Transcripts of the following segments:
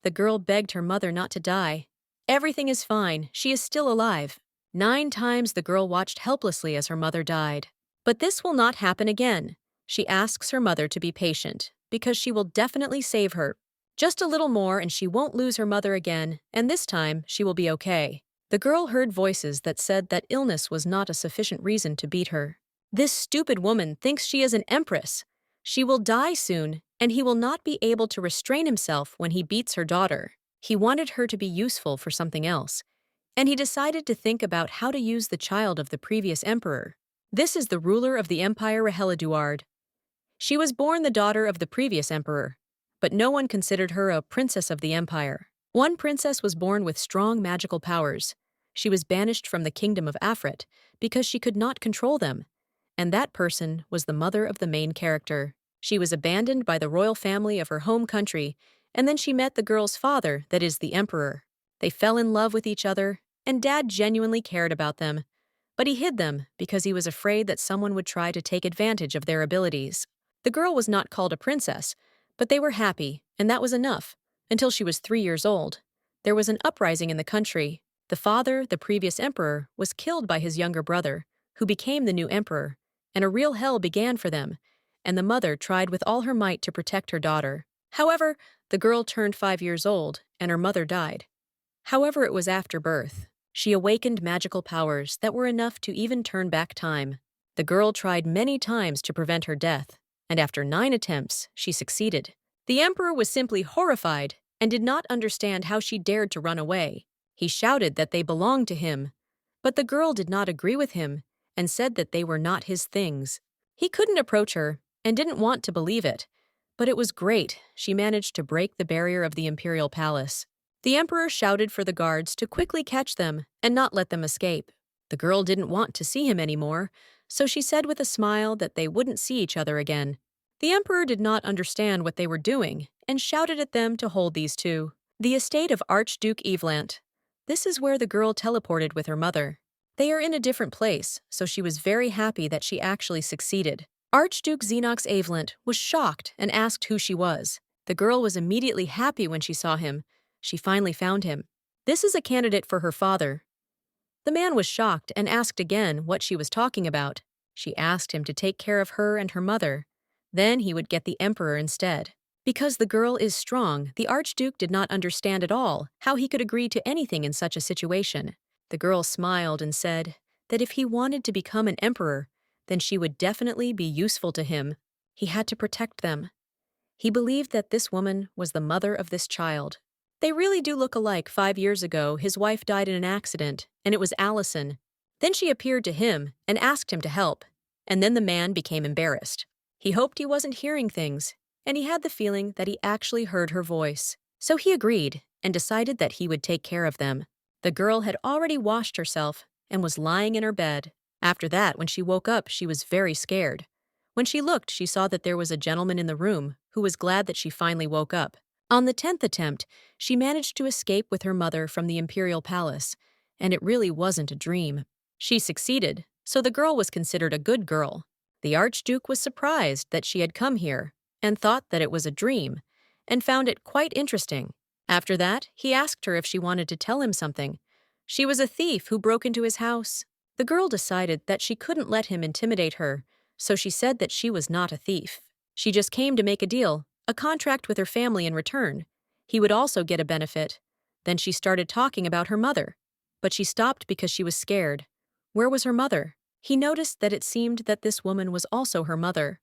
The girl begged her mother not to die. Everything is fine, she is still alive. 9 times the girl watched helplessly as her mother died. But this will not happen again. She asks her mother to be patient, because she will definitely save her. Just a little more and she won't lose her mother again, and this time she will be okay. The girl heard voices that said that illness was not a sufficient reason to beat her. This stupid woman thinks she is an empress. She will die soon, and he will not be able to restrain himself when he beats her daughter. He wanted her to be useful for something else, and he decided to think about how to use the child of the previous emperor. This is the ruler of the empire Raheladuard. She was born the daughter of the previous emperor, but no one considered her a princess of the empire. One princess was born with strong magical powers. She was banished from the kingdom of Afrit because she could not control them, and that person was the mother of the main character. She was abandoned by the royal family of her home country, and then she met the girl's father, that is, the emperor. They fell in love with each other, and Dad genuinely cared about them. But he hid them because he was afraid that someone would try to take advantage of their abilities. The girl was not called a princess, but they were happy, and that was enough, until she was 3 years old. There was an uprising in the country. The father, the previous emperor, was killed by his younger brother, who became the new emperor, and a real hell began for them, and the mother tried with all her might to protect her daughter. However, the girl turned 5 years old, and her mother died. However, it was after birth. She awakened magical powers that were enough to even turn back time. The girl tried many times to prevent her death, and after 9 attempts, she succeeded. The emperor was simply horrified and did not understand how she dared to run away. He shouted that they belonged to him, but the girl did not agree with him and said that they were not his things. He couldn't approach her and didn't want to believe it, but it was great. She managed to break the barrier of the imperial palace. The emperor shouted for the guards to quickly catch them and not let them escape. The girl didn't want to see him anymore, so she said with a smile that they wouldn't see each other again. The emperor did not understand what they were doing and shouted at them to hold these two. The estate of Archduke Evelant. This is where the girl teleported with her mother. They are in a different place, so she was very happy that she actually succeeded. Archduke Xenox Avelant was shocked and asked who she was. The girl was immediately happy when she saw him. She finally found him. This is a candidate for her father. The man was shocked and asked again what she was talking about. She asked him to take care of her and her mother. Then he would get the emperor instead. Because the girl is strong, the Archduke did not understand at all how he could agree to anything in such a situation. The girl smiled and said that if he wanted to become an emperor, then she would definitely be useful to him. He had to protect them. He believed that this woman was the mother of this child. They really do look alike. 5 years ago, his wife died in an accident, and it was Allison. Then she appeared to him and asked him to help, and then the man became embarrassed. He hoped he wasn't hearing things, and he had the feeling that he actually heard her voice. So he agreed and decided that he would take care of them. The girl had already washed herself and was lying in her bed. After that, when she woke up, she was very scared. When she looked, she saw that there was a gentleman in the room who was glad that she finally woke up. On the 10th attempt, she managed to escape with her mother from the imperial palace, and it really wasn't a dream. She succeeded, so the girl was considered a good girl. The Archduke was surprised that she had come here and thought that it was a dream, and found it quite interesting. After that, he asked her if she wanted to tell him something. She was a thief who broke into his house. The girl decided that she couldn't let him intimidate her, so she said that she was not a thief. She just came to make a deal, a contract with her family in return. He would also get a benefit. Then she started talking about her mother, but she stopped because she was scared. Where was her mother? He noticed that it seemed that this woman was also her mother.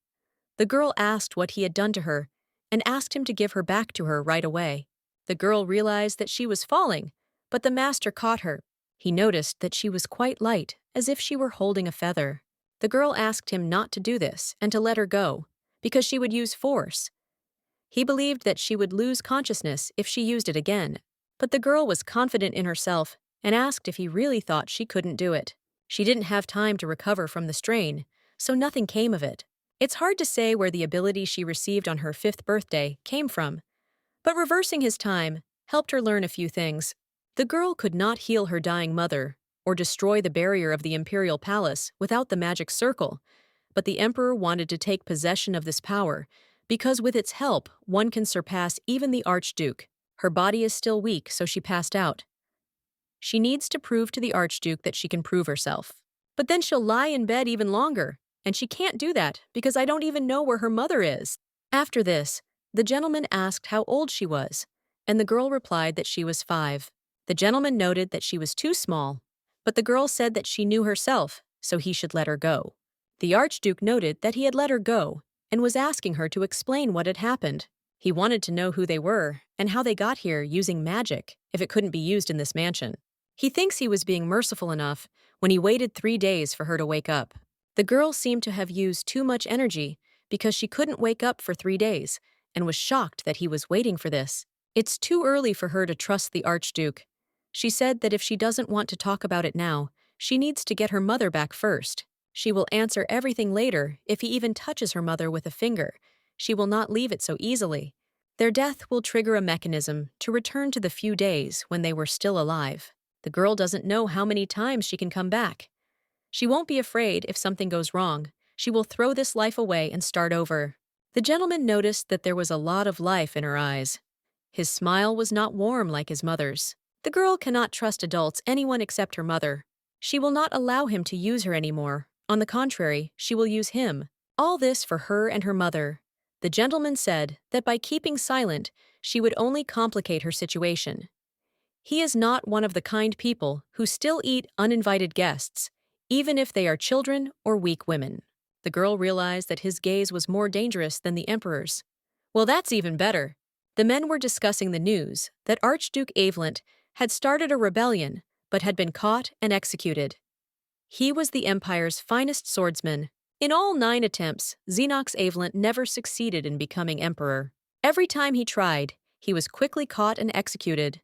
The girl asked what he had done to her and asked him to give her back to her right away. The girl realized that she was falling, but the master caught her. He noticed that she was quite light, as if she were holding a feather. The girl asked him not to do this and to let her go, because she would use force. He believed that she would lose consciousness if she used it again, but the girl was confident in herself and asked if he really thought she couldn't do it. She didn't have time to recover from the strain, so nothing came of it. It's hard to say where the ability she received on her 5th birthday came from, but reversing his time helped her learn a few things. The girl could not heal her dying mother or destroy the barrier of the imperial palace without the magic circle, but the emperor wanted to take possession of this power because with its help, one can surpass even the Archduke. Her body is still weak, so she passed out. She needs to prove to the Archduke that she can prove herself. But then she'll lie in bed even longer, and she can't do that because I don't even know where her mother is. After this, the gentleman asked how old she was, and the girl replied that she was 5. The gentleman noted that she was too small, but the girl said that she knew herself, so he should let her go. The Archduke noted that he had let her go and was asking her to explain what had happened. He wanted to know who they were and how they got here using magic if it couldn't be used in this mansion. He thinks he was being merciful enough when he waited 3 days for her to wake up. The girl seemed to have used too much energy because she couldn't wake up for 3 days and was shocked that he was waiting for this. It's too early for her to trust the Archduke. She said that if she doesn't want to talk about it now, she needs to get her mother back first. She will answer everything later if he even touches her mother with a finger. She will not leave it so easily. Their death will trigger a mechanism to return to the few days when they were still alive. The girl doesn't know how many times she can come back. She won't be afraid if something goes wrong. She will throw this life away and start over. The gentleman noticed that there was a lot of life in her eyes. His smile was not warm like his mother's. The girl cannot trust adults, anyone except her mother. She will not allow him to use her anymore. On the contrary, she will use him. All this for her and her mother. The gentleman said that by keeping silent, she would only complicate her situation. He is not one of the kind people who still eat uninvited guests, even if they are children or weak women. The girl realized that his gaze was more dangerous than the emperor's. Well, that's even better. The men were discussing the news that Archduke Avelant had started a rebellion but had been caught and executed. He was the empire's finest swordsman. In all 9 attempts, Xenox Avelant never succeeded in becoming emperor. Every time he tried, he was quickly caught and executed.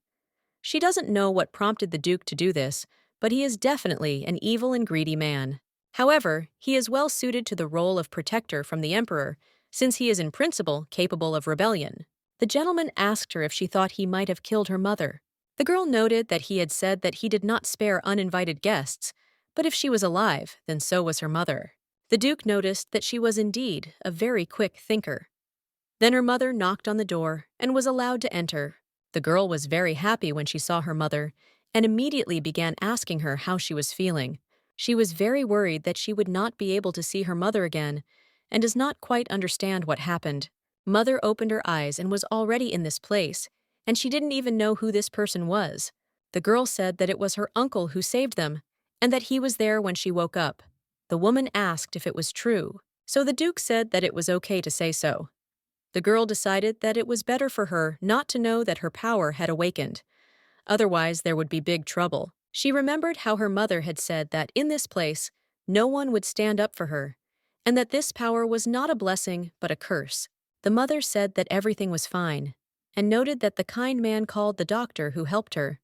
She doesn't know what prompted the Duke to do this, but he is definitely an evil and greedy man. However, he is well suited to the role of protector from the emperor, since he is in principle capable of rebellion. The gentleman asked her if she thought he might have killed her mother. The girl noted that he had said that he did not spare uninvited guests, but if she was alive, then so was her mother. The Duke noticed that she was indeed a very quick thinker. Then her mother knocked on the door and was allowed to enter. The girl was very happy when she saw her mother and immediately began asking her how she was feeling. She was very worried that she would not be able to see her mother again and does not quite understand what happened. Mother opened her eyes and was already in this place, and she didn't even know who this person was. The girl said that it was her uncle who saved them and that he was there when she woke up. The woman asked if it was true, so the Duke said that it was okay to say so. The girl decided that it was better for her not to know that her power had awakened. Otherwise, there would be big trouble. She remembered how her mother had said that in this place, no one would stand up for her, and that this power was not a blessing but a curse. The mother said that everything was fine, and noted that the kind man called the doctor who helped her.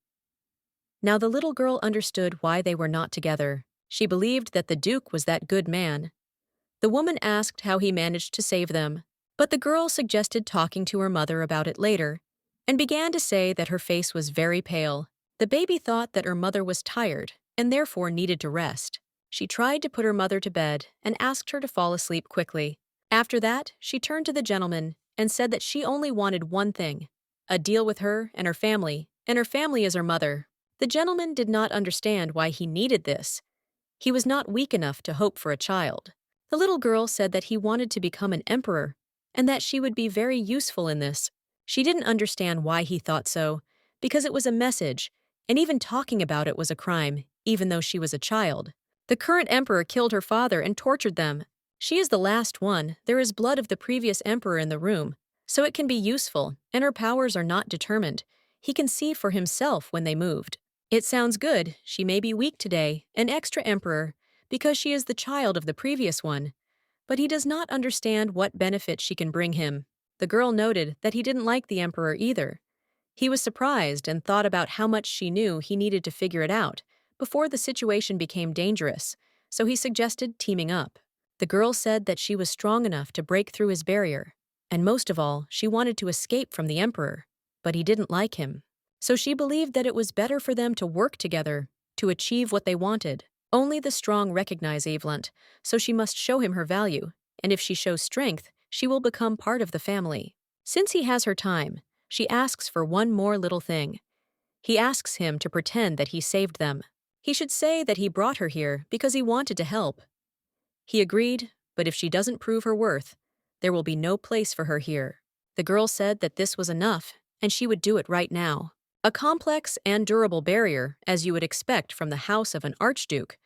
Now the little girl understood why they were not together. She believed that the Duke was that good man. The woman asked how he managed to save them, but the girl suggested talking to her mother about it later, and began to say that her face was very pale. The baby thought that her mother was tired and therefore needed to rest. She tried to put her mother to bed and asked her to fall asleep quickly. After that, she turned to the gentleman and said that she only wanted one thing, a deal with her and her family is her mother. The gentleman did not understand why he needed this. He was not weak enough to hope for a child. The little girl said that he wanted to become an emperor and that she would be very useful in this. She didn't understand why he thought so, because it was a message, and even talking about it was a crime, even though she was a child. The current emperor killed her father and tortured them. She is the last one. There is blood of the previous emperor in the room, so it can be useful, and her powers are not determined. He can see for himself when they moved. It sounds good. She may be weak today, an extra emperor, because she is the child of the previous one. But he does not understand what benefit she can bring him. The girl noted that he didn't like the emperor either. He was surprised and thought about how much she knew he needed to figure it out before the situation became dangerous, so he suggested teaming up. The girl said that she was strong enough to break through his barrier, and most of all, she wanted to escape from the emperor, but he didn't like him. So she believed that it was better for them to work together to achieve what they wanted. Only the strong recognize Avelant, so she must show him her value, and if she shows strength, she will become part of the family. Since he has her time, She asks for one more little thing. He asks him to pretend that he saved them. He should say that he brought her here because he wanted to help. He agreed, but if she doesn't prove her worth, there will be no place for her here. The girl said that this was enough, and she would do it right now. A complex and durable barrier, as you would expect from the house of an archduke,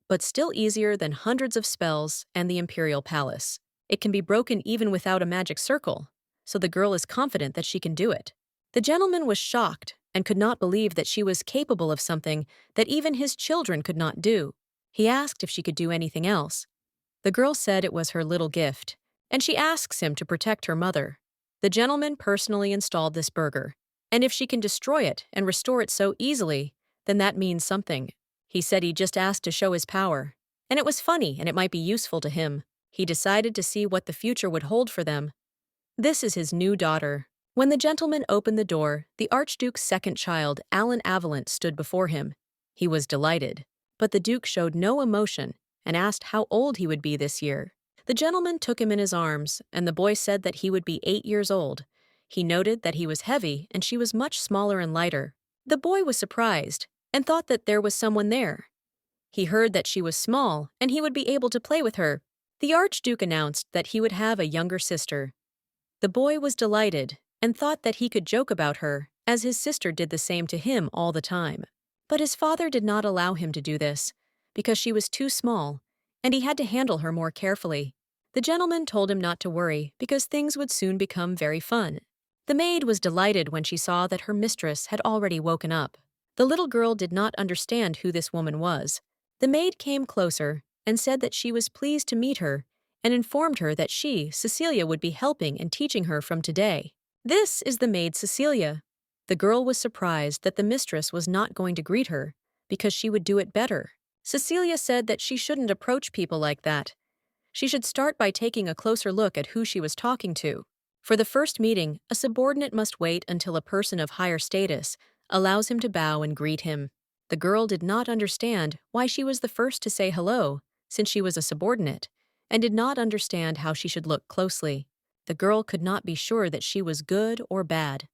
but still easier than hundreds of spells and the imperial palace. It can be broken even without a magic circle, so the girl is confident that she can do it. The gentleman was shocked and could not believe that she was capable of something that even his children could not do. He asked if she could do anything else. The girl said it was her little gift, and she asks him to protect her mother. The gentleman personally installed this burger, and if she can destroy it and restore it so easily, then that means something. He said he just asked to show his power, and it was funny and it might be useful to him. He decided to see what the future would hold for them. This is his new daughter. When the gentleman opened the door, the Archduke's second child, Alan Avalent, stood before him. He was delighted, but the Duke showed no emotion and asked how old he would be this year. The gentleman took him in his arms, and the boy said that he would be 8 years old. He noted that he was heavy and she was much smaller and lighter. The boy was surprised and thought that there was someone there. He heard that she was small and he would be able to play with her. The Archduke announced that he would have a younger sister. The boy was delighted and thought that he could joke about her, as his sister did the same to him all the time. But his father did not allow him to do this, because she was too small, and he had to handle her more carefully. The gentleman told him not to worry, because things would soon become very fun. The maid was delighted when she saw that her mistress had already woken up. The little girl did not understand who this woman was. The maid came closer and said that she was pleased to meet her and informed her that she, Cecilia, would be helping and teaching her from today. This is the maid Cecilia. The girl was surprised that the mistress was not going to greet her, because she would do it better. Cecilia said that she shouldn't approach people like that. She should start by taking a closer look at who she was talking to. For the first meeting, a subordinate must wait until a person of higher status allows him to bow and greet him. The girl did not understand why she was the first to say hello, since she was a subordinate, and did not understand how she should look closely. The girl could not be sure that she was good or bad,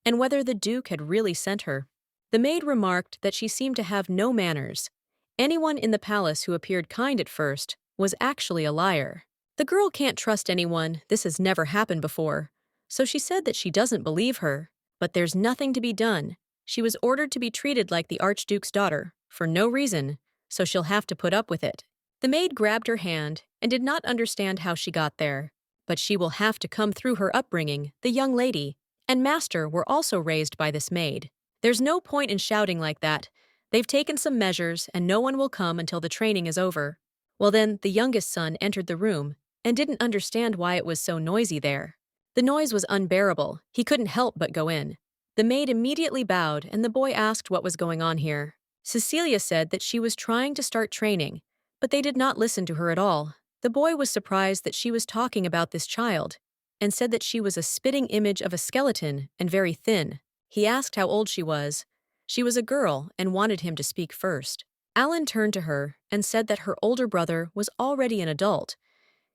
and whether the Duke had really sent her. The maid remarked that she seemed to have no manners. Anyone in the palace who appeared kind at first was actually a liar. The girl can't trust anyone, this has never happened before, so she said that she doesn't believe her. But there's nothing to be done. She was ordered to be treated like the Archduke's daughter, for no reason, so she'll have to put up with it. The maid grabbed her hand and did not understand how she got there. But she will have to come through her upbringing, the young lady, and master were also raised by this maid. There's no point in shouting like that. They've taken some measures, and no one will come until the training is over. Well then, the youngest son entered the room and didn't understand why it was so noisy there. The noise was unbearable. He couldn't help but go in. The maid immediately bowed, and the boy asked what was going on here. Cecilia said that she was trying to start training, but they did not listen to her at all. The boy was surprised that she was talking about this child, and said that she was a spitting image of a skeleton and very thin. He asked how old she was. She was a girl and wanted him to speak first. Alan turned to her and said that her older brother was already an adult.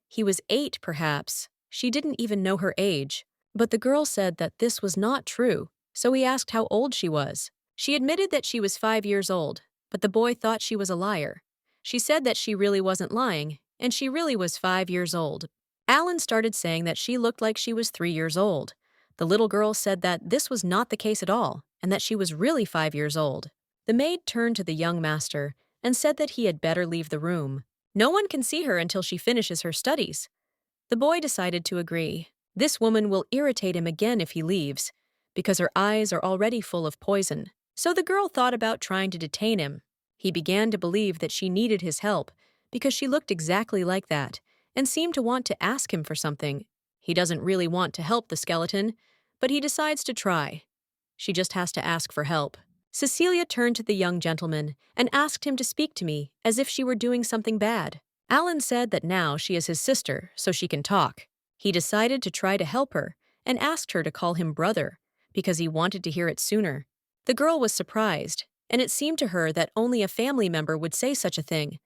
He was 8, perhaps. She didn't even know her age. But the girl said that this was not true, so he asked how old she was. She admitted that she was 5 years old, but the boy thought she was a liar. She said that she really wasn't lying, and she really was 5 years old. Alan started saying that she looked like she was 3 years old. The little girl said that this was not the case at all, and that she was really 5 years old. The maid turned to the young master and said that he had better leave the room. No one can see her until she finishes her studies. The boy decided to agree. This woman will irritate him again if he leaves, because her eyes are already full of poison. So the girl thought about trying to detain him. He began to believe that she needed his help, because she looked exactly like that, and seemed to want to ask him for something. He doesn't really want to help the skeleton, but he decides to try. She just has to ask for help. Cecilia turned to the young gentleman and asked him to speak to me as if she were doing something bad. Alan said that now she is his sister, so she can talk. He decided to try to help her and asked her to call him brother, because he wanted to hear it sooner. The girl was surprised, and it seemed to her that only a family member would say such a thing.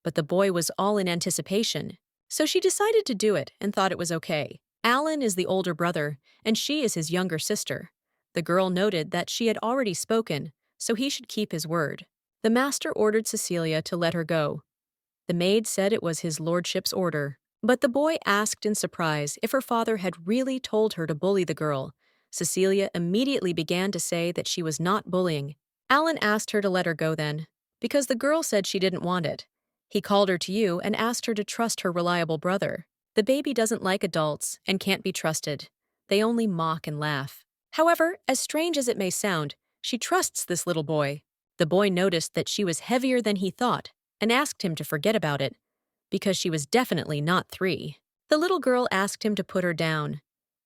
But the boy was all in anticipation, so she decided to do it and thought it was okay. Alan is the older brother, and she is his younger sister. The girl noted that she had already spoken, so he should keep his word. The master ordered Cecilia to let her go. The maid said it was his lordship's order, but the boy asked in surprise if her father had really told her to bully the girl. Cecilia immediately began to say that she was not bullying. Alan asked her to let her go then, because the girl said she didn't want it. He called her to you and asked her to trust her reliable brother. The baby doesn't like adults and can't be trusted. They only mock and laugh. However, as strange as it may sound, she trusts this little boy. The boy noticed that she was heavier than he thought and asked him to forget about it, because she was definitely not 3. The little girl asked him to put her down,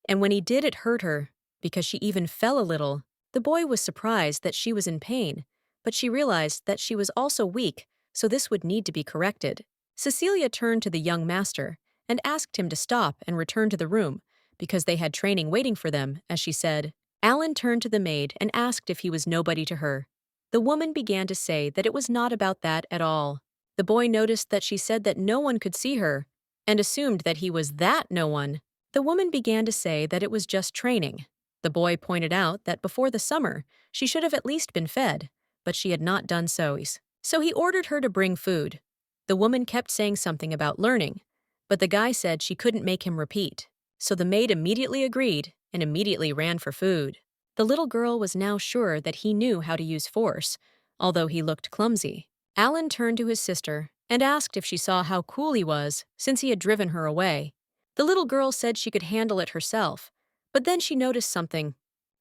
and when he did, it hurt her, because she even fell a little. The boy was surprised that she was in pain, but she realized that she was also weak, so this would need to be corrected. Cecilia turned to the young master and asked him to stop and return to the room, because they had training waiting for them, as she said. Alan turned to the maid and asked if he was nobody to her. The woman began to say that it was not about that at all. The boy noticed that she said that no one could see her, and assumed that he was that no one. The woman began to say that it was just training. The boy pointed out that before the summer, she should have at least been fed, but she had not done so. So he ordered her to bring food. The woman kept saying something about learning, but the guy said she couldn't make him repeat. So the maid immediately agreed and immediately ran for food. The little girl was now sure that he knew how to use force, although he looked clumsy. Alan turned to his sister and asked if she saw how cool he was since he had driven her away. The little girl said she could handle it herself, but then she noticed something.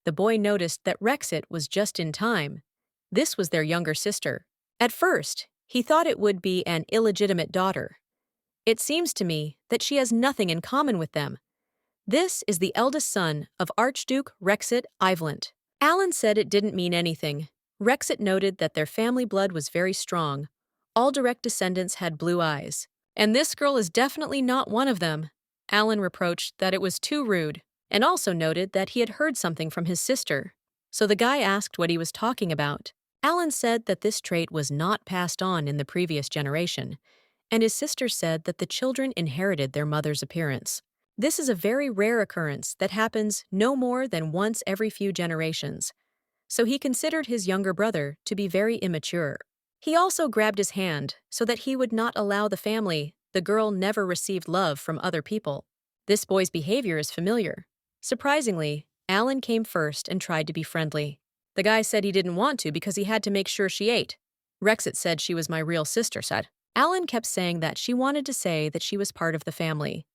The boy noticed that Rexit was just in time. This was their younger sister. At first, he thought it would be an illegitimate daughter. It seems to me that she has nothing in common with them. This is the eldest son of Archduke Rexit Ivelant. Alan said it didn't mean anything. Rexit noted that their family blood was very strong. All direct descendants had blue eyes. And this girl is definitely not one of them. Alan reproached that it was too rude, and also noted that he had heard something from his sister. So the guy asked what he was talking about. Alan said that this trait was not passed on in the previous generation, and his sister said that the children inherited their mother's appearance. This is a very rare occurrence that happens no more than once every few generations, so he considered his younger brother to be very immature. He also grabbed his hand so that he would not allow the girl never received love from other people. This boy's behavior is familiar. Surprisingly, Alan came first and tried to be friendly. The guy said he didn't want to because he had to make sure she ate. Rexit said she was my real sister, said. Alan kept saying that she wanted to say that she was part of the family.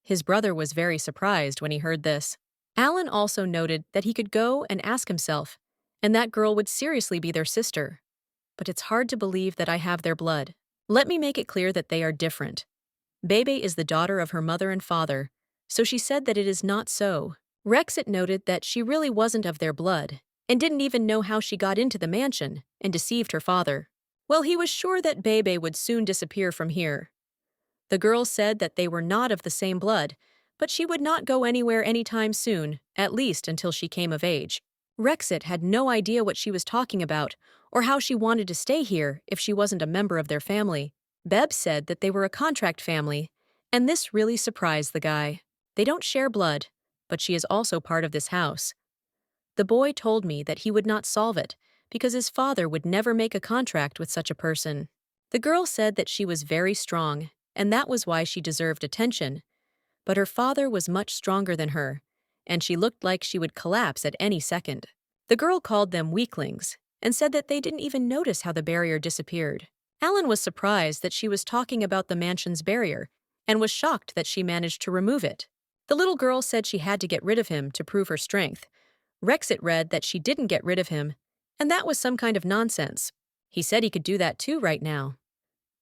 His brother was very surprised when he heard this. Alan also noted that he could go and ask himself, and that girl would seriously be their sister. But it's hard to believe that I have their blood. Let me make it clear that they are different. Bebe is the daughter of her mother and father, so she said that it is not so. Rexit noted that she really wasn't of their blood, and didn't even know how she got into the mansion, and deceived her father. Well, he was sure that Bebe would soon disappear from here. The girl said that they were not of the same blood, but she would not go anywhere anytime soon, at least until she came of age. Rexit had no idea what she was talking about, or how she wanted to stay here if she wasn't a member of their family. Beb said that they were a contract family, and this really surprised the guy. They don't share blood, but she is also part of this house. The boy told me that he would not solve it, because his father would never make a contract with such a person. The girl said that she was very strong, and that was why she deserved attention. But her father was much stronger than her, and she looked like she would collapse at any second. The girl called them weaklings, and said that they didn't even notice how the barrier disappeared. Alan was surprised that she was talking about the mansion's barrier, and was shocked that she managed to remove it. The little girl said she had to get rid of him to prove her strength. Rexit read that she didn't get rid of him, and that was some kind of nonsense. He said he could do that too right now.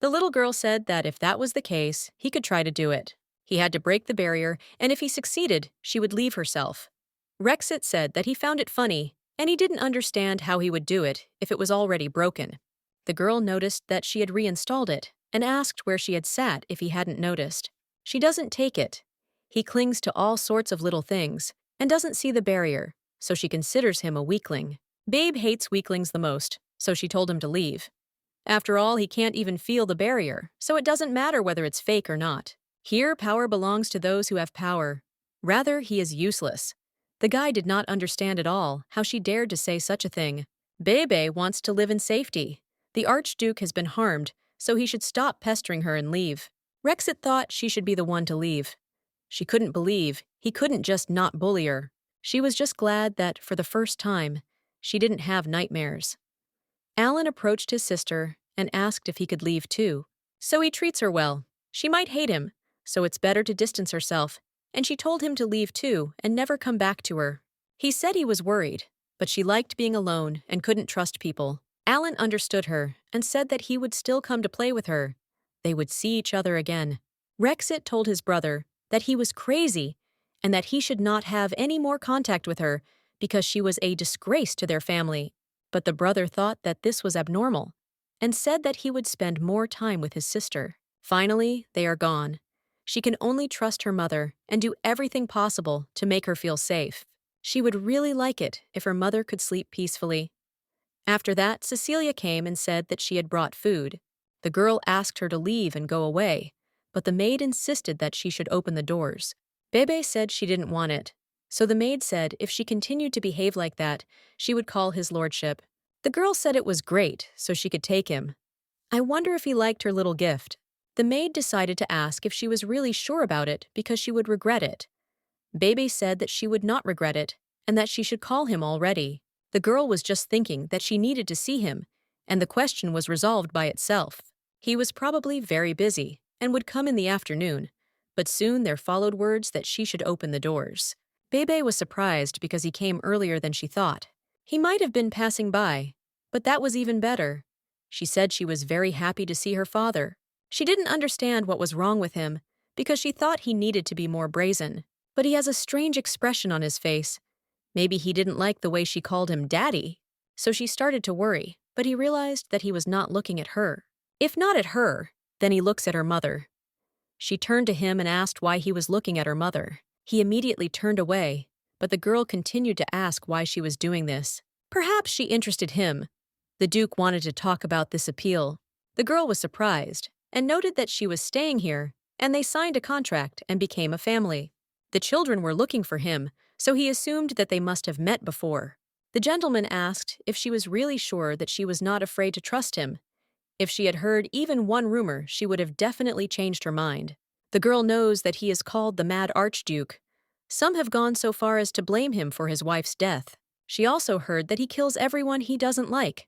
The little girl said that if that was the case, he could try to do it. He had to break the barrier, and if he succeeded, she would leave herself. Rexit said that he found it funny, and he didn't understand how he would do it if it was already broken. The girl noticed that she had reinstalled it, and asked where she had sat if he hadn't noticed. She doesn't take it. He clings to all sorts of little things, and doesn't see the barrier, so she considers him a weakling. Babe hates weaklings the most, so she told him to leave. After all, he can't even feel the barrier, so it doesn't matter whether it's fake or not. Here, power belongs to those who have power. Rather, he is useless. The guy did not understand at all how she dared to say such a thing. Bebe wants to live in safety. The Archduke has been harmed, so he should stop pestering her and leave. Rexit thought she should be the one to leave. She couldn't believe he couldn't just not bully her. She was just glad that, for the first time, she didn't have nightmares. Alan approached his sister and asked if he could leave too. So he treats her well. She might hate him, so it's better to distance herself, and she told him to leave too and never come back to her. He said he was worried, but she liked being alone and couldn't trust people. Alan understood her and said that he would still come to play with her. They would see each other again. Rexit told his brother that he was crazy and that he should not have any more contact with her because she was a disgrace to their family. But the brother thought that this was abnormal and said that he would spend more time with his sister. Finally, they are gone. She can only trust her mother and do everything possible to make her feel safe. She would really like it if her mother could sleep peacefully. After that, Cecilia came and said that she had brought food. The girl asked her to leave and go away, but the maid insisted that she should open the doors. Bebe said she didn't want it, so the maid said if she continued to behave like that, she would call his lordship. The girl said it was great, so she could take him. I wonder if he liked her little gift. The maid decided to ask if she was really sure about it because she would regret it. Bebe said that she would not regret it and that she should call him already. The girl was just thinking that she needed to see him, and the question was resolved by itself. He was probably very busy and would come in the afternoon, but soon there followed words that she should open the doors. Bebe was surprised because he came earlier than she thought. He might have been passing by, but that was even better. She said she was very happy to see her father. She didn't understand what was wrong with him because she thought he needed to be more brazen. But he has a strange expression on his face. Maybe he didn't like the way she called him Daddy. So she started to worry, but he realized that he was not looking at her. If not at her, then he looks at her mother. She turned to him and asked why he was looking at her mother. He immediately turned away, but the girl continued to ask why she was doing this. Perhaps she interested him. The Duke wanted to talk about this appeal. The girl was surprised and noted that she was staying here, and they signed a contract and became a family. The children were looking for him, so he assumed that they must have met before. The gentleman asked if she was really sure that she was not afraid to trust him. If she had heard even one rumor, she would have definitely changed her mind. The girl knows that he is called the Mad Archduke. Some have gone so far as to blame him for his wife's death. She also heard that he kills everyone he doesn't like.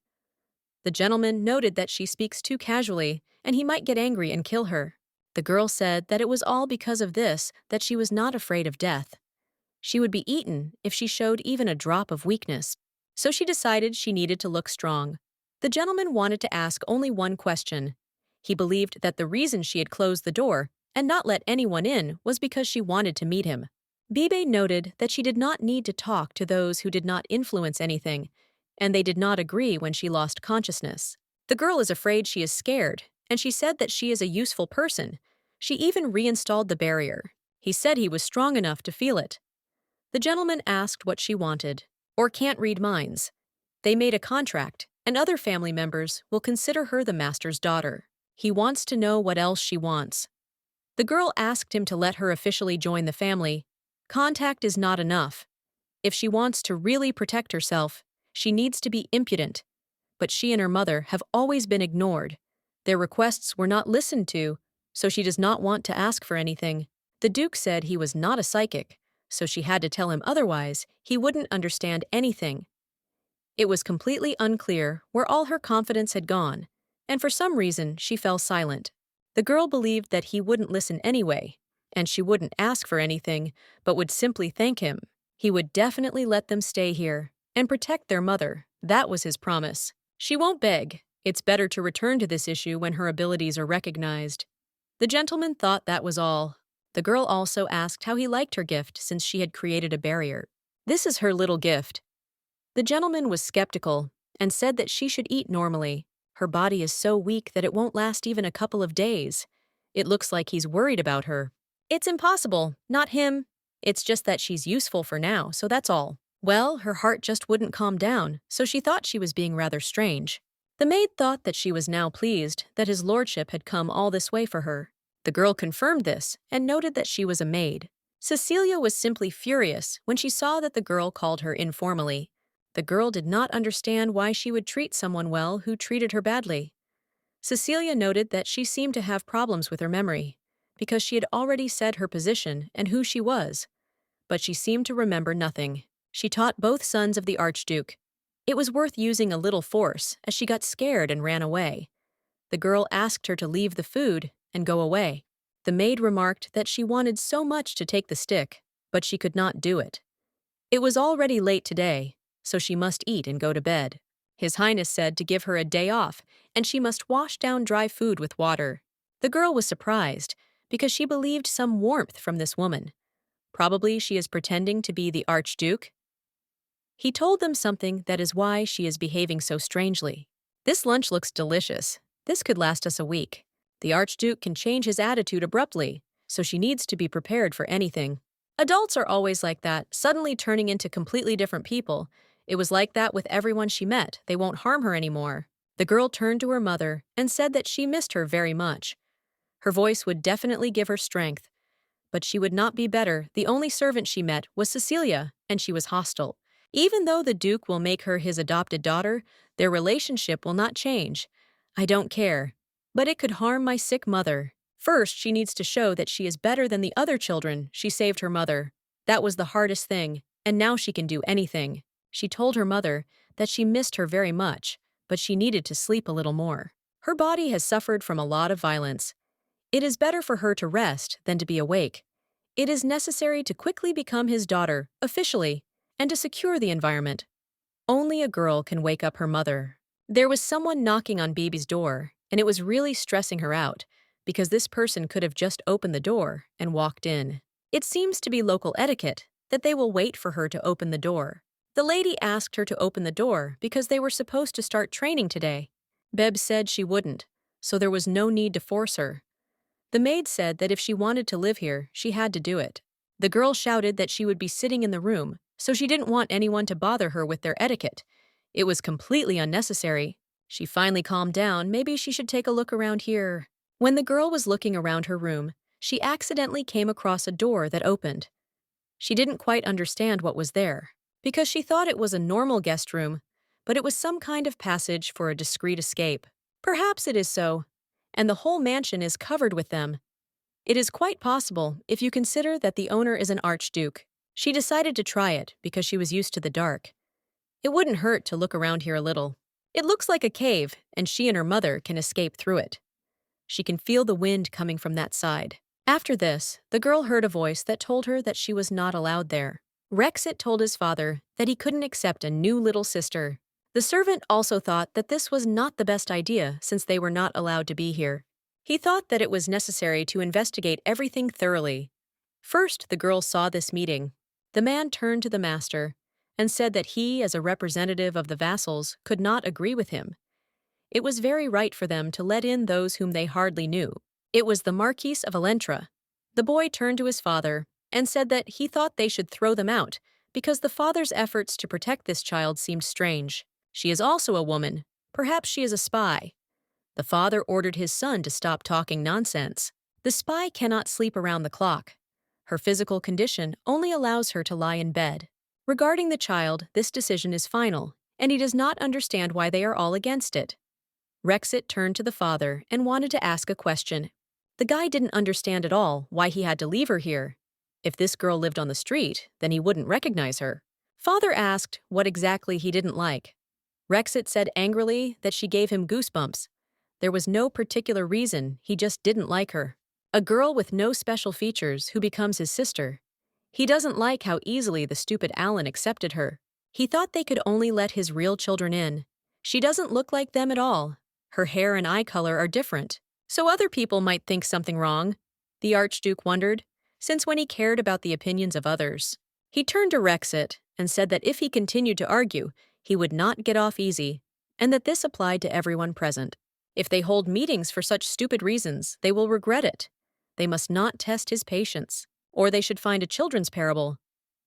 The gentleman noted that she speaks too casually, and he might get angry and kill her. The girl said that it was all because of this that she was not afraid of death. She would be eaten if she showed even a drop of weakness. So she decided she needed to look strong. The gentleman wanted to ask only one question. He believed that the reason she had closed the door and not let anyone in was because she wanted to meet him. Bebe noted that she did not need to talk to those who did not influence anything, and they did not agree when she lost consciousness. The girl is afraid she is scared, and she said that she is a useful person. She even reinstalled the barrier. He said he was strong enough to feel it. The gentleman asked what she wanted, or can't read minds. They made a contract, and other family members will consider her the master's daughter. He wants to know what else she wants. The girl asked him to let her officially join the family. Contact is not enough. If she wants to really protect herself, she needs to be impudent. But she and her mother have always been ignored. Their requests were not listened to, so she does not want to ask for anything. The Duke said he was not a psychic, so she had to tell him otherwise he wouldn't understand anything. It was completely unclear where all her confidence had gone, and for some reason she fell silent. The girl believed that he wouldn't listen anyway, and she wouldn't ask for anything, but would simply thank him. He would definitely let them stay here and protect their mother. That was his promise. She won't beg. It's better to return to this issue when her abilities are recognized. The gentleman thought that was all. The girl also asked how he liked her gift since she had created a barrier. This is her little gift. The gentleman was skeptical and said that she should eat normally. Her body is so weak that it won't last even a couple of days. It looks like he's worried about her. It's impossible, not him. It's just that she's useful for now, so that's all. Well, her heart just wouldn't calm down, so she thought she was being rather strange. The maid thought that she was now pleased that his lordship had come all this way for her. The girl confirmed this and noted that she was a maid. Cecilia was simply furious when she saw that the girl called her informally. The girl did not understand why she would treat someone well who treated her badly. Cecilia noted that she seemed to have problems with her memory, because she had already said her position and who she was, but she seemed to remember nothing. She taught both sons of the Archduke. It was worth using a little force, as she got scared and ran away. The girl asked her to leave the food and go away. The maid remarked that she wanted so much to take the stick, but she could not do it. It was already late today, so she must eat and go to bed. His Highness said to give her a day off, and she must wash down dry food with water. The girl was surprised, because she believed some warmth from this woman. Probably she is pretending to be the Archduke. He told them something that is why she is behaving so strangely. This lunch looks delicious. This could last us a week. The Archduke can change his attitude abruptly, so she needs to be prepared for anything. Adults are always like that, suddenly turning into completely different people. It was like that with everyone she met. They won't harm her anymore. The girl turned to her mother and said that she missed her very much. Her voice would definitely give her strength. But she would not be better. The only servant she met was Cecilia, and she was hostile. Even though the Duke will make her his adopted daughter, their relationship will not change. I don't care. But it could harm my sick mother. First, she needs to show that she is better than the other children. She saved her mother. That was the hardest thing, and now she can do anything. She told her mother that she missed her very much, but she needed to sleep a little more. Her body has suffered from a lot of violence. It is better for her to rest than to be awake. It is necessary to quickly become his daughter, officially, and to secure the environment. Only a girl can wake up her mother. There was someone knocking on Bibi's door, and it was really stressing her out, because this person could have just opened the door and walked in. It seems to be local etiquette that they will wait for her to open the door. The lady asked her to open the door because they were supposed to start training today. Beb said she wouldn't, so there was no need to force her. The maid said that if she wanted to live here, she had to do it. The girl shouted that she would be sitting in the room, so she didn't want anyone to bother her with their etiquette. It was completely unnecessary. She finally calmed down. Maybe she should take a look around here. When the girl was looking around her room, she accidentally came across a door that opened. She didn't quite understand what was there, because she thought it was a normal guest room, but it was some kind of passage for a discreet escape. Perhaps it is so, and the whole mansion is covered with them. It is quite possible if you consider that the owner is an archduke. She decided to try it because she was used to the dark. It wouldn't hurt to look around here a little. It looks like a cave, and she and her mother can escape through it. She can feel the wind coming from that side. After this, the girl heard a voice that told her that she was not allowed there. Rexit told his father that he couldn't accept a new little sister. The servant also thought that this was not the best idea since they were not allowed to be here. He thought that it was necessary to investigate everything thoroughly. First, the girl saw this meeting. The man turned to the master and said that he, as a representative of the vassals, could not agree with him. It was very right for them to let in those whom they hardly knew. It was the Marquis of Elentra. The boy turned to his father and said that he thought they should throw them out because the father's efforts to protect this child seemed strange. She is also a woman. Perhaps she is a spy. The father ordered his son to stop talking nonsense. The spy cannot sleep around the clock. Her physical condition only allows her to lie in bed. Regarding the child, this decision is final, and he does not understand why they are all against it. Rexit turned to the father and wanted to ask a question. The guy didn't understand at all why he had to leave her here. If this girl lived on the street, then he wouldn't recognize her. Father asked what exactly he didn't like. Rexit said angrily that she gave him goosebumps. There was no particular reason, he just didn't like her. A girl with no special features who becomes his sister. He doesn't like how easily the stupid Alan accepted her. He thought they could only let his real children in. She doesn't look like them at all. Her hair and eye color are different, so other people might think something wrong. The Archduke wondered, since when he cared about the opinions of others. He turned to Rexit and said that if he continued to argue, he would not get off easy, and that this applied to everyone present. If they hold meetings for such stupid reasons, they will regret it. They must not test his patience, or they should find a children's parable.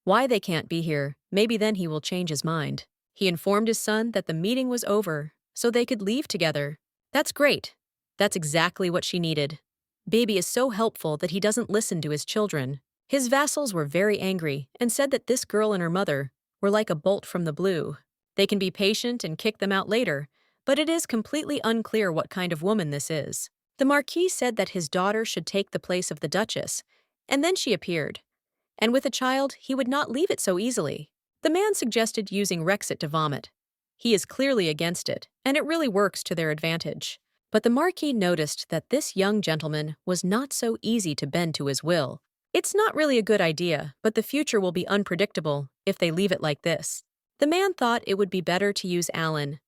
Why they can't be here, maybe then he will change his mind. He informed his son that the meeting was over, so they could leave together. That's great. That's exactly what she needed. Baby is so helpful that he doesn't listen to his children. His vassals were very angry and said that this girl and her mother were like a bolt from the blue. They can be patient and kick them out later, but it is completely unclear what kind of woman this is. The Marquis said that his daughter should take the place of the Duchess, and then she appeared. And with a child, he would not leave it so easily. The man suggested using Rexit to vomit. He is clearly against it, and it really works to their advantage. But the Marquis noticed that this young gentleman was not so easy to bend to his will. It's not really a good idea, but the future will be unpredictable if they leave it like this. The man thought it would be better to use Alan.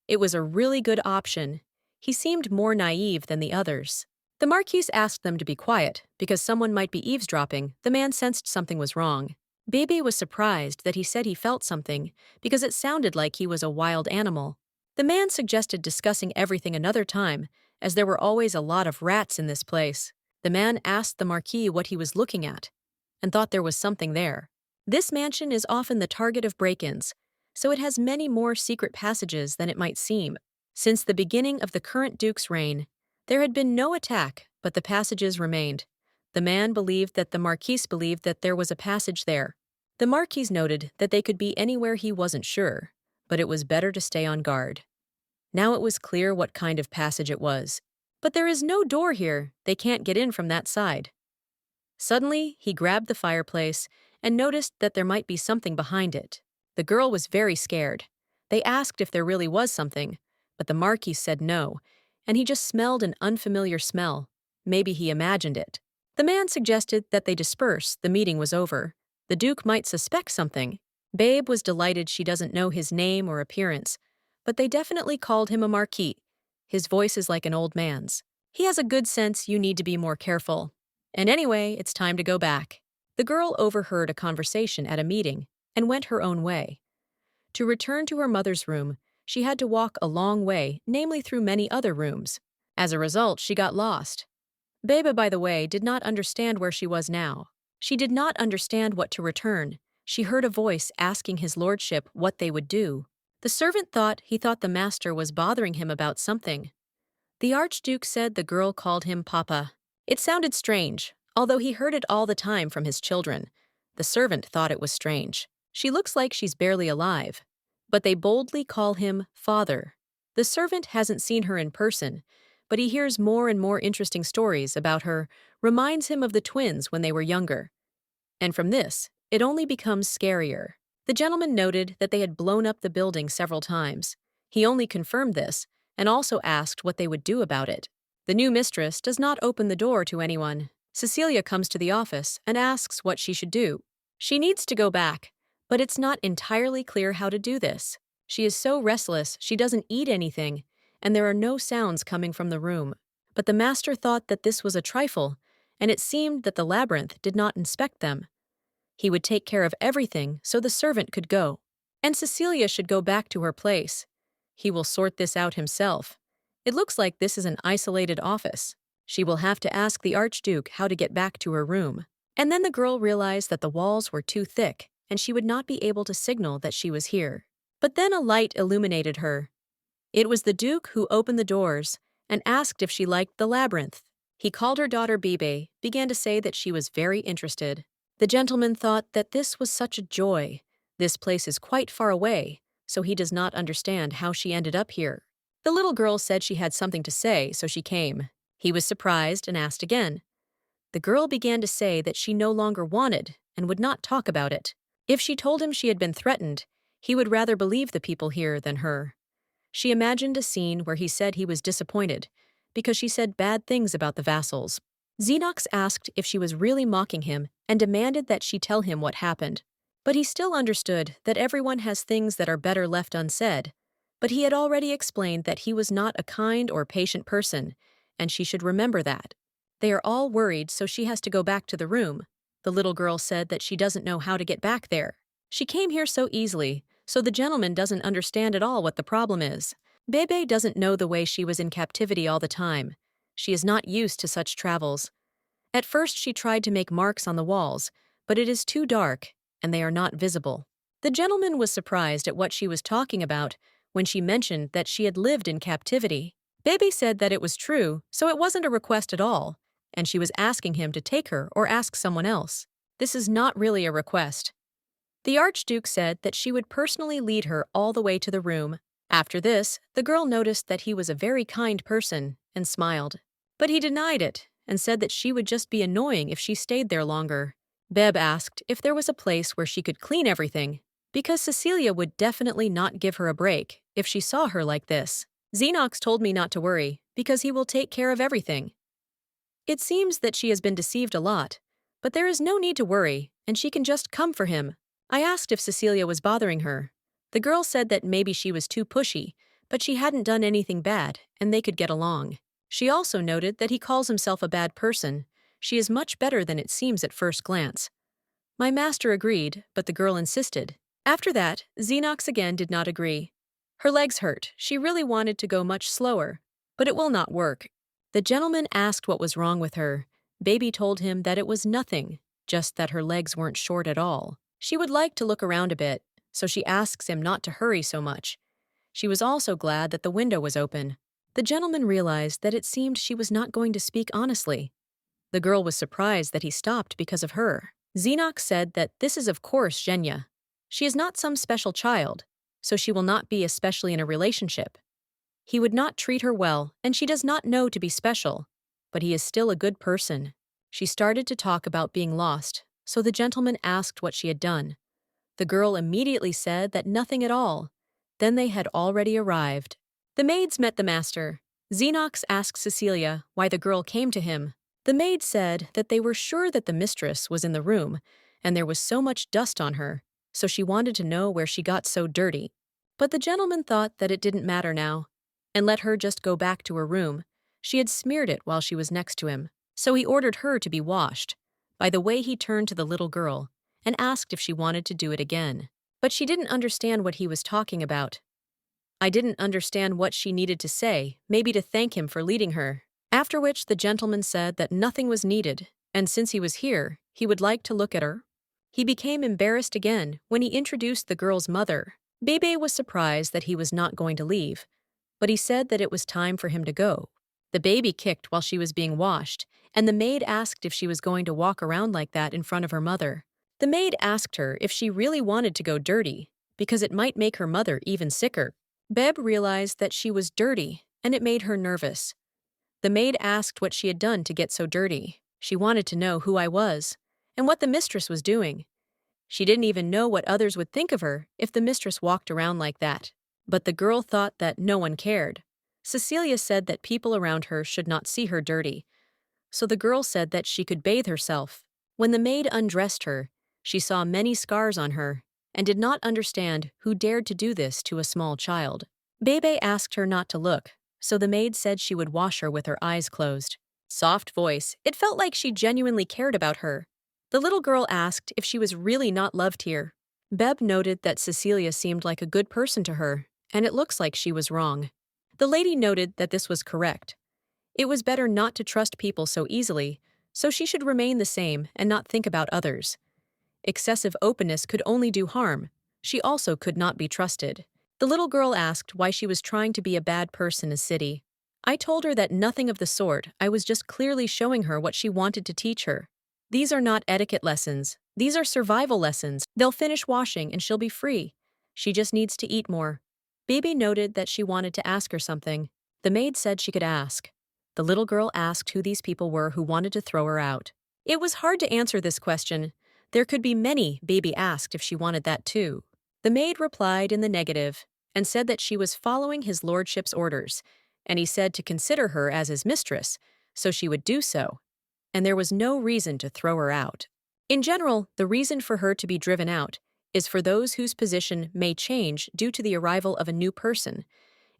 It was a really good option. He seemed more naive than the others. The Marquis asked them to be quiet, because someone might be eavesdropping. The man sensed something was wrong. Bebe was surprised that he said he felt something, because it sounded like he was a wild animal. The man suggested discussing everything another time, as there were always a lot of rats in this place. The man asked the Marquis what he was looking at, and thought there was something there. This mansion is often the target of break-ins, so it has many more secret passages than it might seem. Since the beginning of the current Duke's reign, there had been no attack, but the passages remained. The man believed that the Marquis believed that there was a passage there. The Marquis noted that they could be anywhere he wasn't sure, but it was better to stay on guard. Now it was clear what kind of passage it was. But there is no door here, they can't get in from that side. Suddenly, he grabbed the fireplace and noticed that there might be something behind it. The girl was very scared. They asked if there really was something, but the Marquis said no, and he just smelled an unfamiliar smell. Maybe he imagined it. The man suggested that they disperse. The meeting was over. The Duke might suspect something. Babe was delighted she doesn't know his name or appearance, but they definitely called him a Marquis. His voice is like an old man's. He has a good sense you need to be more careful. And anyway, it's time to go back. The girl overheard a conversation at a meeting and went her own way. To return to her mother's room, she had to walk a long way, namely through many other rooms. As a result, she got lost. Beba, by the way, did not understand where she was now. She did not understand what to return. She heard a voice asking his lordship what they would do. The servant thought the master was bothering him about something. The Archduke said the girl called him Papa. It sounded strange, although he heard it all the time from his children. The servant thought it was strange. She looks like she's barely alive. But they boldly call him Father. The servant hasn't seen her in person, but he hears more and more interesting stories about her, reminds him of the twins when they were younger. And from this, it only becomes scarier. The gentleman noted that they had blown up the building several times. He only confirmed this, and also asked what they would do about it. The new mistress does not open the door to anyone. Cecilia comes to the office and asks what she should do. She needs to go back, but it's not entirely clear how to do this. She is so restless she doesn't eat anything, and there are no sounds coming from the room. But the master thought that this was a trifle, and it seemed that the labyrinth did not inspect them. He would take care of everything so the servant could go. And Cecilia should go back to her place. He will sort this out himself. It looks like this is an isolated office. She will have to ask the Archduke how to get back to her room. And then the girl realized that the walls were too thick, and she would not be able to signal that she was here. But then a light illuminated her. It was the Duke who opened the doors and asked if she liked the labyrinth. He called her daughter Bebe, began to say that she was very interested. The gentleman thought that this was such a joy. This place is quite far away, so he does not understand how she ended up here. The little girl said she had something to say, so she came. He was surprised and asked again. The girl began to say that she no longer wanted and would not talk about it. If she told him she had been threatened, he would rather believe the people here than her. She imagined a scene where he said he was disappointed because she said bad things about the vassals. Xenox asked if she was really mocking him and demanded that she tell him what happened. But he still understood that everyone has things that are better left unsaid. But he had already explained that he was not a kind or patient person, and she should remember that. They are all worried, so she has to go back to the room. The little girl said that she doesn't know how to get back there. She came here so easily, so the gentleman doesn't understand at all what the problem is. Bebe doesn't know the way she was in captivity all the time. She is not used to such travels. At first she tried to make marks on the walls, but it is too dark, and they are not visible. The gentleman was surprised at what she was talking about when she mentioned that she had lived in captivity. Bebe said that it was true, so it wasn't a request at all, and she was asking him to take her or ask someone else. This is not really a request. The Archduke said that she would personally lead her all the way to the room. After this, the girl noticed that he was a very kind person and smiled. But he denied it and said that she would just be annoying if she stayed there longer. Beb asked if there was a place where she could clean everything, because Cecilia would definitely not give her a break if she saw her like this. Xenox told me not to worry, because he will take care of everything. It seems that she has been deceived a lot, but there is no need to worry, and she can just come for him. I asked if Cecilia was bothering her. The girl said that maybe she was too pushy, but she hadn't done anything bad, and they could get along. She also noted that he calls himself a bad person. She is much better than it seems at first glance. My master agreed, but the girl insisted. After that, Xenox again did not agree. Her legs hurt. She really wanted to go much slower, but it will not work. The gentleman asked what was wrong with her. Baby told him that it was nothing, just that her legs weren't short at all. She would like to look around a bit, so she asks him not to hurry so much. She was also glad that the window was open. The gentleman realized that it seemed she was not going to speak honestly. The girl was surprised that he stopped because of her. Xenox said that this is of course Zhenya. She is not some special child, so she will not be especially in a relationship. He would not treat her well, and she does not know to be special, but he is still a good person. She started to talk about being lost, so the gentleman asked what she had done. The girl immediately said that nothing at all. Then they had already arrived. The maids met the master. Xenox asked Cecilia why the girl came to him. The maid said that they were sure that the mistress was in the room, and there was so much dust on her, so she wanted to know where she got so dirty. But the gentleman thought that it didn't matter now, and let her just go back to her room. She had smeared it while she was next to him, so he ordered her to be washed. By the way, he turned to the little girl and asked if she wanted to do it again. But she didn't understand what he was talking about. I didn't understand what she needed to say, maybe to thank him for leading her. After which the gentleman said that nothing was needed, and since he was here, he would like to look at her. He became embarrassed again when he introduced the girl's mother. Bebe was surprised that he was not going to leave, but he said that it was time for him to go. The baby kicked while she was being washed, and the maid asked if she was going to walk around like that in front of her mother. The maid asked her if she really wanted to go dirty, because it might make her mother even sicker. Beb realized that she was dirty, and it made her nervous. The maid asked what she had done to get so dirty. She wanted to know who I was, and what the mistress was doing. She didn't even know what others would think of her if the mistress walked around like that. But the girl thought that no one cared. Cecilia said that people around her should not see her dirty, so the girl said that she could bathe herself. When the maid undressed her, she saw many scars on her and did not understand who dared to do this to a small child. Bebe asked her not to look, so the maid said she would wash her with her eyes closed. Soft voice, it felt like she genuinely cared about her. The little girl asked if she was really not loved here. Beb noted that Cecilia seemed like a good person to her, and it looks like she was wrong. The lady noted that this was correct. It was better not to trust people so easily, so she should remain the same and not think about others. Excessive openness could only do harm. She also could not be trusted. The little girl asked why she was trying to be a bad person in a city. I told her that nothing of the sort. I was just clearly showing her what she wanted to teach her. These are not etiquette lessons. These are survival lessons. They'll finish washing and she'll be free. She just needs to eat more. Baby noted that she wanted to ask her something. The maid said she could ask. The little girl asked who these people were who wanted to throw her out. It was hard to answer this question. There could be many, Baby asked if she wanted that too. The maid replied in the negative and said that she was following his lordship's orders, and he said to consider her as his mistress, so she would do so, and there was no reason to throw her out. In general, the reason for her to be driven out is for those whose position may change due to the arrival of a new person,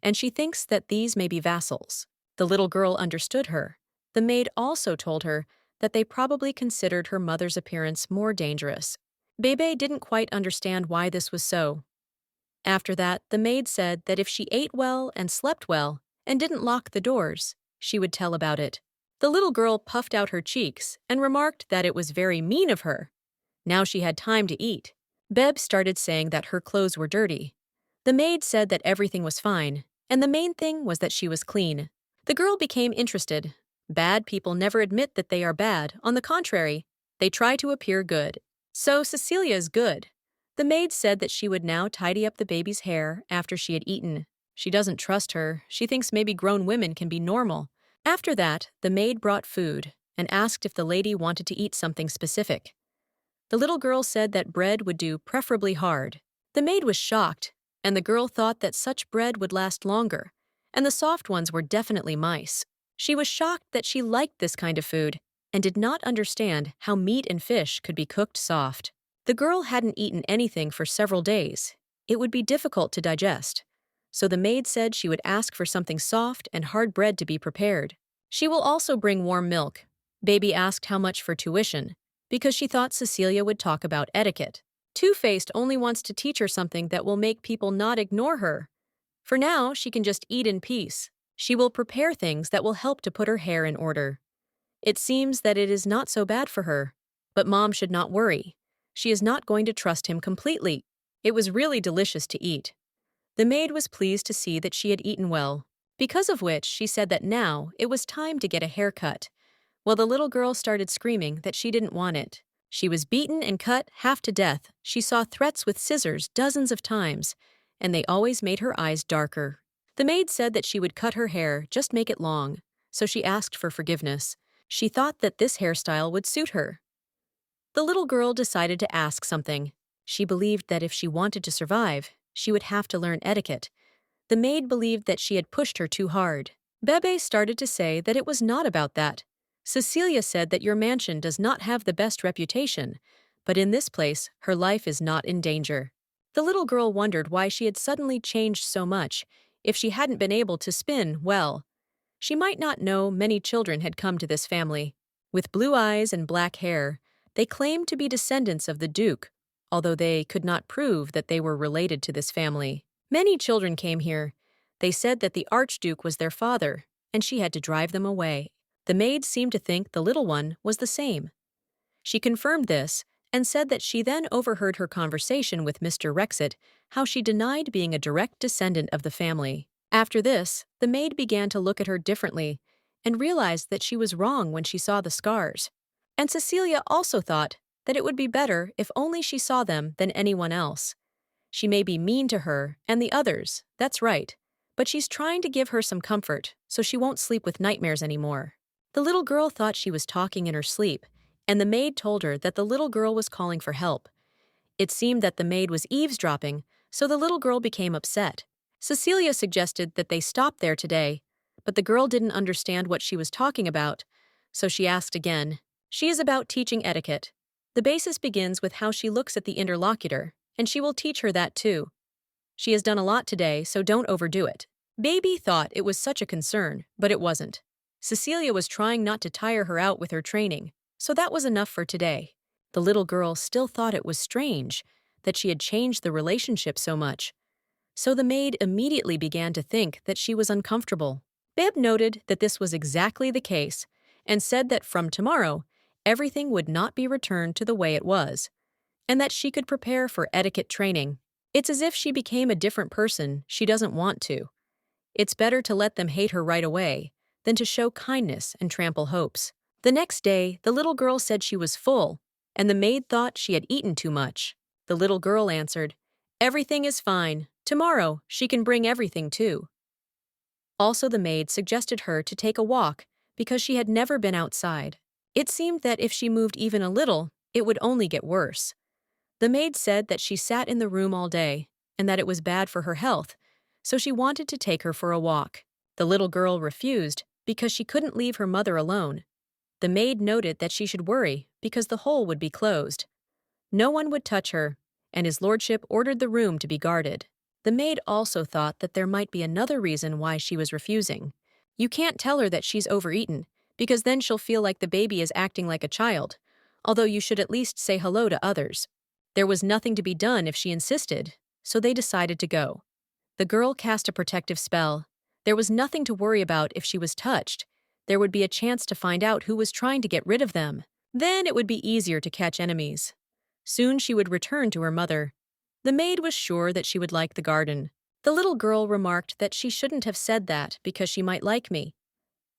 and she thinks that these may be vassals. The little girl understood her. The maid also told her that they probably considered her mother's appearance more dangerous. Bebe didn't quite understand why this was so. After that, the maid said that if she ate well and slept well and didn't lock the doors, she would tell about it. The little girl puffed out her cheeks and remarked that it was very mean of her. Now she had time to eat. Beb started saying that her clothes were dirty. The maid said that everything was fine, and the main thing was that she was clean. The girl became interested. Bad people never admit that they are bad. On the contrary, They try to appear good. So Cecilia is good. The maid said that she would now tidy up the baby's hair after she had eaten. She doesn't trust her. She thinks maybe grown women can be normal. After that, the maid brought food and asked if the lady wanted to eat something specific. The little girl said that bread would do, preferably hard. The maid was shocked, and the girl thought that such bread would last longer, and the soft ones were definitely mice. She was shocked that she liked this kind of food and did not understand how meat and fish could be cooked soft. The girl hadn't eaten anything for several days. It would be difficult to digest. So the maid said she would ask for something soft and hard bread to be prepared. She will also bring warm milk. Baby asked how much for tuition, because she thought Cecilia would talk about etiquette. Two-Faced only wants to teach her something that will make people not ignore her. For now, she can just eat in peace. She will prepare things that will help to put her hair in order. It seems that it is not so bad for her. But Mom should not worry. She is not going to trust him completely. It was really delicious to eat. The maid was pleased to see that she had eaten well, because of which she said that now it was time to get a haircut. Well, the little girl started screaming that she didn't want it. She was beaten and cut half to death. She saw threats with scissors dozens of times, and they always made her eyes darker. The maid said that she would cut her hair, just make it long, so she asked for forgiveness. She thought that this hairstyle would suit her. The little girl decided to ask something. She believed that if she wanted to survive, she would have to learn etiquette. The maid believed that she had pushed her too hard. Bebe started to say that it was not about that. Cecilia said that your mansion does not have the best reputation, but in this place, her life is not in danger. The little girl wondered why she had suddenly changed so much. If she hadn't been able to spin well, she might not know many children had come to this family. With blue eyes and black hair, they claimed to be descendants of the Duke, although they could not prove that they were related to this family. Many children came here. They said that the Archduke was their father, and she had to drive them away. The maid seemed to think the little one was the same. She confirmed this and said that she then overheard her conversation with Mr. Rexit, how she denied being a direct descendant of the family. After this, the maid began to look at her differently and realized that she was wrong when she saw the scars. And Cecilia also thought that it would be better if only she saw them than anyone else. She may be mean to her and the others, that's right, but she's trying to give her some comfort so she won't sleep with nightmares anymore. The little girl thought she was talking in her sleep, and the maid told her that the little girl was calling for help. It seemed that the maid was eavesdropping, so the little girl became upset. Cecilia suggested that they stop there today, but the girl didn't understand what she was talking about, so she asked again. She is about teaching etiquette. The basis begins with how she looks at the interlocutor, and she will teach her that too. She has done a lot today, so don't overdo it. Baby thought it was such a concern, but it wasn't. Cecilia was trying not to tire her out with her training, so that was enough for today. The little girl still thought it was strange that she had changed the relationship so much. So the maid immediately began to think that she was uncomfortable. Beb noted that this was exactly the case and said that from tomorrow, everything would not be returned to the way it was, and that she could prepare for etiquette training. It's as if she became a different person she doesn't want to. It's better to let them hate her right away than to show kindness and trample hopes. The next day, the little girl said she was full, and the maid thought she had eaten too much. The little girl answered, "Everything is fine. Tomorrow, she can bring everything too." Also, the maid suggested her to take a walk because she had never been outside. It seemed that if she moved even a little, it would only get worse. The maid said that she sat in the room all day and that it was bad for her health, so she wanted to take her for a walk. The little girl refused because she couldn't leave her mother alone. The maid noted that she should worry because the hole would be closed. No one would touch her, and his lordship ordered the room to be guarded. The maid also thought that there might be another reason why she was refusing. You can't tell her that she's overeaten, because then she'll feel like the baby is acting like a child, although you should at least say hello to others. There was nothing to be done if she insisted, so they decided to go. The girl cast a protective spell. There was nothing to worry about if she was touched. There would be a chance to find out who was trying to get rid of them. Then it would be easier to catch enemies. Soon she would return to her mother. The maid was sure that she would like the garden. The little girl remarked that she shouldn't have said that because she might like me.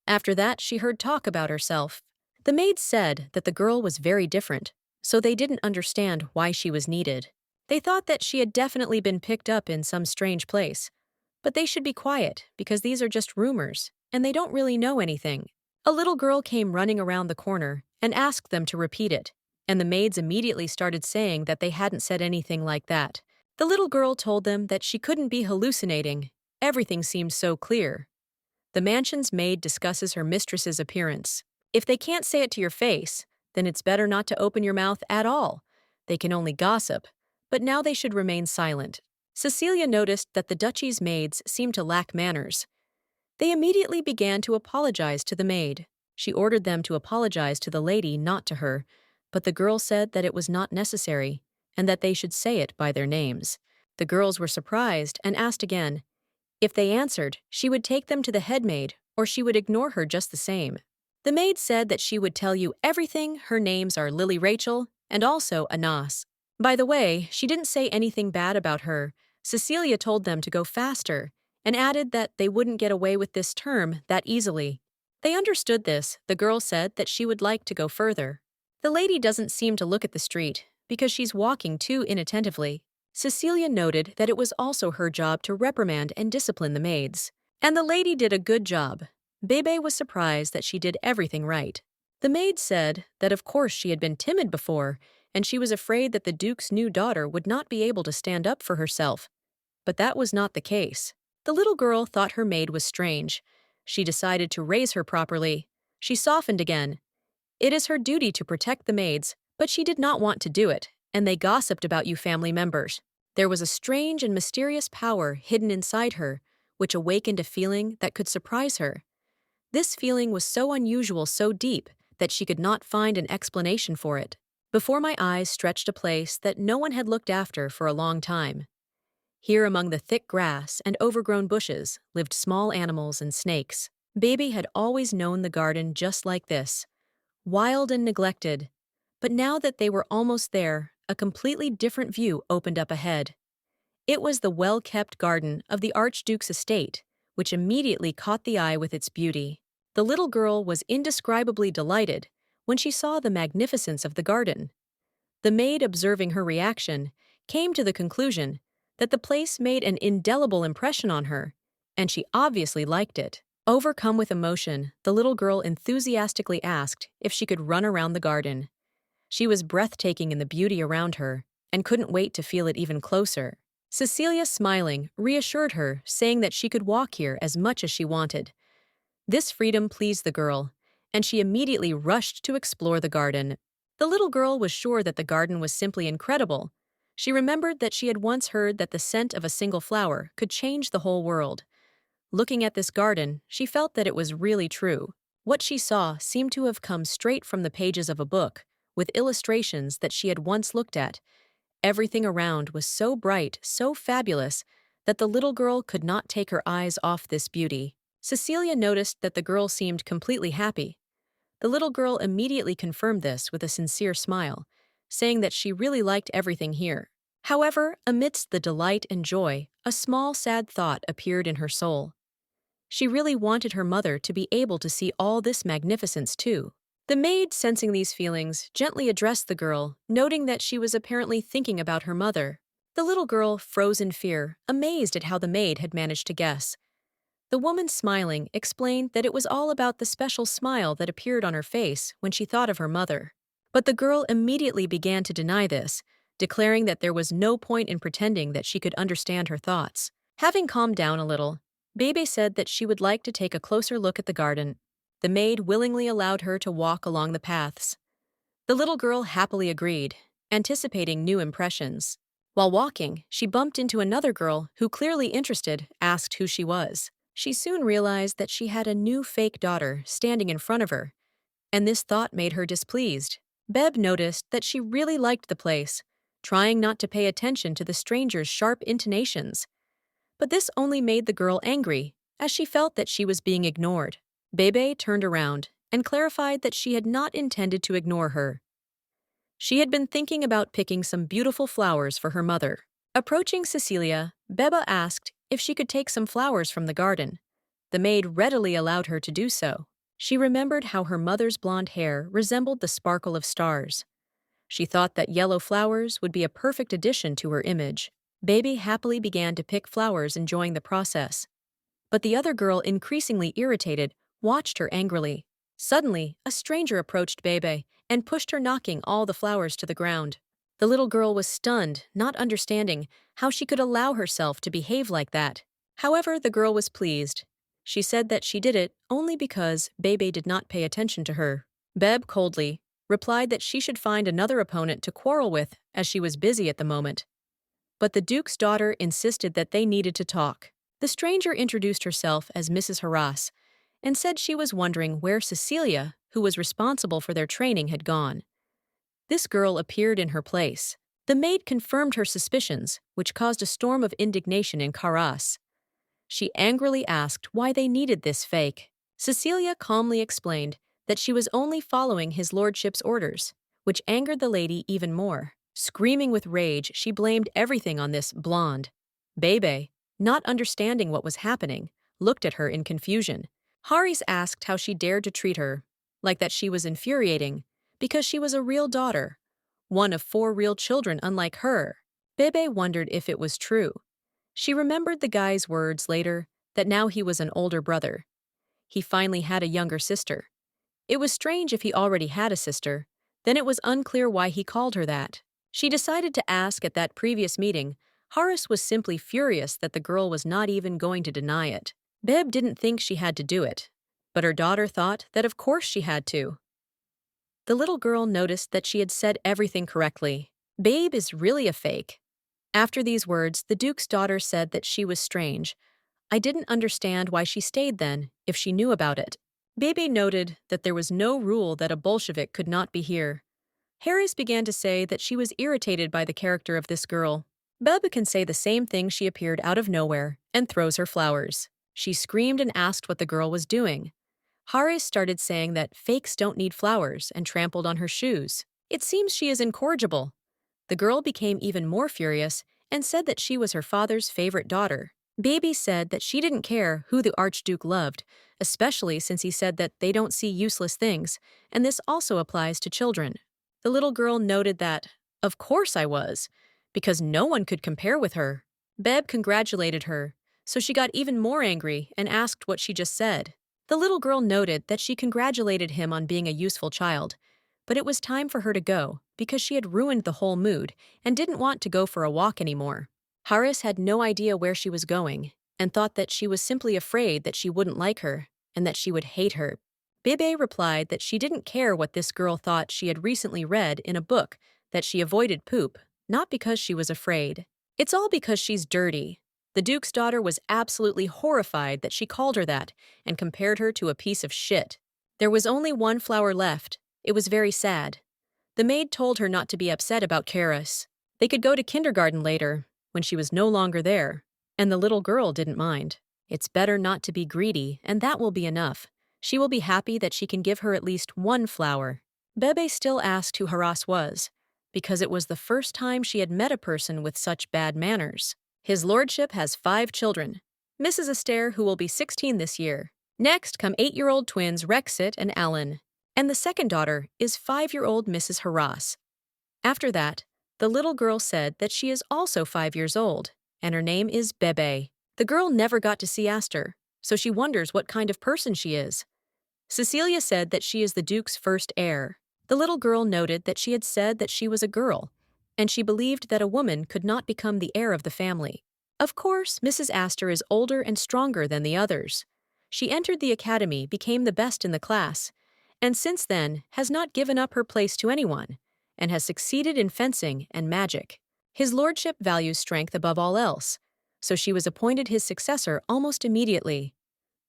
After that, she heard talk about herself. The maid said that the girl was very different, so they didn't understand why she was needed. They thought that she had definitely been picked up in some strange place. But they should be quiet, because these are just rumors, and they don't really know anything. A little girl came running around the corner and asked them to repeat it, and the maids immediately started saying that they hadn't said anything like that. The little girl told them that she couldn't be hallucinating. Everything seemed so clear. The mansion's maid discusses her mistress's appearance. If they can't say it to your face, then it's better not to open your mouth at all. They can only gossip, but now they should remain silent. Cecilia noticed that the duchy's maids seemed to lack manners. They immediately began to apologize to the maid. She ordered them to apologize to the lady, not to her, but the girl said that it was not necessary, and that they should say it by their names. The girls were surprised and asked again. If they answered, she would take them to the head maid, or she would ignore her just the same. The maid said that she would tell you everything. Her names are Lily Rachel and also Anas. By the way, she didn't say anything bad about her. Cecilia told them to go faster and added that they wouldn't get away with this term that easily. They understood this. The girl said that she would like to go further. The lady doesn't seem to look at the street because she's walking too inattentively. Cecilia noted that it was also her job to reprimand and discipline the maids. And the lady did a good job. Bebe was surprised that she did everything right. The maid said that of course she had been timid before, and she was afraid that the Duke's new daughter would not be able to stand up for herself. But that was not the case. The little girl thought her maid was strange. She decided to raise her properly. She softened again. It is her duty to protect the maids, but she did not want to do it, and they gossiped about you family members. There was a strange and mysterious power hidden inside her, which awakened a feeling that could surprise her. This feeling was so unusual, so deep, that she could not find an explanation for it. Before my eyes stretched a place that no one had looked after for a long time. Here among the thick grass and overgrown bushes lived small animals and snakes. Baby had always known the garden just like this, wild and neglected. But now that they were almost there, a completely different view opened up ahead. It was the well-kept garden of the Archduke's estate, which immediately caught the eye with its beauty. The little girl was indescribably delighted when she saw the magnificence of the garden. The maid, observing her reaction, came to the conclusion that the place made an indelible impression on her, and she obviously liked it. Overcome with emotion, the little girl enthusiastically asked if she could run around the garden. She was breathtaking in the beauty around her and couldn't wait to feel it even closer. Cecilia, smiling, reassured her, saying that she could walk here as much as she wanted. This freedom pleased the girl, and she immediately rushed to explore the garden. The little girl was sure that the garden was simply incredible. She remembered that she had once heard that the scent of a single flower could change the whole world. Looking at this garden, she felt that it was really true. What she saw seemed to have come straight from the pages of a book, with illustrations that she had once looked at. Everything around was so bright, so fabulous, that the little girl could not take her eyes off this beauty. Cecilia noticed that the girl seemed completely happy. The little girl immediately confirmed this with a sincere smile, saying that she really liked everything here. However, amidst the delight and joy, a small sad thought appeared in her soul. She really wanted her mother to be able to see all this magnificence too. The maid, sensing these feelings, gently addressed the girl, noting that she was apparently thinking about her mother. The little girl froze in fear, amazed at how the maid had managed to guess. The woman, smiling, explained that it was all about the special smile that appeared on her face when she thought of her mother. But the girl immediately began to deny this, declaring that there was no point in pretending that she could understand her thoughts. Having calmed down a little, Bebe said that she would like to take a closer look at the garden. The maid willingly allowed her to walk along the paths. The little girl happily agreed, anticipating new impressions. While walking, she bumped into another girl who, clearly interested, asked who she was. She soon realized that she had a new fake daughter standing in front of her, and this thought made her displeased. Beb noticed that she really liked the place, trying not to pay attention to the stranger's sharp intonations. But this only made the girl angry, as she felt that she was being ignored. Bebe turned around and clarified that she had not intended to ignore her. She had been thinking about picking some beautiful flowers for her mother. Approaching Cecilia, Beba asked if she could take some flowers from the garden. The maid readily allowed her to do so. She remembered how her mother's blonde hair resembled the sparkle of stars. She thought that yellow flowers would be a perfect addition to her image. Baby happily began to pick flowers, enjoying the process. But the other girl, increasingly irritated, watched her angrily. Suddenly, a stranger approached Bebe and pushed her, knocking all the flowers to the ground. The little girl was stunned, not understanding how she could allow herself to behave like that. However, the girl was pleased. She said that she did it only because Bebe did not pay attention to her. Bebe coldly replied that she should find another opponent to quarrel with, as she was busy at the moment. But the Duke's daughter insisted that they needed to talk. The stranger introduced herself as Mrs. Haras and said she was wondering where Cecilia, who was responsible for their training, had gone. This girl appeared in her place. The maid confirmed her suspicions, which caused a storm of indignation in Haras. She angrily asked why they needed this fake. Cecilia calmly explained that she was only following his lordship's orders, which angered the lady even more. Screaming with rage, she blamed everything on this blonde. Bebe, not understanding what was happening, looked at her in confusion. Haris asked how she dared to treat her like that. She was infuriating, because she was a real daughter, one of 4 real children unlike her. Bebe wondered if it was true. She remembered the guy's words later, that now he was an older brother. He finally had a younger sister. It was strange if he already had a sister. Then it was unclear why he called her that. She decided to ask at that previous meeting. Haris was simply furious that the girl was not even going to deny it. Bebe didn't think she had to do it, but her daughter thought that of course she had to. The little girl noticed that she had said everything correctly. Babe is really a fake. After these words, the Duke's daughter said that she was strange. I didn't understand why she stayed then, if she knew about it. Bebe noted that there was no rule that a Bolshevik could not be here. Harris began to say that she was irritated by the character of this girl. Bebe can say the same thing. She appeared out of nowhere and throws her flowers. She screamed and asked what the girl was doing. Haris started saying that fakes don't need flowers and trampled on her shoes. It seems she is incorrigible. The girl became even more furious and said that she was her father's favorite daughter. Baby said that she didn't care who the Archduke loved, especially since he said that they don't see useless things, and this also applies to children. The little girl noted that, of course I was, because no one could compare with her. Bebe congratulated her, so she got even more angry and asked what she just said. The little girl noted that she congratulated him on being a useful child, but it was time for her to go because she had ruined the whole mood and didn't want to go for a walk anymore. Haris had no idea where she was going and thought that she was simply afraid that she wouldn't like her and that she would hate her. Bebe replied that she didn't care what this girl thought. She had recently read in a book that she avoided poop, not because she was afraid. It's all because she's dirty. The Duke's daughter was absolutely horrified that she called her that and compared her to a piece of shit. There was only 1 flower left. It was very sad. The maid told her not to be upset about Karis. They could go to kindergarten later, when she was no longer there, and the little girl didn't mind. It's better not to be greedy, and that will be enough. She will be happy that she can give her at least 1 flower. Bebe still asked who Haras was, because it was the first time she had met a person with such bad manners. His lordship has 5 children. Mrs. Astaire, who will be 16 this year. Next come 8-year-old twins Rexit and Alan. And the second daughter is 5-year-old Mrs. Haras. After that, the little girl said that she is also 5 years old, and her name is Bebe. The girl never got to see Astaire, so she wonders what kind of person she is. Cecilia said that she is the Duke's first heir. The little girl noted that she had said that she was a girl, and she believed that a woman could not become the heir of the family. Of course, Mrs. Astaire is older and stronger than the others. She entered the academy, became the best in the class, and since then has not given up her place to anyone, and has succeeded in fencing and magic. His lordship values strength above all else, so she was appointed his successor almost immediately.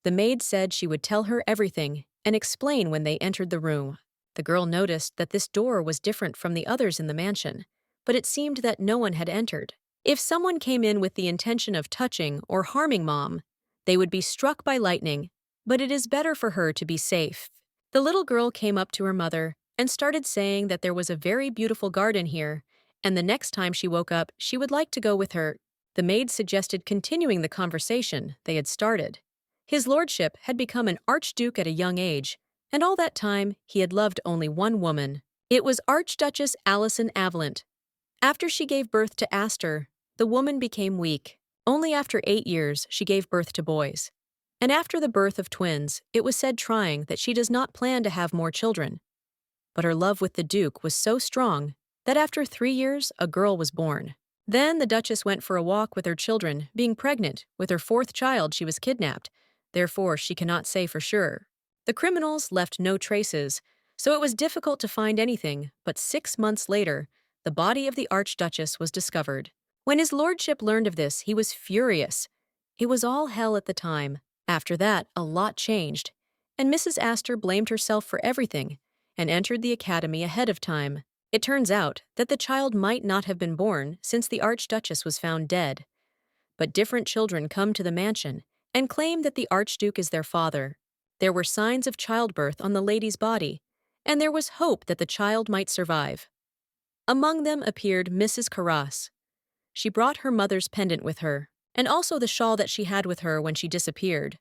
The maid said she would tell her everything and explain when they entered the room. The girl noticed that this door was different from the others in the mansion, but it seemed that no one had entered. If someone came in with the intention of touching or harming Mom, they would be struck by lightning, but it is better for her to be safe. The little girl came up to her mother and started saying that there was a very beautiful garden here, and the next time she woke up, she would like to go with her. The maid suggested continuing the conversation they had started. His lordship had become an archduke at a young age, And all that time, he had loved only one woman. It was Archduchess Alison Avalant. After she gave birth to Astor, the woman became weak. Only after 8 years she gave birth to boys. And after the birth of twins, it was said trying that she does not plan to have more children. But her love with the Duke was so strong that after 3 years, a girl was born. Then the Duchess went for a walk with her children, being pregnant. With her 4th child, she was kidnapped. Therefore, she cannot say for sure. The criminals left no traces, so it was difficult to find anything, but 6 months later, the body of the Archduchess was discovered. When his lordship learned of this, he was furious. It was all hell at the time. After that, a lot changed, and Mrs. Astor blamed herself for everything and entered the academy ahead of time. It turns out that the child might not have been born since the Archduchess was found dead. But different children come to the mansion and claim that the Archduke is their father. There were signs of childbirth on the lady's body, and there was hope that the child might survive. Among them appeared Mrs. Haras. She brought her mother's pendant with her, and also the shawl that she had with her when she disappeared.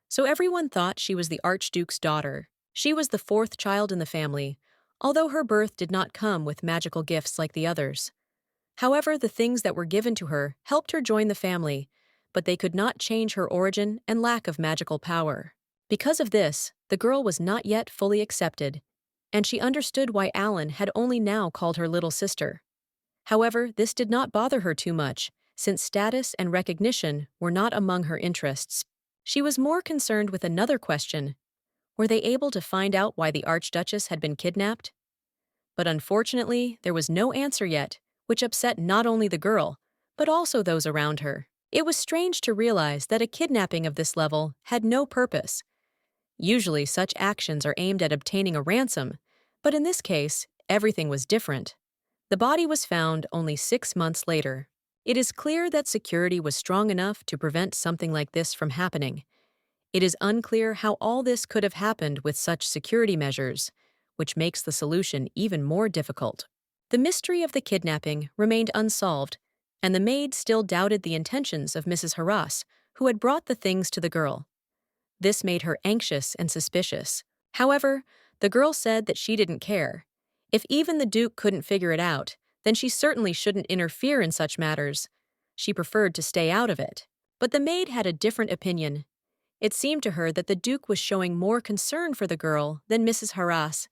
So everyone thought she was the Archduke's daughter. She was the 4th child in the family, although her birth did not come with magical gifts like the others. However, the things that were given to her helped her join the family, but they could not change her origin and lack of magical power. Because of this, the girl was not yet fully accepted, and she understood why Alan had only now called her little sister. However, this did not bother her too much, since status and recognition were not among her interests. She was more concerned with another question. Were they able to find out why the Archduchess had been kidnapped? But unfortunately, there was no answer yet, which upset not only the girl, but also those around her. It was strange to realize that a kidnapping of this level had no purpose. Usually, such actions are aimed at obtaining a ransom, but in this case, everything was different. The body was found only 6 months later. It is clear that security was strong enough to prevent something like this from happening. It is unclear how all this could have happened with such security measures, which makes the solution even more difficult. The mystery of the kidnapping remained unsolved, and the maid still doubted the intentions of Mrs. Haras, who had brought the things to the girl. This made her anxious and suspicious. However, the girl said that she didn't care. If even the Duke couldn't figure it out, then she certainly shouldn't interfere in such matters. She preferred to stay out of it. But the maid had a different opinion. It seemed to her that the Duke was showing more concern for the girl than Mrs. Haras,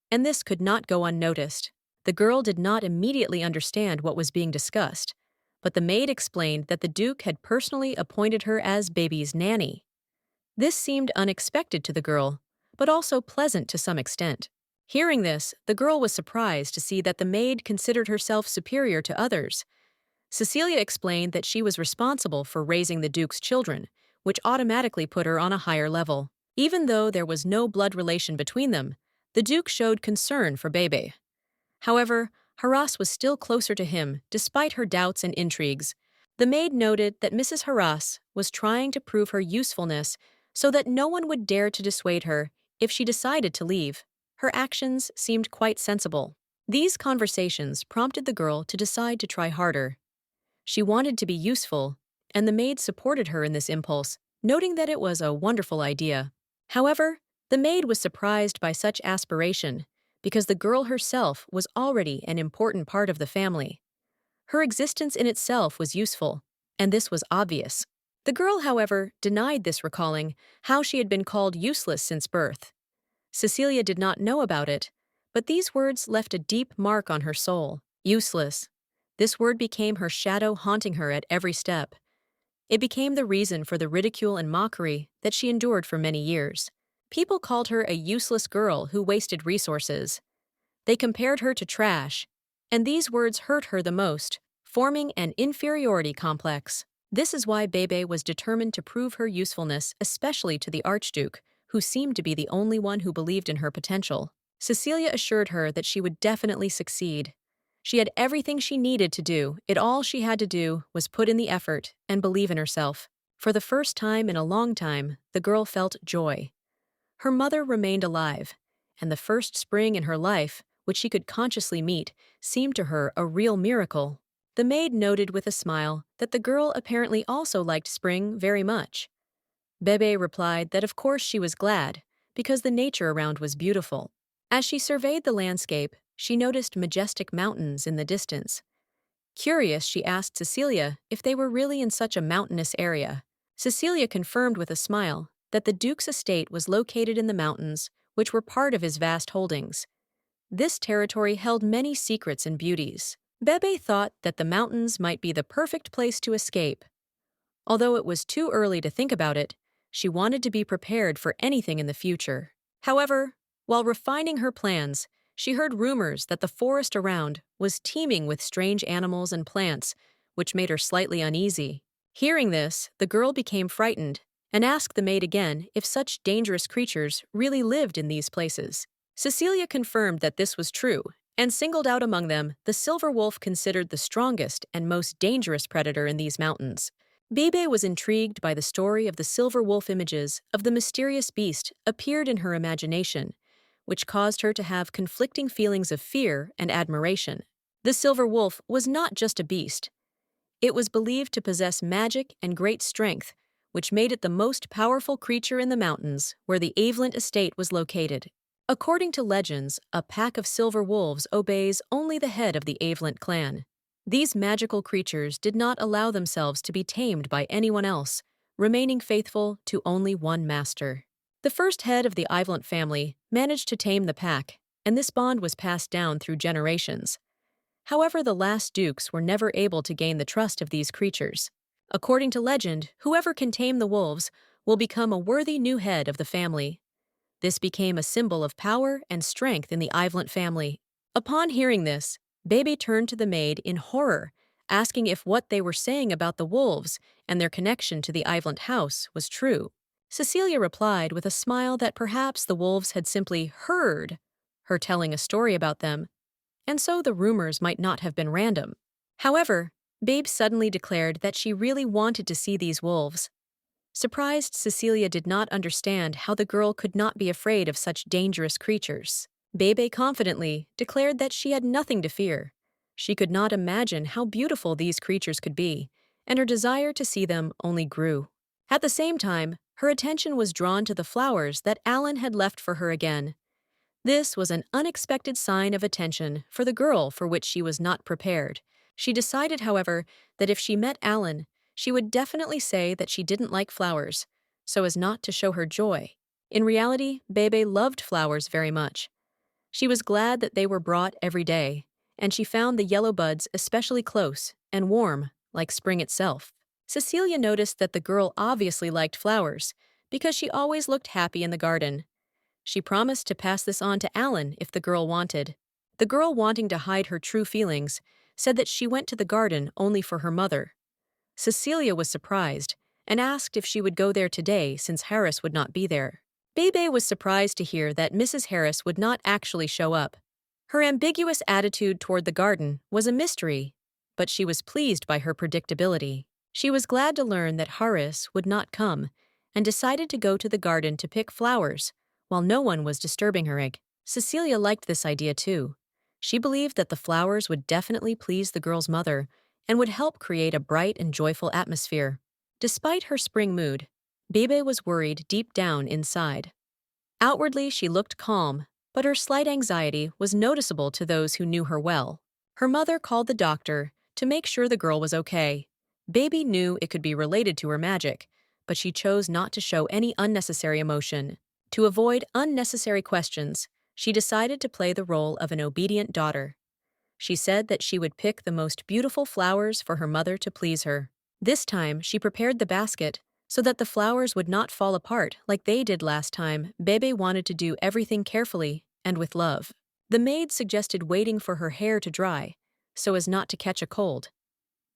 and this could not go unnoticed. The girl did not immediately understand what was being discussed, but the maid explained that the Duke had personally appointed her as baby's nanny. This seemed unexpected to the girl, but also pleasant to some extent. Hearing this, the girl was surprised to see that the maid considered herself superior to others. Cecilia explained that she was responsible for raising the Duke's children, which automatically put her on a higher level. Even though there was no blood relation between them, the Duke showed concern for Bebe. However, Haras was still closer to him, despite her doubts and intrigues. The maid noted that Mrs. Haras was trying to prove her usefulness so that no one would dare to dissuade her if she decided to leave. Her actions seemed quite sensible. These conversations prompted the girl to decide to try harder. She wanted to be useful, and the maid supported her in this impulse, noting that it was a wonderful idea. However, the maid was surprised by such aspiration because the girl herself was already an important part of the family. Her existence in itself was useful, and this was obvious. The girl, however, denied this, recalling how she had been called useless since birth. Cecilia did not know about it, but these words left a deep mark on her soul. Useless. This word became her shadow, haunting her at every step. It became the reason for the ridicule and mockery that she endured for many years. People called her a useless girl who wasted resources. They compared her to trash, and these words hurt her the most, forming an inferiority complex. This is why Bebe was determined to prove her usefulness, especially to the Archduke, who seemed to be the only one who believed in her potential. Cecilia assured her that she would definitely succeed. She had everything she needed to do. All she had to do was put in the effort and believe in herself. For the first time in a long time, the girl felt joy. Her mother remained alive, and the first spring in her life, which she could consciously meet, seemed to her a real miracle. The maid noted with a smile that the girl apparently also liked spring very much. Bebe replied that of course she was glad, because the nature around was beautiful. As she surveyed the landscape, she noticed majestic mountains in the distance. Curious, she asked Cecilia if they were really in such a mountainous area. Cecilia confirmed with a smile that the Duke's estate was located in the mountains, which were part of his vast holdings. This territory held many secrets and beauties. Bebe thought that the mountains might be the perfect place to escape. Although it was too early to think about it, she wanted to be prepared for anything in the future. However, while refining her plans, she heard rumors that the forest around was teeming with strange animals and plants, which made her slightly uneasy. Hearing this, the girl became frightened and asked the maid again if such dangerous creatures really lived in these places. Cecilia confirmed that this was true and singled out among them the silver wolf, considered the strongest and most dangerous predator in these mountains. Bebe was intrigued by the story of the silver wolf. Images of the mysterious beast appeared in her imagination, which caused her to have conflicting feelings of fear and admiration. The silver wolf was not just a beast. It was believed to possess magic and great strength, which made it the most powerful creature in the mountains where the Avelant estate was located. According to legends, a pack of silver wolves obeys only the head of the Avelant clan. These magical creatures did not allow themselves to be tamed by anyone else, remaining faithful to only one master. The first head of the Avelant family managed to tame the pack, and this bond was passed down through generations. However, the last dukes were never able to gain the trust of these creatures. According to legend, whoever can tame the wolves will become a worthy new head of the family. This became a symbol of power and strength in the Avelant family. Upon hearing this, Bebe turned to the maid in horror, asking if what they were saying about the wolves and their connection to the Avelant house was true. Cecilia replied with a smile that perhaps the wolves had simply heard her telling a story about them, and so the rumors might not have been random. However, Babe suddenly declared that she really wanted to see these wolves. Surprised, Cecilia did not understand how the girl could not be afraid of such dangerous creatures. Bebe confidently declared that she had nothing to fear. She could not imagine how beautiful these creatures could be, and her desire to see them only grew. At the same time, her attention was drawn to the flowers that Alan had left for her again. This was an unexpected sign of attention for the girl for which she was not prepared. She decided, however, that if she met Alan, she would definitely say that she didn't like flowers, so as not to show her joy. In reality, Bebe loved flowers very much. She was glad that they were brought every day, and she found the yellow buds especially close and warm, like spring itself. Cecilia noticed that the girl obviously liked flowers, because she always looked happy in the garden. She promised to pass this on to Alan if the girl wanted. The girl, wanting to hide her true feelings, said that she went to the garden only for her mother. Cecilia was surprised and asked if she would go there today since Harris would not be there. Bebe was surprised to hear that Mrs. Harris would not actually show up. Her ambiguous attitude toward the garden was a mystery, but she was pleased by her predictability. She was glad to learn that Harris would not come and decided to go to the garden to pick flowers while no one was disturbing her. Cecilia liked this idea too. She believed that the flowers would definitely please the girl's mother and would help create a bright and joyful atmosphere. Despite her spring mood, Bebe was worried deep down inside. Outwardly, she looked calm, but her slight anxiety was noticeable to those who knew her well. Her mother called the doctor to make sure the girl was okay. Bebe knew it could be related to her magic, but she chose not to show any unnecessary emotion. To avoid unnecessary questions, she decided to play the role of an obedient daughter. She said that she would pick the most beautiful flowers for her mother to please her. This time, she prepared the basket so that the flowers would not fall apart like they did last time. Bebe wanted to do everything carefully and with love. The maid suggested waiting for her hair to dry so as not to catch a cold.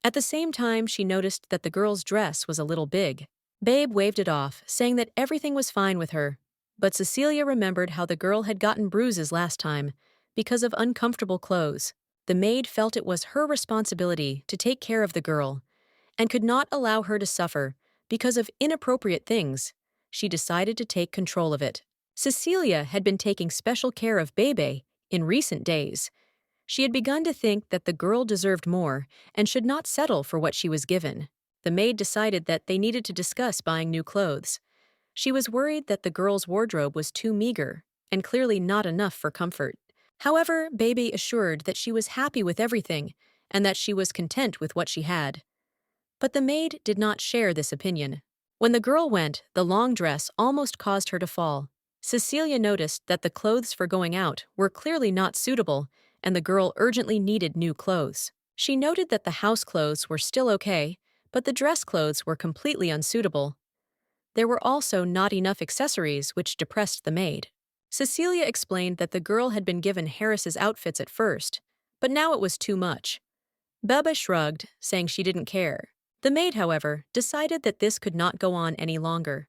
At the same time, she noticed that the girl's dress was a little big. Babe waved it off, saying that everything was fine with her. But Cecilia remembered how the girl had gotten bruises last time because of uncomfortable clothes. The maid felt it was her responsibility to take care of the girl and could not allow her to suffer because of inappropriate things. She decided to take control of it. Cecilia had been taking special care of Bebe in recent days. She had begun to think that the girl deserved more and should not settle for what she was given. The maid decided that they needed to discuss buying new clothes. She was worried that the girl's wardrobe was too meager and clearly not enough for comfort. However, Bebe assured that she was happy with everything and that she was content with what she had. But the maid did not share this opinion. When the girl went, the long dress almost caused her to fall. Cecilia noticed that the clothes for going out were clearly not suitable, and the girl urgently needed new clothes. She noted that the house clothes were still okay, but the dress clothes were completely unsuitable. There were also not enough accessories, which depressed the maid. Cecilia explained that the girl had been given Harris's outfits at first, but now it was too much. Bebe shrugged, saying she didn't care. The maid, however, decided that this could not go on any longer.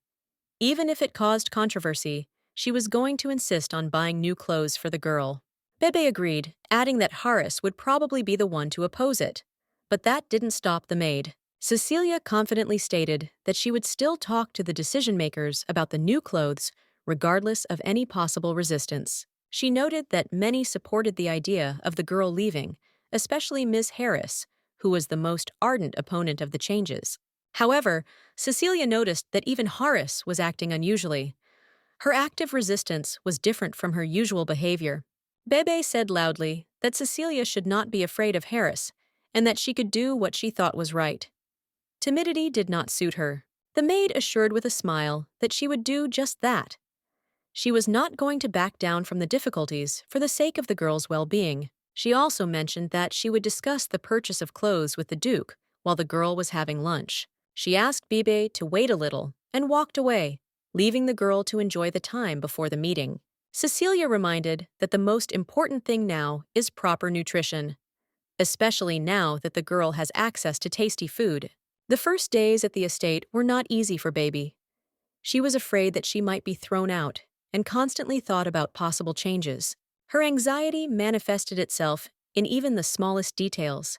Even if it caused controversy, she was going to insist on buying new clothes for the girl. Bebe agreed, adding that Haras would probably be the one to oppose it. But that didn't stop the maid. Cecilia confidently stated that she would still talk to the decision-makers about the new clothes, regardless of any possible resistance. She noted that many supported the idea of the girl leaving, especially Ms. Harras, who was the most ardent opponent of the changes. However, Cecilia noticed that even Haras was acting unusually. Her active resistance was different from her usual behavior. Bebe said loudly that Cecilia should not be afraid of Haras and that she could do what she thought was right. Timidity did not suit her. The maid assured with a smile that she would do just that. She was not going to back down from the difficulties for the sake of the girl's well-being. She also mentioned that she would discuss the purchase of clothes with the Duke while the girl was having lunch. She asked Bebe to wait a little and walked away, leaving the girl to enjoy the time before the meeting. Cecilia reminded that the most important thing now is proper nutrition, especially now that the girl has access to tasty food. The first days at the estate were not easy for Bebe. She was afraid that she might be thrown out and constantly thought about possible changes. Her anxiety manifested itself in even the smallest details.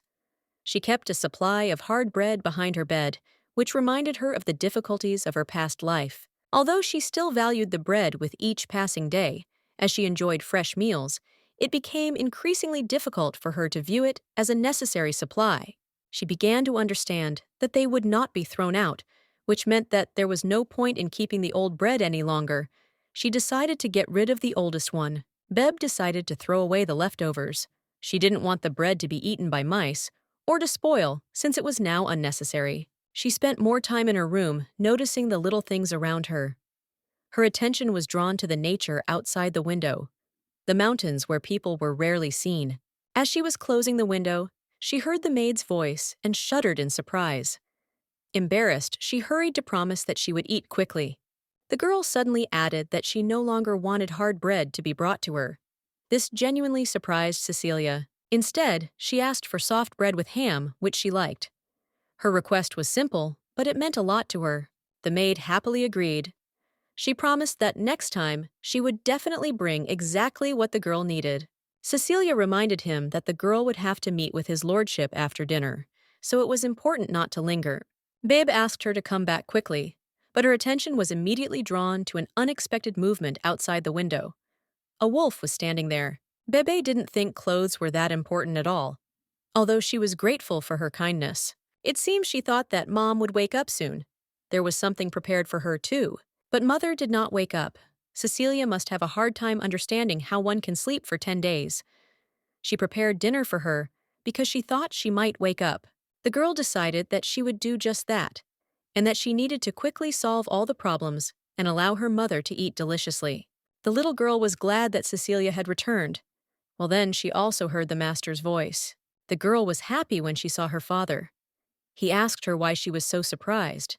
She kept a supply of hard bread behind her bed, which reminded her of the difficulties of her past life. Although she still valued the bread with each passing day, as she enjoyed fresh meals, it became increasingly difficult for her to view it as a necessary supply. She began to understand that they would not be thrown out, which meant that there was no point in keeping the old bread any longer. She decided to get rid of the oldest one. Bebe decided to throw away the leftovers. She didn't want the bread to be eaten by mice, or to spoil, since it was now unnecessary. She spent more time in her room, noticing the little things around her. Her attention was drawn to the nature outside the window, the mountains where people were rarely seen. As she was closing the window, she heard the maid's voice and shuddered in surprise. Embarrassed, she hurried to promise that she would eat quickly. The girl suddenly added that she no longer wanted hard bread to be brought to her. This genuinely surprised Cecilia. Instead, she asked for soft bread with ham, which she liked. Her request was simple, but it meant a lot to her. The maid happily agreed. She promised that next time, she would definitely bring exactly what the girl needed. Cecilia reminded him that the girl would have to meet with his lordship after dinner, so it was important not to linger. Babe asked her to come back quickly, but her attention was immediately drawn to an unexpected movement outside the window. A wolf was standing there. Bebe didn't think clothes were that important at all, although she was grateful for her kindness. It seems she thought that Mom would wake up soon. There was something prepared for her, too. But Mother did not wake up. Cecilia must have a hard time understanding how one can sleep for 10 days. She prepared dinner for her because she thought she might wake up. The girl decided that she would do just that, and that she needed to quickly solve all the problems and allow her mother to eat deliciously. The little girl was glad that Cecilia had returned. Well, then she also heard the master's voice. The girl was happy when she saw her father. He asked her why she was so surprised.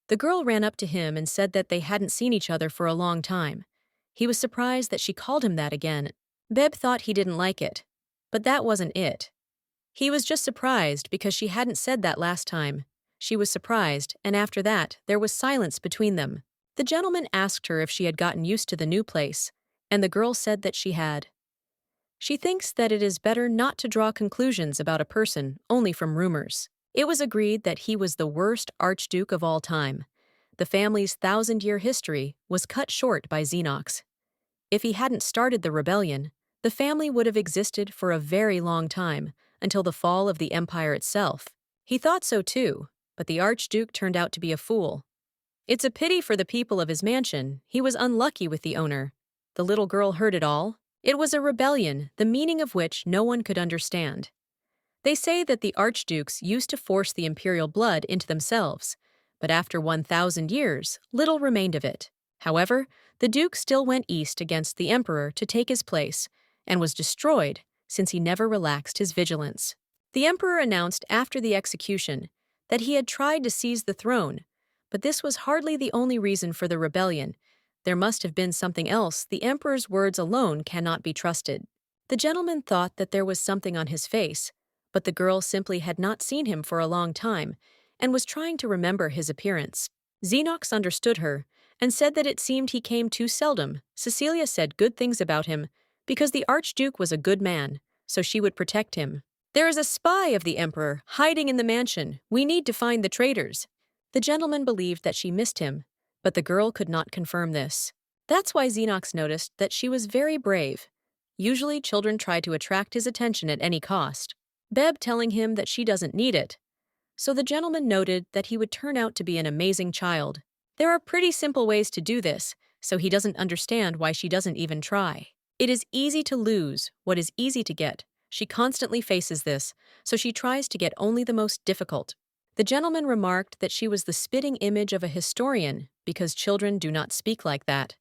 The girl ran up to him and said that they hadn't seen each other for a long time. He was surprised that she called him that again. Bebe thought he didn't like it, but that wasn't it. He was just surprised because she hadn't said that last time. She was surprised, and after that, there was silence between them. The gentleman asked her if she had gotten used to the new place, and the girl said that she had. She thinks that it is better not to draw conclusions about a person only from rumors. It was agreed that he was the worst archduke of all time. The family's 1,000-year history was cut short by Xenox. If he hadn't started the rebellion, the family would have existed for a very long time, until the fall of the empire itself. He thought so too, but the archduke turned out to be a fool. It's a pity for the people of his mansion. He was unlucky with the owner. The little girl heard it all. It was a rebellion, the meaning of which no one could understand. They say that the archdukes used to force the imperial blood into themselves, but after 1,000 years, little remained of it. However, the duke still went east against the emperor to take his place, and was destroyed since he never relaxed his vigilance. The emperor announced after the execution that he had tried to seize the throne, but this was hardly the only reason for the rebellion. There must have been something else. The emperor's words alone cannot be trusted. The gentleman thought that there was something on his face, but the girl simply had not seen him for a long time and was trying to remember his appearance. Xenox understood her and said that it seemed he came too seldom. Cecilia said good things about him because the Archduke was a good man, so she would protect him. There is a spy of the emperor hiding in the mansion. We need to find the traitors. The gentleman believed that she missed him, but the girl could not confirm this. That's why Xenox noticed that she was very brave. Usually children try to attract his attention at any cost. Beb telling him that she doesn't need it. So the gentleman noted that he would turn out to be an amazing child. There are pretty simple ways to do this, so he doesn't understand why she doesn't even try. It is easy to lose what is easy to get. She constantly faces this, so she tries to get only the most difficult. The gentleman remarked that she was the spitting image of a historian because children do not speak like that.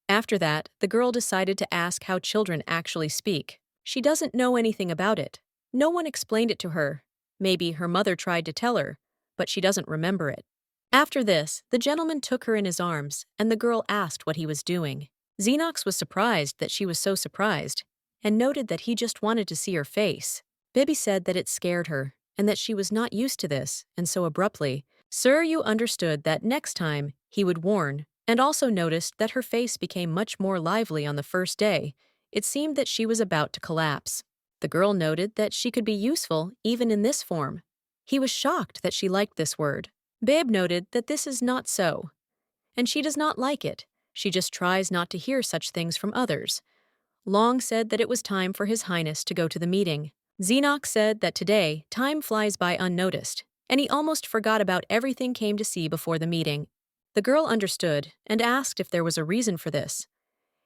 After that, the girl decided to ask how children actually speak. She doesn't know anything about it. No one explained it to her. Maybe her mother tried to tell her, but she doesn't remember it. After this, the gentleman took her in his arms, and the girl asked what he was doing. Xenox was surprised that she was so surprised, and noted that he just wanted to see her face. Bibi said that it scared her, and that she was not used to this, and so abruptly, "Sir, you understood that next time," he would warn, and also noticed that her face became much more lively on the first day. It seemed that she was about to collapse. The girl noted that she could be useful even in this form. He was shocked that she liked this word. Babe noted that this is not so, and she does not like it. She just tries not to hear such things from others. Long said that it was time for His Highness to go to the meeting. Xenox said that today, time flies by unnoticed, and he almost forgot about everything came to see before the meeting. The girl understood and asked if there was a reason for this.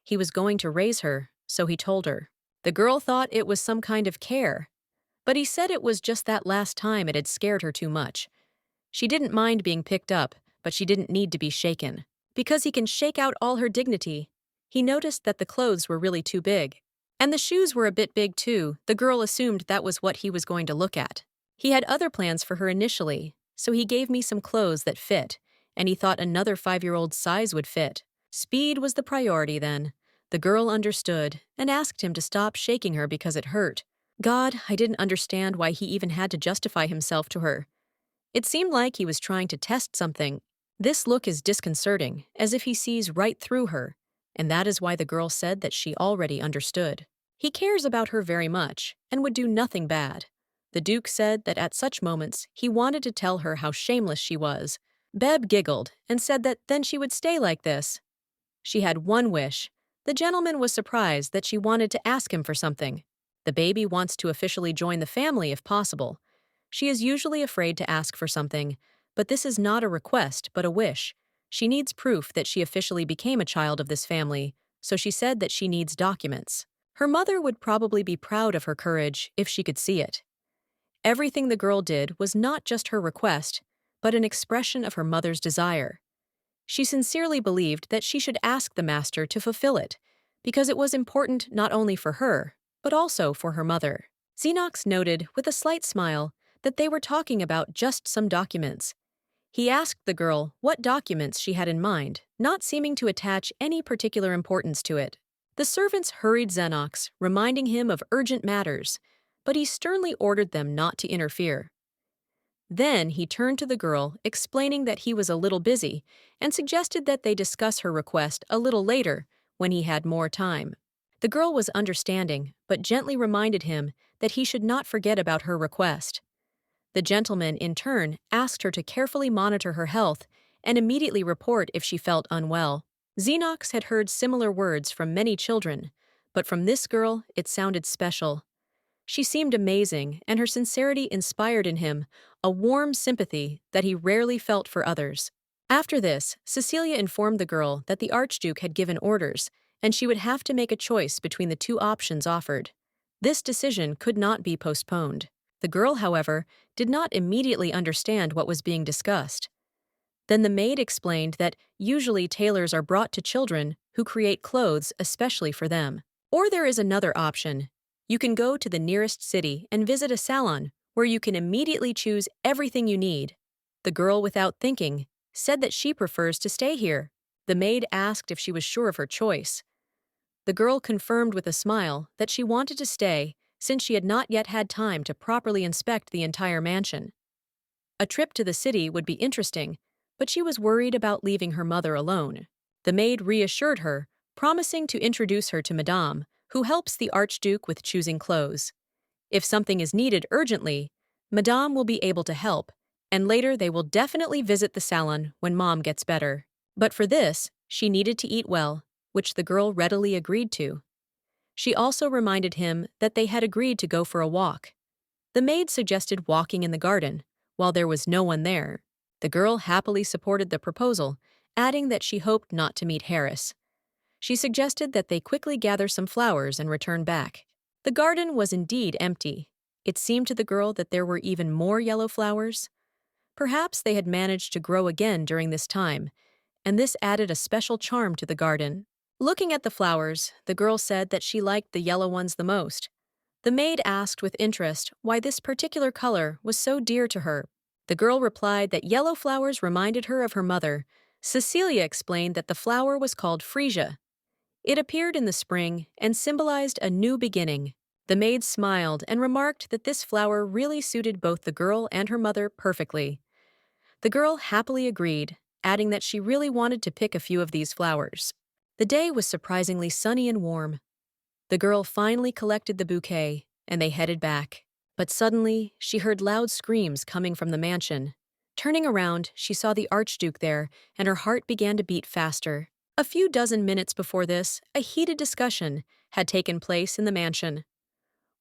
He was going to raise her, so he told her. The girl thought it was some kind of care, but he said it was just that last time it had scared her too much. She didn't mind being picked up, but she didn't need to be shaken. Because he can shake out all her dignity. He noticed that the clothes were really too big. And the shoes were a bit big too. The girl assumed that was what he was going to look at. He had other plans for her initially, so he gave me some clothes that fit, and he thought another 5-year-old's size would fit. Speed was the priority then. The girl understood and asked him to stop shaking her because it hurt. God, I didn't understand why he even had to justify himself to her. It seemed like he was trying to test something. This look is disconcerting, as if he sees right through her, and that is why the girl said that she already understood. He cares about her very much and would do nothing bad. The Duke said that at such moments he wanted to tell her how shameless she was. Beb giggled and said that then she would stay like this. She had one wish. The gentleman was surprised that she wanted to ask him for something. The baby wants to officially join the family if possible. She is usually afraid to ask for something, but this is not a request but a wish. She needs proof that she officially became a child of this family, so she said that she needs documents. Her mother would probably be proud of her courage if she could see it. Everything the girl did was not just her request, but an expression of her mother's desire. She sincerely believed that she should ask the master to fulfill it, because it was important not only for her, but also for her mother. Xenox noted, with a slight smile, that they were talking about just some documents. He asked the girl what documents she had in mind, not seeming to attach any particular importance to it. The servants hurried Xenox, reminding him of urgent matters, but he sternly ordered them not to interfere. Then he turned to the girl, explaining that he was a little busy, and suggested that they discuss her request a little later, when he had more time. The girl was understanding, but gently reminded him that he should not forget about her request. The gentleman, in turn, asked her to carefully monitor her health and immediately report if she felt unwell. Xenox had heard similar words from many children, but from this girl it sounded special. She seemed amazing, and her sincerity inspired in him a warm sympathy that he rarely felt for others. After this, Cecilia informed the girl that the Archduke had given orders, and she would have to make a choice between the two options offered. This decision could not be postponed. The girl, however, did not immediately understand what was being discussed. Then the maid explained that usually tailors are brought to children who create clothes especially for them. Or there is another option. You can go to the nearest city and visit a salon where you can immediately choose everything you need. The girl, without thinking, said that she prefers to stay here. The maid asked if she was sure of her choice. The girl confirmed with a smile that she wanted to stay since she had not yet had time to properly inspect the entire mansion. A trip to the city would be interesting, but she was worried about leaving her mother alone. The maid reassured her, promising to introduce her to Madame, who helps the Archduke with choosing clothes. If something is needed urgently, Madame will be able to help, and later they will definitely visit the salon when Mom gets better. But for this, she needed to eat well, which the girl readily agreed to. She also reminded him that they had agreed to go for a walk. The maid suggested walking in the garden, while there was no one there. The girl happily supported the proposal, adding that she hoped not to meet Harris. She suggested that they quickly gather some flowers and return back. The garden was indeed empty. It seemed to the girl that there were even more yellow flowers. Perhaps they had managed to grow again during this time, and this added a special charm to the garden. Looking at the flowers, the girl said that she liked the yellow ones the most. The maid asked with interest why this particular color was so dear to her. The girl replied that yellow flowers reminded her of her mother. Cecilia explained that the flower was called freesia. It appeared in the spring and symbolized a new beginning. The maid smiled and remarked that this flower really suited both the girl and her mother perfectly. The girl happily agreed, adding that she really wanted to pick a few of these flowers. The day was surprisingly sunny and warm. The girl finally collected the bouquet, and they headed back. But suddenly, she heard loud screams coming from the mansion. Turning around, she saw the Archduke there, and her heart began to beat faster. A few dozen minutes before this, a heated discussion had taken place in the mansion.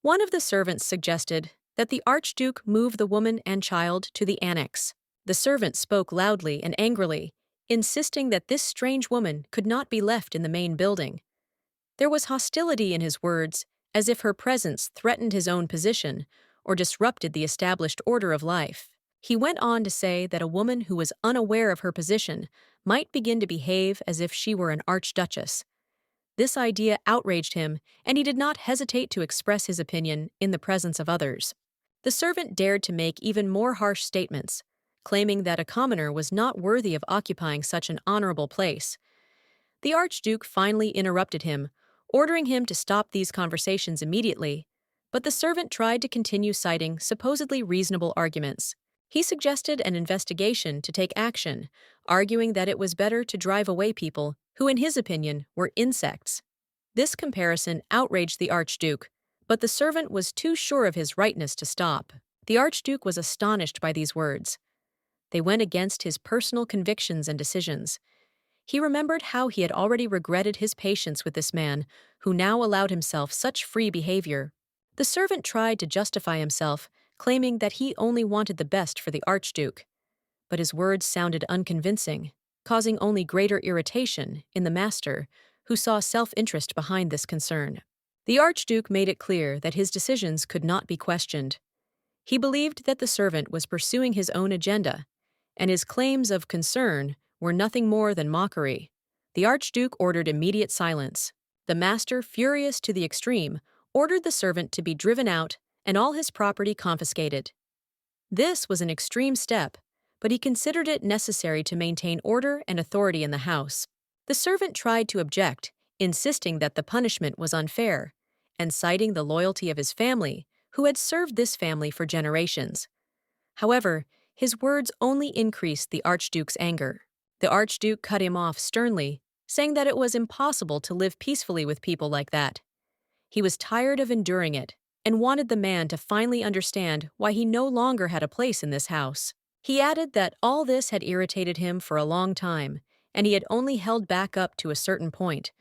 One of the servants suggested that the Archduke move the woman and child to the annex. The servant spoke loudly and angrily, insisting that this strange woman could not be left in the main building. There was hostility in his words, as if her presence threatened his own position or disrupted the established order of life. He went on to say that a woman who was unaware of her position might begin to behave as if she were an archduchess. This idea outraged him, and he did not hesitate to express his opinion in the presence of others. The servant dared to make even more harsh statements, claiming that a commoner was not worthy of occupying such an honorable place. The Archduke finally interrupted him, ordering him to stop these conversations immediately, but the servant tried to continue citing supposedly reasonable arguments. He suggested an investigation to take action, arguing that it was better to drive away people who, in his opinion, were insects. This comparison outraged the Archduke, but the servant was too sure of his rightness to stop. The Archduke was astonished by these words. They went against his personal convictions and decisions. He remembered how he had already regretted his patience with this man, who now allowed himself such free behavior. The servant tried to justify himself, claiming that he only wanted the best for the Archduke. But his words sounded unconvincing, causing only greater irritation in the master, who saw self-interest behind this concern. The Archduke made it clear that his decisions could not be questioned. He believed that the servant was pursuing his own agenda, and his claims of concern were nothing more than mockery. The Archduke ordered immediate silence. The master, furious to the extreme, ordered the servant to be driven out and all his property confiscated. This was an extreme step, but he considered it necessary to maintain order and authority in the house. The servant tried to object, insisting that the punishment was unfair, and citing the loyalty of his family, who had served this family for generations. However, his words only increased the Archduke's anger. The Archduke cut him off sternly, saying that it was impossible to live peacefully with people like that. He was tired of enduring it and wanted the man to finally understand why he no longer had a place in this house. He added that all this had irritated him for a long time, and he had only held back up to a certain point.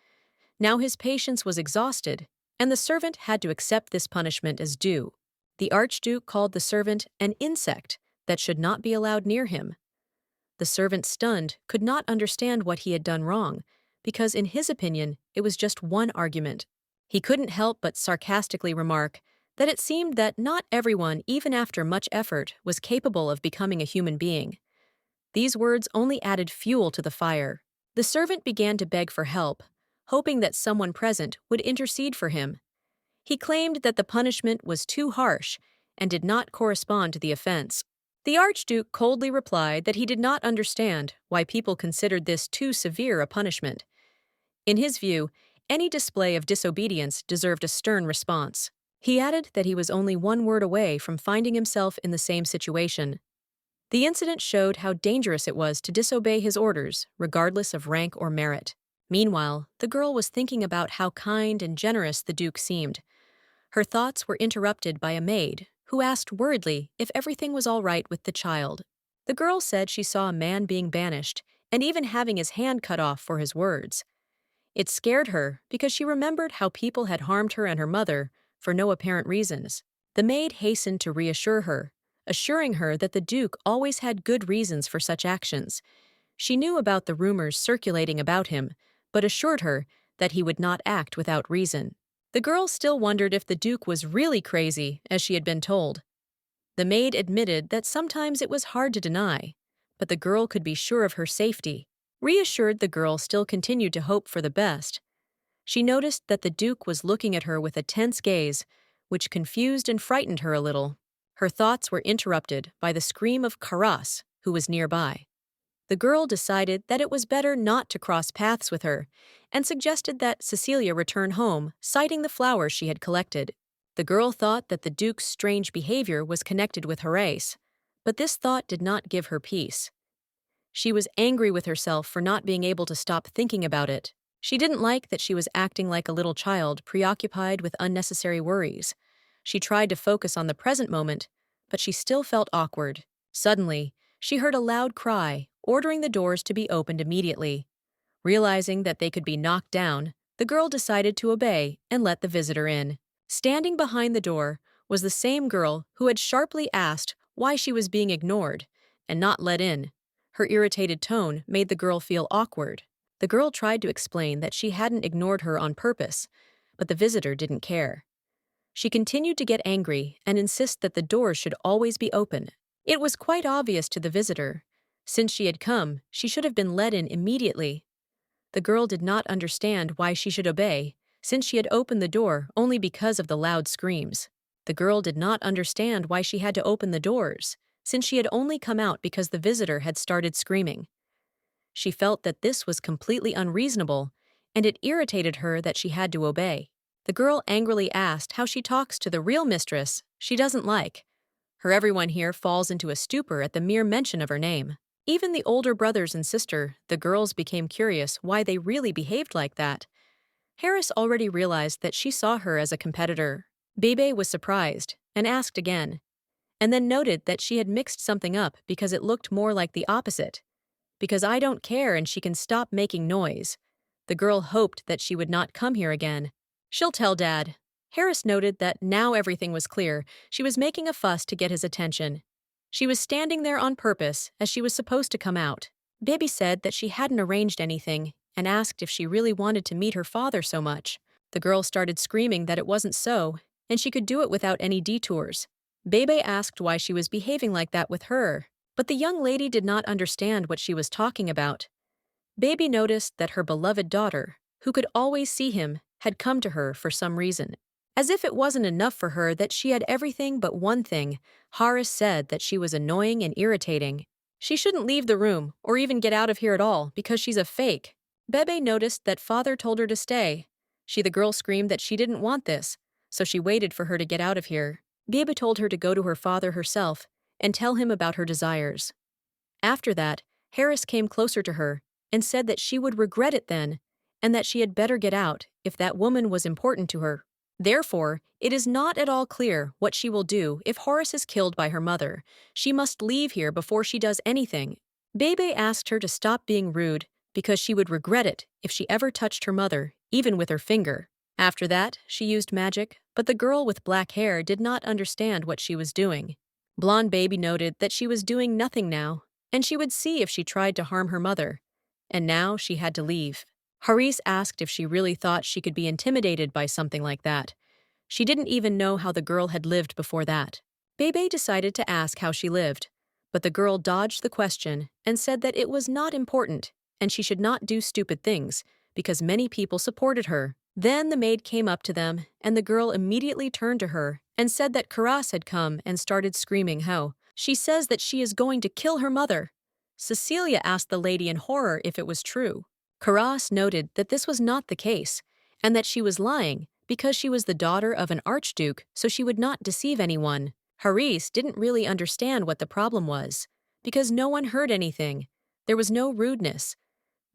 Now his patience was exhausted, and the servant had to accept this punishment as due. The Archduke called the servant an insect that should not be allowed near him. The servant, stunned, could not understand what he had done wrong, because in his opinion, it was just one argument. He couldn't help but sarcastically remark that it seemed that not everyone, even after much effort, was capable of becoming a human being. These words only added fuel to the fire. The servant began to beg for help, hoping that someone present would intercede for him. He claimed that the punishment was too harsh and did not correspond to the offense. The Archduke coldly replied that he did not understand why people considered this too severe a punishment. In his view, any display of disobedience deserved a stern response. He added that he was only one word away from finding himself in the same situation. The incident showed how dangerous it was to disobey his orders, regardless of rank or merit. Meanwhile, the girl was thinking about how kind and generous the Duke seemed. Her thoughts were interrupted by a maid, who asked worriedly if everything was all right with the child. The girl said she saw a man being banished, and even having his hand cut off for his words. It scared her because she remembered how people had harmed her and her mother for no apparent reasons. The maid hastened to reassure her, assuring her that the Duke always had good reasons for such actions. She knew about the rumors circulating about him, but assured her that he would not act without reason. The girl still wondered if the Duke was really crazy, as she had been told. The maid admitted that sometimes it was hard to deny, but the girl could be sure of her safety. Reassured, the girl still continued to hope for the best. She noticed that the Duke was looking at her with a tense gaze, which confused and frightened her a little. Her thoughts were interrupted by the scream of Haras, who was nearby. The girl decided that it was better not to cross paths with her, and suggested that Cecilia return home, citing the flowers she had collected. The girl thought that the Duke's strange behavior was connected with Haras, but this thought did not give her peace. She was angry with herself for not being able to stop thinking about it. She didn't like that she was acting like a little child, preoccupied with unnecessary worries. She tried to focus on the present moment, but she still felt awkward. Suddenly, she heard a loud cry, ordering the doors to be opened immediately. Realizing that they could be knocked down, the girl decided to obey and let the visitor in. Standing behind the door was the same girl who had sharply asked why she was being ignored and not let in. Her irritated tone made the girl feel awkward. The girl tried to explain that she hadn't ignored her on purpose, but the visitor didn't care. She continued to get angry and insist that the doors should always be open. It was quite obvious to the visitor. Since she had come, she should have been let in immediately. The girl did not understand why she should obey, since she had opened the door only because of the loud screams. The girl did not understand why she had to open the doors, since she had only come out because the visitor had started screaming. She felt that this was completely unreasonable, and it irritated her that she had to obey. The girl angrily asked how she talks to the real mistress she doesn't like. Everyone here falls into a stupor at the mere mention of her name. Even the older brothers and sister, the girls became curious why they really behaved like that. Haras already realized that she saw her as a competitor. Bebe was surprised and asked again, and then noted that she had mixed something up because it looked more like the opposite. Because I don't care and she can stop making noise. The girl hoped that she would not come here again. She'll tell Dad. Haras noted that now everything was clear. She was making a fuss to get his attention. She was standing there on purpose, as she was supposed to come out. Baby said that she hadn't arranged anything and asked if she really wanted to meet her father so much. The girl started screaming that it wasn't so, and she could do it without any detours. Bebe asked why she was behaving like that with her, but the young lady did not understand what she was talking about. Baby noticed that her beloved daughter, who could always see him, had come to her for some reason. As if it wasn't enough for her that she had everything but one thing, Haras said that she was annoying and irritating. She shouldn't leave the room or even get out of here at all because she's a fake. Bebe noticed that father told her to stay. The girl screamed that she didn't want this, so she waited for her to get out of here. Bebe told her to go to her father herself and tell him about her desires. After that, Haras came closer to her and said that she would regret it then, and that she had better get out if that woman was important to her. Therefore, it is not at all clear what she will do if Horace is killed by her mother. She must leave here before she does anything. Bebe asked her to stop being rude because she would regret it if she ever touched her mother, even with her finger. After that, she used magic, but the girl with black hair did not understand what she was doing. Blonde Baby noted that she was doing nothing now. and she would see if she tried to harm her mother. And now she had to leave. Haris asked if she really thought she could be intimidated by something like that. She didn't even know how the girl had lived before that. Bebe decided to ask how she lived, but the girl dodged the question and said that it was not important and she should not do stupid things because many people supported her. Then the maid came up to them and the girl immediately turned to her and said that Karas had come and started screaming how. She says that she is going to kill her mother. Cecilia asked the lady in horror if it was true. Karas noted that this was not the case and that she was lying because she was the daughter of an archduke, so she would not deceive anyone. Haris didn't really understand what the problem was, because no one heard anything. There was no rudeness.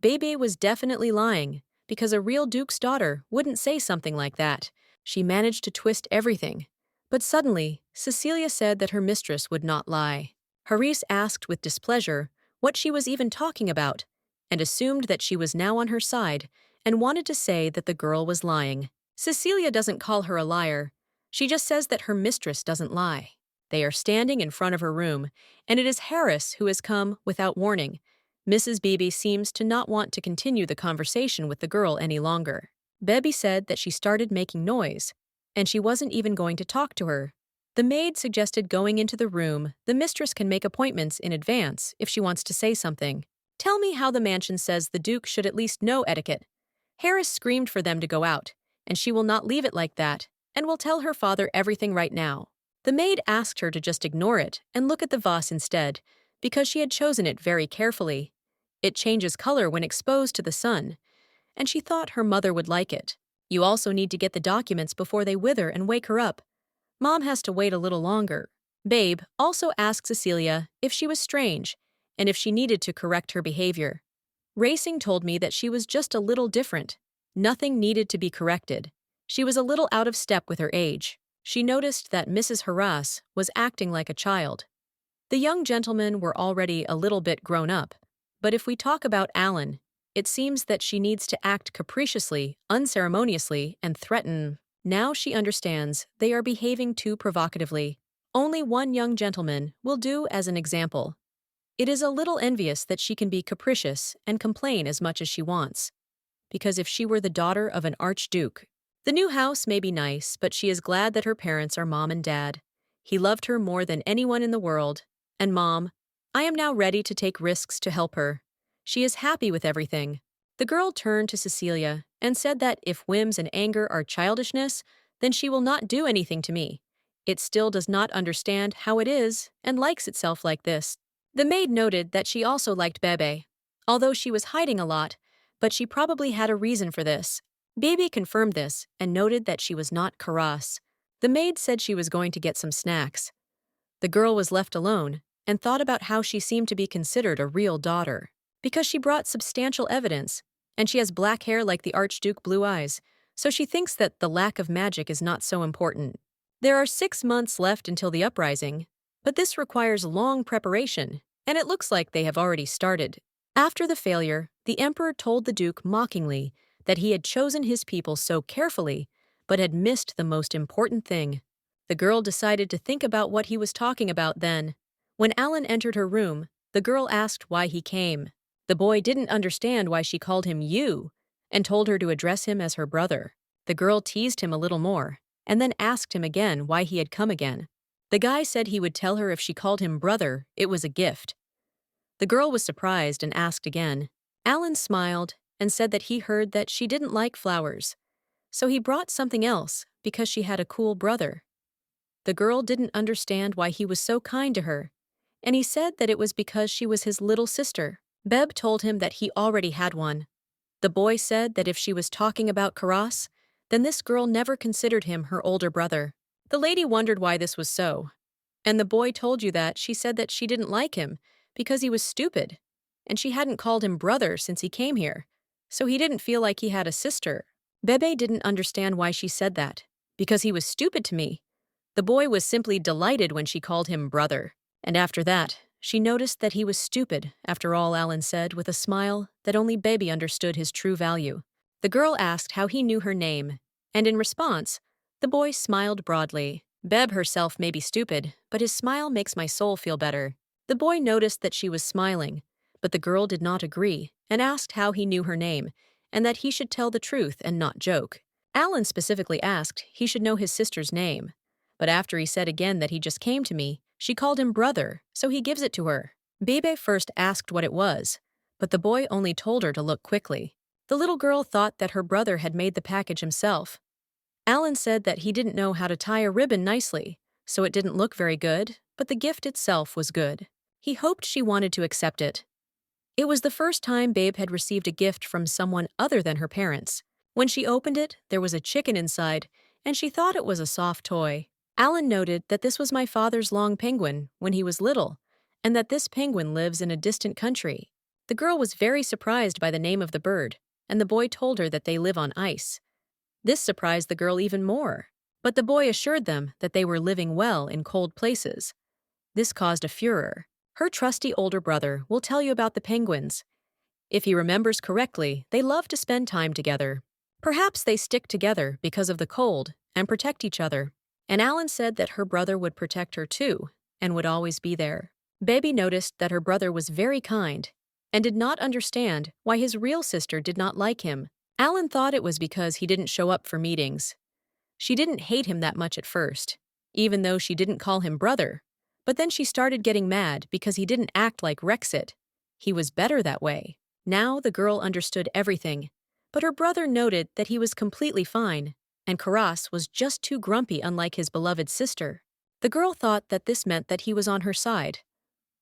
Bebe was definitely lying, because a real duke's daughter wouldn't say something like that. She managed to twist everything. But suddenly, Cecilia said that her mistress would not lie. Haris asked with displeasure what she was even talking about, and assumed that she was now on her side, and wanted to say that the girl was lying. Cecilia doesn't call her a liar. She just says that her mistress doesn't lie. They are standing in front of her room, and it is Haris who has come without warning. Mrs. Beebe seems to not want to continue the conversation with the girl any longer. Bebe said that she started making noise, and she wasn't even going to talk to her. The maid suggested going into the room. The mistress can make appointments in advance if she wants to say something. Tell me how the mansion says the Duke should at least know etiquette. Haris screamed for them to go out, and she will not leave it like that, and will tell her father everything right now. The maid asked her to just ignore it and look at the vase instead, because she had chosen it very carefully. It changes color when exposed to the sun, and she thought her mother would like it. You also need to get the documents before they wither and wake her up. Mom has to wait a little longer. Babe also asked Cecilia if she was strange and if she needed to correct her behavior. Racing told me that she was just a little different. Nothing needed to be corrected. She was a little out of step with her age. She noticed that Mrs. Haras was acting like a child. The young gentlemen were already a little bit grown up, but if we talk about Alan, it seems that she needs to act capriciously, unceremoniously, and threaten. Now she understands they are behaving too provocatively. Only one young gentleman will do as an example. It is a little envious that she can be capricious and complain as much as she wants. Because if she were the daughter of an archduke, the new house may be nice, but she is glad that her parents are mom and dad. He loved her more than anyone in the world. And Mom, I am now ready to take risks to help her. She is happy with everything. The girl turned to Cecilia and said that if whims and anger are childishness, then she will not do anything to me. It still does not understand how it is and likes itself like this. The maid noted that she also liked Bebe, although she was hiding a lot, but she probably had a reason for this. Bebe confirmed this and noted that she was not Karas. The maid said she was going to get some snacks. The girl was left alone and thought about how she seemed to be considered a real daughter, because she brought substantial evidence, and she has black hair like the Archduke blue eyes, so she thinks that the lack of magic is not so important. There are 6 months left until the uprising, but this requires long preparation, and it looks like they have already started. After the failure, the emperor told the Duke mockingly that he had chosen his people so carefully, but had missed the most important thing. The girl decided to think about what he was talking about then. When Alan entered her room, the girl asked why he came. The boy didn't understand why she called him you, and told her to address him as her brother. The girl teased him a little more, and then asked him again why he had come again. The guy said he would tell her if she called him brother, it was a gift. The girl was surprised and asked again. Alan smiled and said that he heard that she didn't like flowers, so he brought something else because she had a cool brother. The girl didn't understand why he was so kind to her, and he said that it was because she was his little sister. Beb told him that he already had one. The boy said that if she was talking about Karas, then this girl never considered him her older brother. The lady wondered why this was so. And the boy told you that she said that she didn't like him because he was stupid, and she hadn't called him brother since he came here, so he didn't feel like he had a sister. Bebe didn't understand why she said that, because he was stupid to me. The boy was simply delighted when she called him brother, and after that, she noticed that he was stupid, after all, Alan said with a smile that only Bebe understood his true value. The girl asked how he knew her name, and in response, the boy smiled broadly. Beb herself may be stupid, but his smile makes my soul feel better. The boy noticed that she was smiling, but the girl did not agree and asked how he knew her name and that he should tell the truth and not joke. Alan specifically asked he should know his sister's name, but after he said again that he just came to me, she called him brother, so he gives it to her. Bebe first asked what it was, but the boy only told her to look quickly. The little girl thought that her brother had made the package himself. Alan said that he didn't know how to tie a ribbon nicely, so it didn't look very good, but the gift itself was good. He hoped she wanted to accept it. It was the first time Babe had received a gift from someone other than her parents. When she opened it, there was a chicken inside, and she thought it was a soft toy. Alan noted that this was my father's long penguin when he was little, and that this penguin lives in a distant country. The girl was very surprised by the name of the bird, and the boy told her that they live on ice. This surprised the girl even more, but the boy assured them that they were living well in cold places. This caused a furor. Her trusty older brother will tell you about the penguins. If he remembers correctly, they love to spend time together. Perhaps they stick together because of the cold and protect each other. And Alan said that her brother would protect her too and would always be there. Baby noticed that her brother was very kind and did not understand why his real sister did not like him. Alan thought it was because he didn't show up for meetings. She didn't hate him that much at first, even though she didn't call him brother. But then she started getting mad because he didn't act like Rexit. He was better that way. Now the girl understood everything, but her brother noted that he was completely fine, and Haras was just too grumpy unlike his beloved sister. The girl thought that this meant that he was on her side.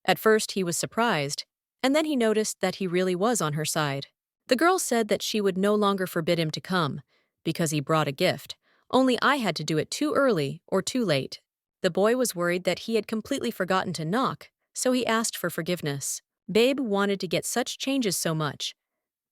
At first he was surprised, and then he noticed that he really was on her side. The girl said that she would no longer forbid him to come, because he brought a gift, only I had to do it too early or too late. The boy was worried that he had completely forgotten to knock, so he asked for forgiveness. Babe wanted to get such changes so much,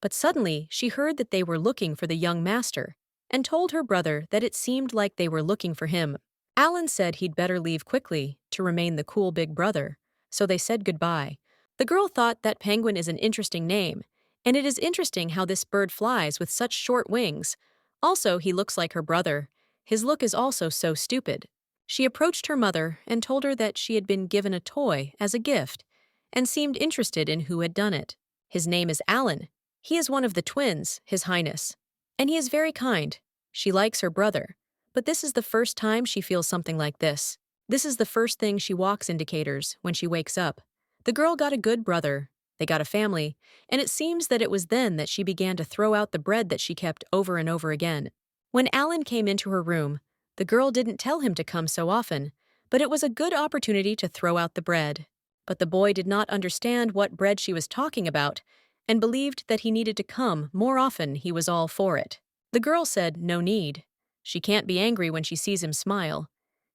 but suddenly she heard that they were looking for the young master, and told her brother that it seemed like they were looking for him. Alan said he'd better leave quickly to remain the cool big brother, so they said goodbye. The girl thought that penguin is an interesting name, and it is interesting how this bird flies with such short wings. Also, he looks like her brother. His look is also so stupid. She approached her mother and told her that she had been given a toy as a gift and seemed interested in who had done it. His name is Alan. He is one of the twins, His Highness, and he is very kind. She likes her brother, but this is the first time she feels something like this. This is the first thing she walks indicators when she wakes up. The girl got a good brother, they got a family, and it seems that it was then that she began to throw out the bread that she kept over and over again. When Alan came into her room, the girl didn't tell him to come so often, but it was a good opportunity to throw out the bread. But the boy did not understand what bread she was talking about and believed that he needed to come more often. He was all for it. The girl said no need. She can't be angry when she sees him smile.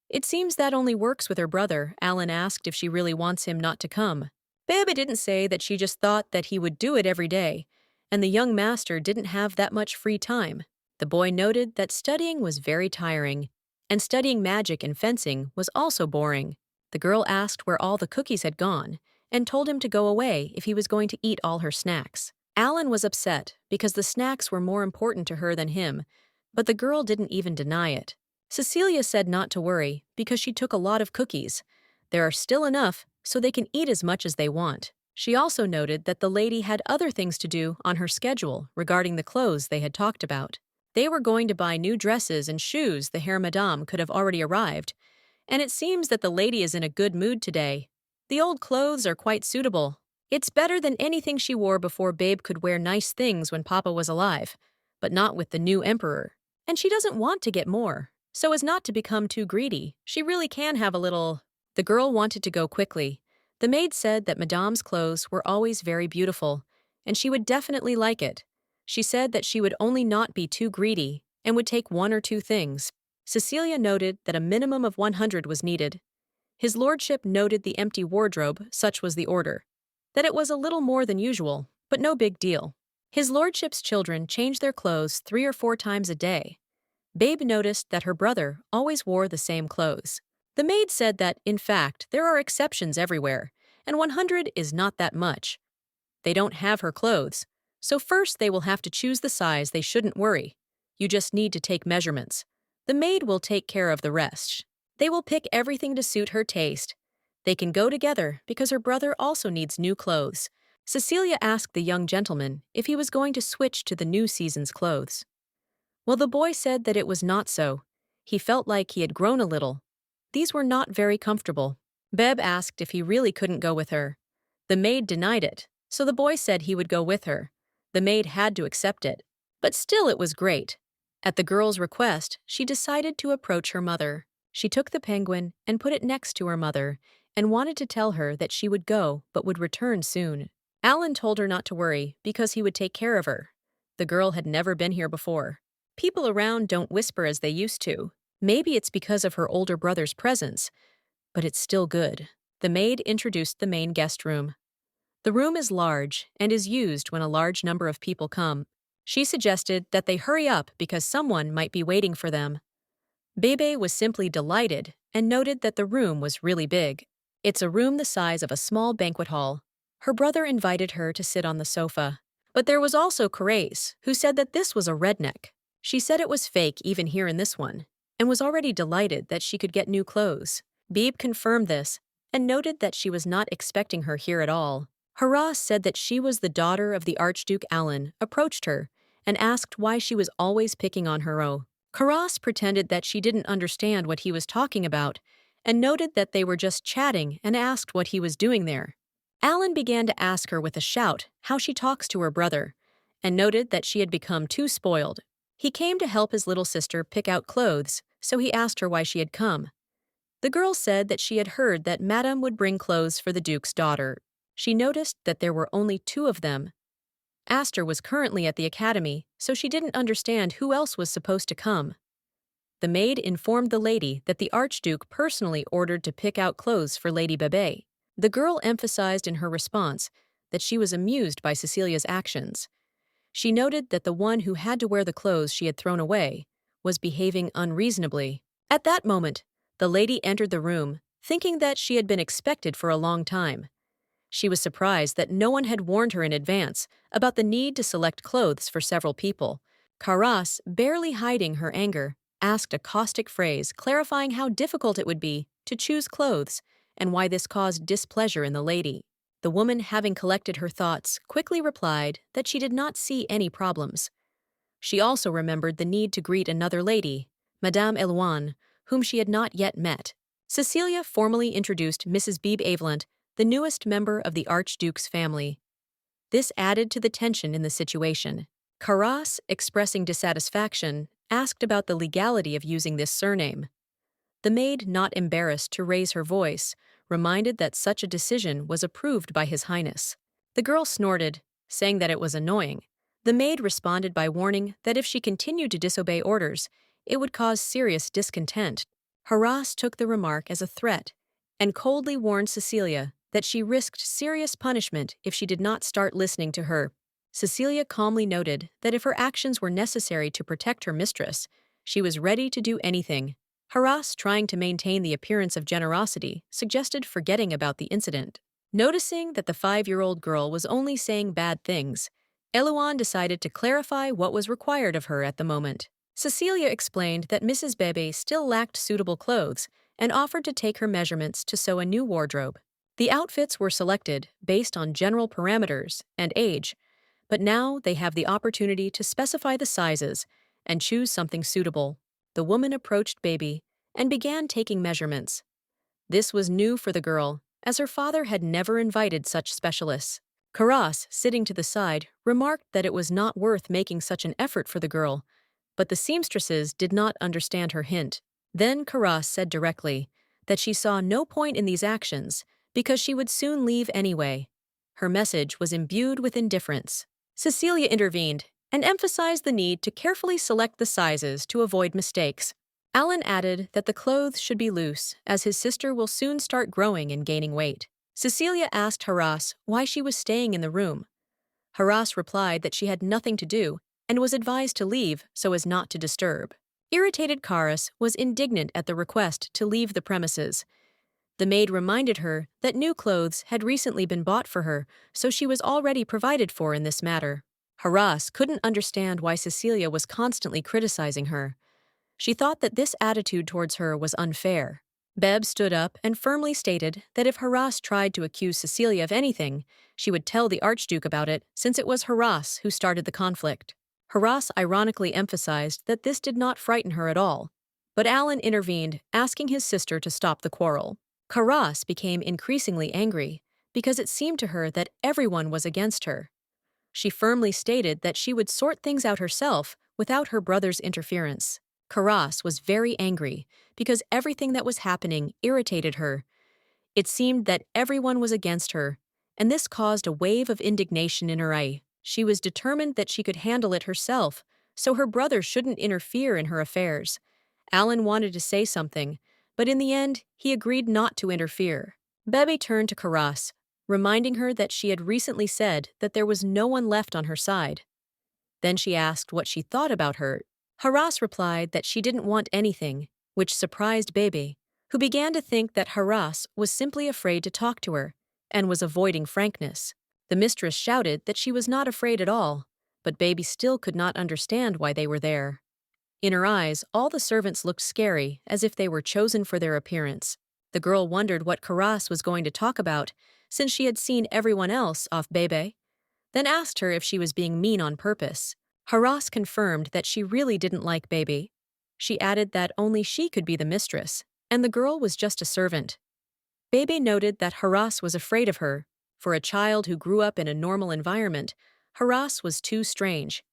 It seems that only works with her brother. Alan asked if she really wants him not to come. Bebe didn't say that she just thought that he would do it every day, and the young master didn't have that much free time. The boy noted that studying was very tiring, and studying magic and fencing was also boring. The girl asked where all the cookies had gone, and told him to go away if he was going to eat all her snacks. Alan was upset because the snacks were more important to her than him, but the girl didn't even deny it. Cecilia said not to worry because she took a lot of cookies. There are still enough so they can eat as much as they want. She also noted that the lady had other things to do on her schedule regarding the clothes they had talked about. They were going to buy new dresses and shoes. The Herr Madame could have already arrived, and it seems that the lady is in a good mood today. The old clothes are quite suitable. It's better than anything she wore before. Babe could wear nice things when Papa was alive, but not with the new emperor. And she doesn't want to get more, so as not to become too greedy. She really can have a little. The girl wanted to go quickly. The maid said that Madame's clothes were always very beautiful, and she would definitely like it. She said that she would only not be too greedy and would take 1 or 2 things. Cecilia noted that a minimum of 100 was needed. His lordship noted the empty wardrobe, such was the order. That it was a little more than usual, but no big deal. His lordship's children changed their clothes 3 or 4 times a day. Babe noticed that her brother always wore the same clothes. The maid said that, in fact, there are exceptions everywhere, and 100 is not that much. They don't have her clothes, so first they will have to choose the size. They shouldn't worry. You just need to take measurements. The maid will take care of the rest. They will pick everything to suit her taste. They can go together because her brother also needs new clothes. Cecilia asked the young gentleman if he was going to switch to the new season's clothes. Well, the boy said that it was not so. He felt like he had grown a little. These were not very comfortable. Beb asked if he really couldn't go with her. The maid denied it, so the boy said he would go with her. The maid had to accept it. But still it was great. At the girl's request, she decided to approach her mother. She took the penguin and put it next to her mother and wanted to tell her that she would go but would return soon. Alan told her not to worry because he would take care of her. The girl had never been here before. People around don't whisper as they used to. Maybe it's because of her older brother's presence, but it's still good. The maid introduced the main guest room. The room is large and is used when a large number of people come. She suggested that they hurry up because someone might be waiting for them. Bebe was simply delighted and noted that the room was really big. It's a room the size of a small banquet hall. Her brother invited her to sit on the sofa. But there was also Carace, who said that this was a redneck. She said it was fake even here in this one, and was already delighted that she could get new clothes. Beebe confirmed this and noted that she was not expecting her here at all. Haras said that she was the daughter of the Archduke Alan, approached her, and asked why she was always picking on Hero. Haras pretended that she didn't understand what he was talking about, and noted that they were just chatting and asked what he was doing there. Alan began to ask her with a shout how she talks to her brother, and noted that she had become too spoiled. He came to help his little sister pick out clothes, so he asked her why she had come. The girl said that she had heard that Madame would bring clothes for the Duke's daughter. She noticed that there were only 2 of them. Astor was currently at the academy, so she didn't understand who else was supposed to come. The maid informed the lady that the Archduke personally ordered to pick out clothes for Lady Bebe. The girl emphasized in her response that she was amused by Cecilia's actions. She noted that the one who had to wear the clothes she had thrown away was behaving unreasonably. At that moment, the lady entered the room, thinking that she had been expected for a long time. She was surprised that no one had warned her in advance about the need to select clothes for several people. Haras, barely hiding her anger, asked a caustic phrase clarifying how difficult it would be to choose clothes and why this caused displeasure in the lady. The woman, having collected her thoughts, quickly replied that she did not see any problems. She also remembered the need to greet another lady, Madame Elouan, whom she had not yet met. Cecilia formally introduced Mrs. Beebe Avelant, the newest member of the Archduke's family. This added to the tension in the situation. Haras, expressing dissatisfaction, asked about the legality of using this surname. The maid, not embarrassed to raise her voice, reminded that such a decision was approved by His Highness. The girl snorted, saying that it was annoying. The maid responded by warning that if she continued to disobey orders, it would cause serious discontent. Haras took the remark as a threat and coldly warned Cecilia that she risked serious punishment if she did not start listening to her. Cecilia calmly noted that if her actions were necessary to protect her mistress, she was ready to do anything. Haras, trying to maintain the appearance of generosity, suggested forgetting about the incident. Noticing that the 5-year-old girl was only saying bad things, Elouan decided to clarify what was required of her at the moment. Cecilia explained that Mrs. Bebe still lacked suitable clothes and offered to take her measurements to sew a new wardrobe. The outfits were selected based on general parameters and age, but now they have the opportunity to specify the sizes and choose something suitable. The woman approached Baby and began taking measurements. This was new for the girl, as her father had never invited such specialists. Haras, sitting to the side, remarked that it was not worth making such an effort for the girl, but the seamstresses did not understand her hint. Then Haras said directly that she saw no point in these actions because she would soon leave anyway. Her message was imbued with indifference. Cecilia intervened and emphasized the need to carefully select the sizes to avoid mistakes. Alan added that the clothes should be loose, as his sister will soon start growing and gaining weight. Cecilia asked Haras why she was staying in the room. Haras replied that she had nothing to do and was advised to leave so as not to disturb. Irritated Haras was indignant at the request to leave the premises. The maid reminded her that new clothes had recently been bought for her, so she was already provided for in this matter. Haras couldn't understand why Cecilia was constantly criticizing her. She thought that this attitude towards her was unfair. Beb stood up and firmly stated that if Haras tried to accuse Cecilia of anything, she would tell the Archduke about it, since it was Haras who started the conflict. Haras ironically emphasized that this did not frighten her at all, but Alan intervened, asking his sister to stop the quarrel. Haras became increasingly angry because it seemed to her that everyone was against her. She firmly stated that she would sort things out herself without her brother's interference. Haras was very angry because everything that was happening irritated her. It seemed that everyone was against her, and this caused a wave of indignation in her eye. She was determined that she could handle it herself, so her brother shouldn't interfere in her affairs. Alan wanted to say something, but in the end, he agreed not to interfere. Bebe turned to Haras, reminding her that she had recently said that there was no one left on her side. Then she asked what she thought about her. Haras replied that she didn't want anything, which surprised Bebe, who began to think that Haras was simply afraid to talk to her and was avoiding frankness. The mistress shouted that she was not afraid at all, but Bebe still could not understand why they were there. In her eyes, all the servants looked scary, as if they were chosen for their appearance. The girl wondered what Haras was going to talk about, since she had seen everyone else off Bebe, then asked her if she was being mean on purpose. Haras confirmed that she really didn't like Bebe. She added that only she could be the mistress, and the girl was just a servant. Bebe noted that Haras was afraid of her. For a child who grew up in a normal environment, Haras was too strange.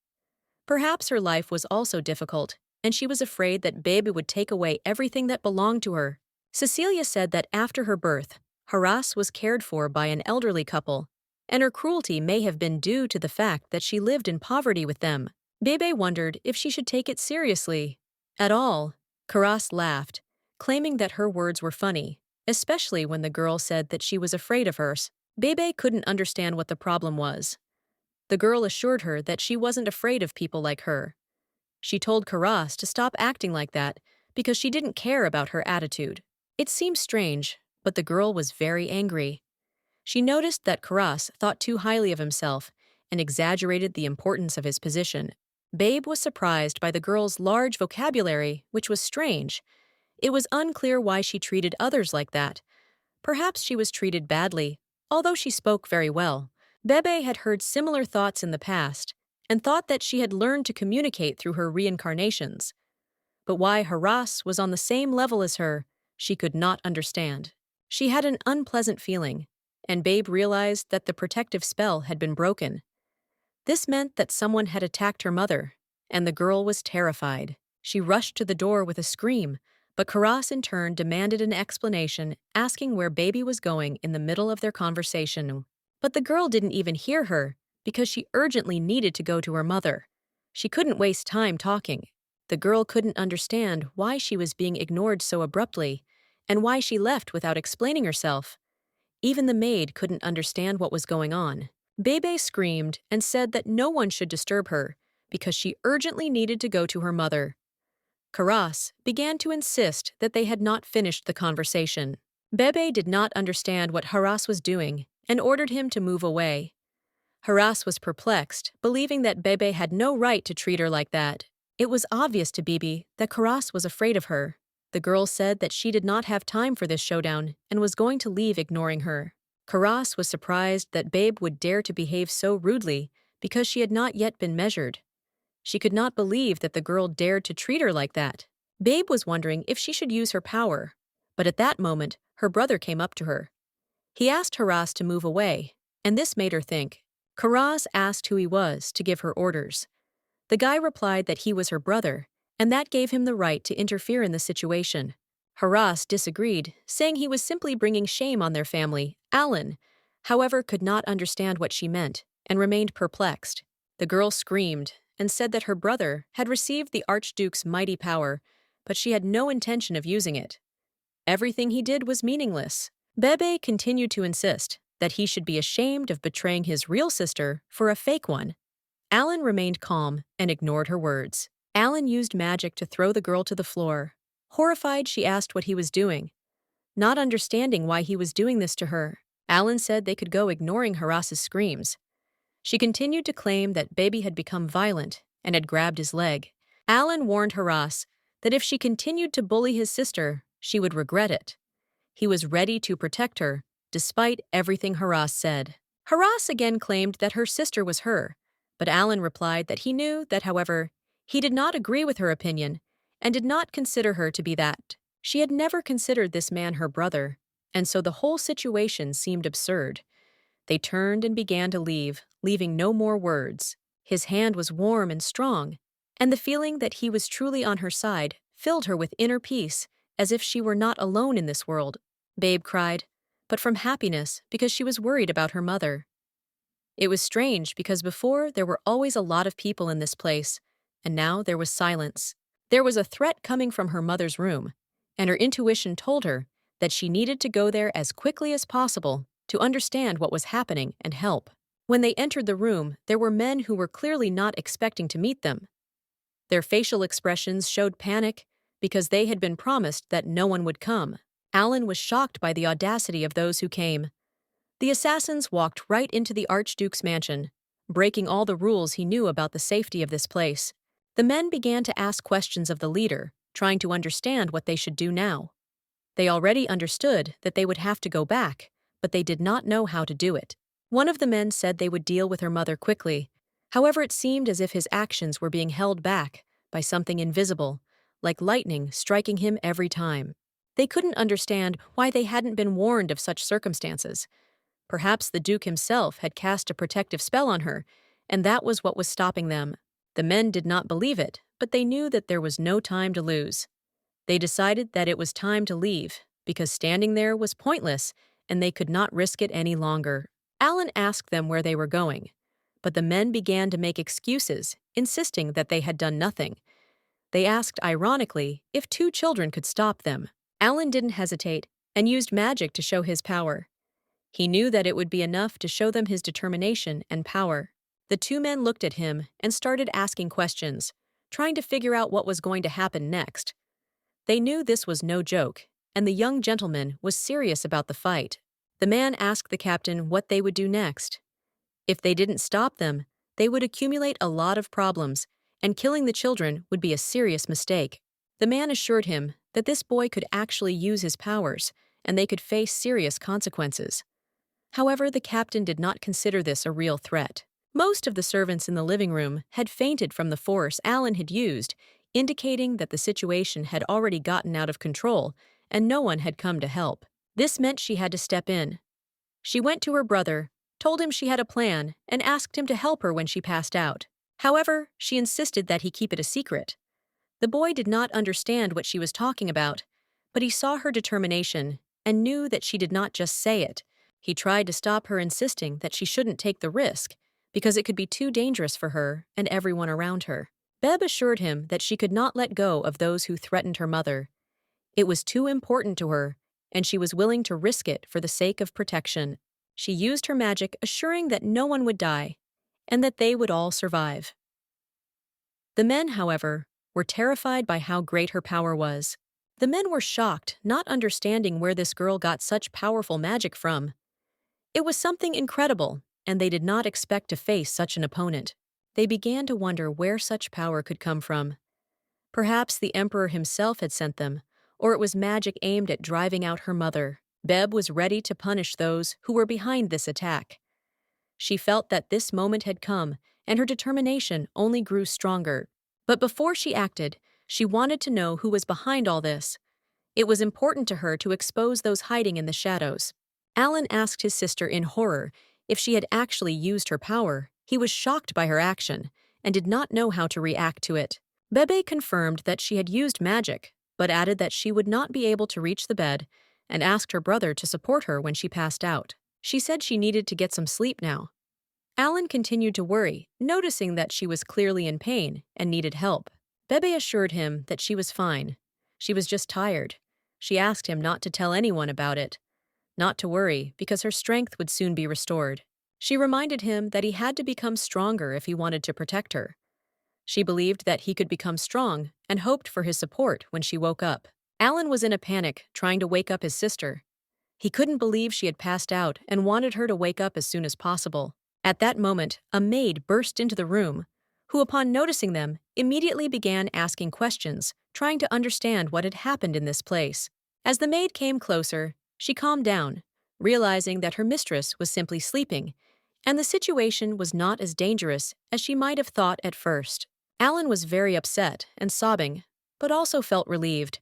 Perhaps her life was also difficult, and she was afraid that Bebe would take away everything that belonged to her. Cecilia said that after her birth, Haras was cared for by an elderly couple, and her cruelty may have been due to the fact that she lived in poverty with them. Bebe wondered if she should take it seriously at all. Haras laughed, claiming that her words were funny, especially when the girl said that she was afraid of hers. Bebe couldn't understand what the problem was. The girl assured her that she wasn't afraid of people like her. She told Haras to stop acting like that because she didn't care about her attitude. It seemed strange, but the girl was very angry. She noticed that Haras thought too highly of himself and exaggerated the importance of his position. Babe was surprised by the girl's large vocabulary, which was strange. It was unclear why she treated others like that. Perhaps she was treated badly, although she spoke very well. Bebe had heard similar thoughts in the past and thought that she had learned to communicate through her reincarnations. But why Haras was on the same level as her, she could not understand. She had an unpleasant feeling, and Babe realized that the protective spell had been broken. This meant that someone had attacked her mother, and the girl was terrified. She rushed to the door with a scream, but Haras in turn demanded an explanation, asking where Baby was going in the middle of their conversation. But the girl didn't even hear her, because she urgently needed to go to her mother. She couldn't waste time talking. The girl couldn't understand why she was being ignored so abruptly, and why she left without explaining herself. Even the maid couldn't understand what was going on. Bebe screamed and said that no one should disturb her, because she urgently needed to go to her mother. Haras began to insist that they had not finished the conversation. Bebe did not understand what Haras was doing and ordered him to move away. Haras was perplexed, believing that Bebe had no right to treat her like that. It was obvious to Bebe that Haras was afraid of her. The girl said that she did not have time for this showdown and was going to leave, ignoring her. Haras was surprised that Babe would dare to behave so rudely because she had not yet been measured. She could not believe that the girl dared to treat her like that. Babe was wondering if she should use her power, but at that moment, her brother came up to her. He asked Haras to move away, and this made her think. Haras asked who he was to give her orders. The guy replied that he was her brother, and that gave him the right to interfere in the situation. Haras disagreed, saying he was simply bringing shame on their family. Alan, however, could not understand what she meant and remained perplexed. The girl screamed and said that her brother had received the Archduke's mighty power, but she had no intention of using it. Everything he did was meaningless. Bebe continued to insist that he should be ashamed of betraying his real sister for a fake one. Alan remained calm and ignored her words. Alan used magic to throw the girl to the floor. Horrified, she asked what he was doing. Not understanding why he was doing this to her, Alan said they could go, ignoring Haras's screams. She continued to claim that Baby had become violent and had grabbed his leg. Alan warned Haras that if she continued to bully his sister, she would regret it. He was ready to protect her, despite everything Haras said. Haras again claimed that her sister was her, but Alan replied that he knew that, however, he did not agree with her opinion and did not consider her to be that. She had never considered this man her brother, and so the whole situation seemed absurd. They turned and began to leave, leaving no more words. His hand was warm and strong, and the feeling that he was truly on her side filled her with inner peace, as if she were not alone in this world. Babe cried, but from happiness because she was worried about her mother. It was strange because before there were always a lot of people in this place, and now there was silence. There was a threat coming from her mother's room, and her intuition told her that she needed to go there as quickly as possible to understand what was happening and help. When they entered the room, there were men who were clearly not expecting to meet them. Their facial expressions showed panic because they had been promised that no one would come. Alan was shocked by the audacity of those who came. The assassins walked right into the Archduke's mansion, breaking all the rules he knew about the safety of this place. The men began to ask questions of the leader, trying to understand what they should do now. They already understood that they would have to go back, but they did not know how to do it. One of the men said they would deal with her mother quickly. However, it seemed as if his actions were being held back by something invisible, like lightning striking him every time. They couldn't understand why they hadn't been warned of such circumstances. Perhaps the Duke himself had cast a protective spell on her, and that was what was stopping them. The men did not believe it, but they knew that there was no time to lose. They decided that it was time to leave, because standing there was pointless, and they could not risk it any longer. Alan asked them where they were going, but the men began to make excuses, insisting that they had done nothing. They asked, ironically, if 2 children could stop them. Alan didn't hesitate and used magic to show his power. He knew that it would be enough to show them his determination and power. The 2 men looked at him and started asking questions, trying to figure out what was going to happen next. They knew this was no joke, and the young gentleman was serious about the fight. The man asked the captain what they would do next. If they didn't stop them, they would accumulate a lot of problems, and killing the children would be a serious mistake. The man assured him that this boy could actually use his powers, and they could face serious consequences. However, the captain did not consider this a real threat. Most of the servants in the living room had fainted from the force Alan had used, indicating that the situation had already gotten out of control and no one had come to help. This meant she had to step in. She went to her brother, told him she had a plan, and asked him to help her when she passed out. However, she insisted that he keep it a secret. The boy did not understand what she was talking about, but he saw her determination and knew that she did not just say it. He tried to stop her, insisting that she shouldn't take the risk because it could be too dangerous for her and everyone around her. Beb assured him that she could not let go of those who threatened her mother. It was too important to her, and she was willing to risk it for the sake of protection. She used her magic, assuring that no one would die and that they would all survive. The men, however, were terrified by how great her power was. The men were shocked, not understanding where this girl got such powerful magic from. It was something incredible, and they did not expect to face such an opponent. They began to wonder where such power could come from. Perhaps the Emperor himself had sent them, or it was magic aimed at driving out her mother. Beb was ready to punish those who were behind this attack. She felt that this moment had come, and her determination only grew stronger. But before she acted, she wanted to know who was behind all this. It was important to her to expose those hiding in the shadows. Alan asked his sister in horror if she had actually used her power. He was shocked by her action and did not know how to react to it. Bebe confirmed that she had used magic, but added that she would not be able to reach the bed and asked her brother to support her when she passed out. She said she needed to get some sleep now. Alan continued to worry, noticing that she was clearly in pain and needed help. Bebe assured him that she was fine. She was just tired. She asked him not to tell anyone about it, not to worry because her strength would soon be restored. She reminded him that he had to become stronger if he wanted to protect her. She believed that he could become strong and hoped for his support when she woke up. Alan was in a panic, trying to wake up his sister. He couldn't believe she had passed out and wanted her to wake up as soon as possible. At that moment, a maid burst into the room, who, upon noticing them, immediately began asking questions, trying to understand what had happened in this place. As the maid came closer, she calmed down, realizing that her mistress was simply sleeping, and the situation was not as dangerous as she might have thought at first. Alan was very upset and sobbing, but also felt relieved.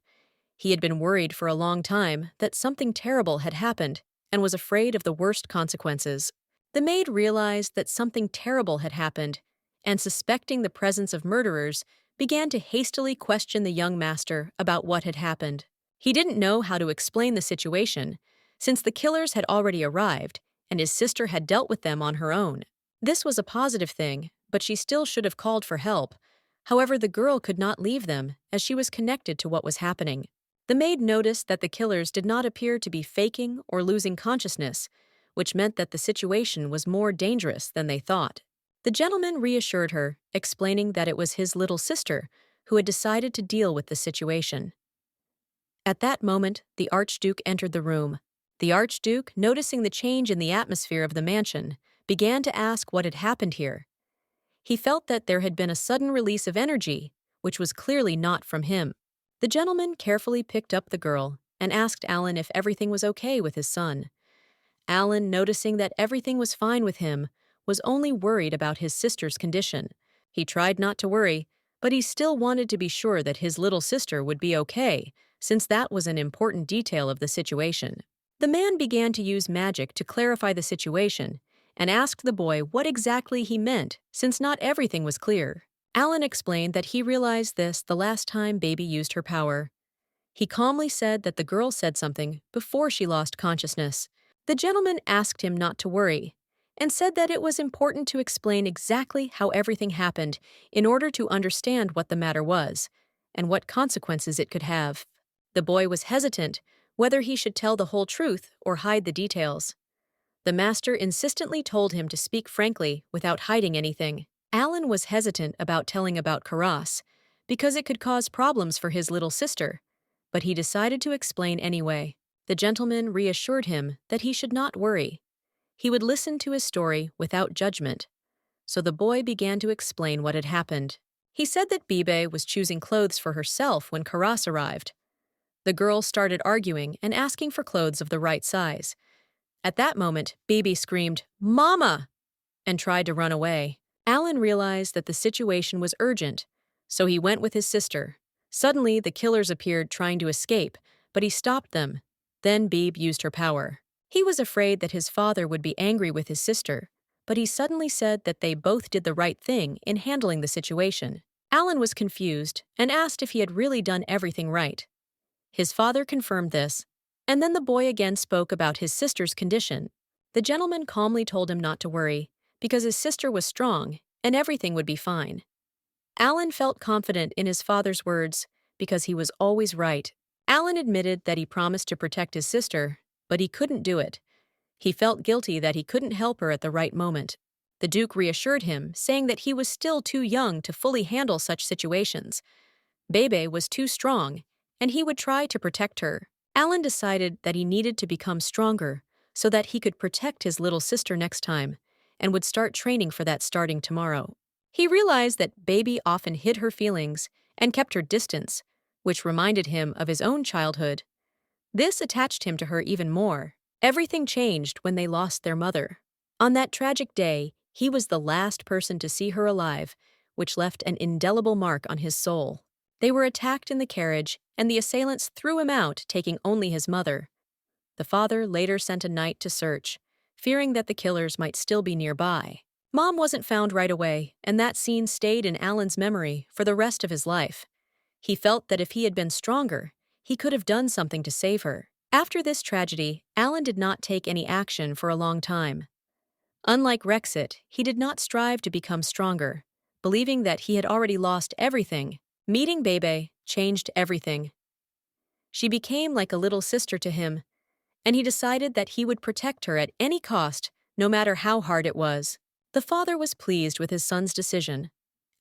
He had been worried for a long time that something terrible had happened and was afraid of the worst consequences. The maid realized that something terrible had happened and, suspecting the presence of murderers, began to hastily question the young master about what had happened. He didn't know how to explain the situation, since the killers had already arrived and his sister had dealt with them on her own. This was a positive thing, but she still should have called for help. However, the girl could not leave them as she was connected to what was happening. The maid noticed that the killers did not appear to be faking or losing consciousness, which meant that the situation was more dangerous than they thought. The gentleman reassured her, explaining that it was his little sister who had decided to deal with the situation. At that moment, the Archduke entered the room. The Archduke, noticing the change in the atmosphere of the mansion, began to ask what had happened here. He felt that there had been a sudden release of energy, which was clearly not from him. The gentleman carefully picked up the girl and asked Alan if everything was okay with his son. Alan, noticing that everything was fine with him, was only worried about his sister's condition. He tried not to worry, but he still wanted to be sure that his little sister would be okay, since that was an important detail of the situation. The man began to use magic to clarify the situation and asked the boy what exactly he meant, since not everything was clear. Alan explained that he realized this the last time Baby used her power. He calmly said that the girl said something before she lost consciousness. The gentleman asked him not to worry and said that it was important to explain exactly how everything happened in order to understand what the matter was and what consequences it could have. The boy was hesitant whether he should tell the whole truth or hide the details. The master insistently told him to speak frankly without hiding anything. Alan was hesitant about telling about Haras because it could cause problems for his little sister, but he decided to explain anyway. The gentleman reassured him that he should not worry. He would listen to his story without judgment. So the boy began to explain what had happened. He said that Bibe was choosing clothes for herself when Haras arrived. The girl started arguing and asking for clothes of the right size. At that moment, Bibi screamed, "Mama!" and tried to run away. Alan realized that the situation was urgent, so he went with his sister. Suddenly, the killers appeared trying to escape, but he stopped them. Then Beeb used her power. He was afraid that his father would be angry with his sister, but he suddenly said that they both did the right thing in handling the situation. Alan was confused and asked if he had really done everything right. His father confirmed this, and then the boy again spoke about his sister's condition. The gentleman calmly told him not to worry, because his sister was strong and everything would be fine. Alan felt confident in his father's words because he was always right. Alan admitted that he promised to protect his sister, but he couldn't do it. He felt guilty that he couldn't help her at the right moment. The Duke reassured him, saying that he was still too young to fully handle such situations. Bebe was too strong, and he would try to protect her. Alan decided that he needed to become stronger so that he could protect his little sister next time, and would start training for that starting tomorrow. He realized that Baby often hid her feelings and kept her distance, which reminded him of his own childhood. This attached him to her even more. Everything changed when they lost their mother. On that tragic day, he was the last person to see her alive, which left an indelible mark on his soul. They were attacked in the carriage, and the assailants threw him out, taking only his mother. The father later sent a knight to search, fearing that the killers might still be nearby. Mom wasn't found right away, and that scene stayed in Alan's memory for the rest of his life. He felt that if he had been stronger, he could have done something to save her. After this tragedy, Alan did not take any action for a long time. Unlike Rexit, he did not strive to become stronger, believing that he had already lost everything. Meeting Bebe changed everything. She became like a little sister to him, and he decided that he would protect her at any cost, no matter how hard it was. The father was pleased with his son's decision.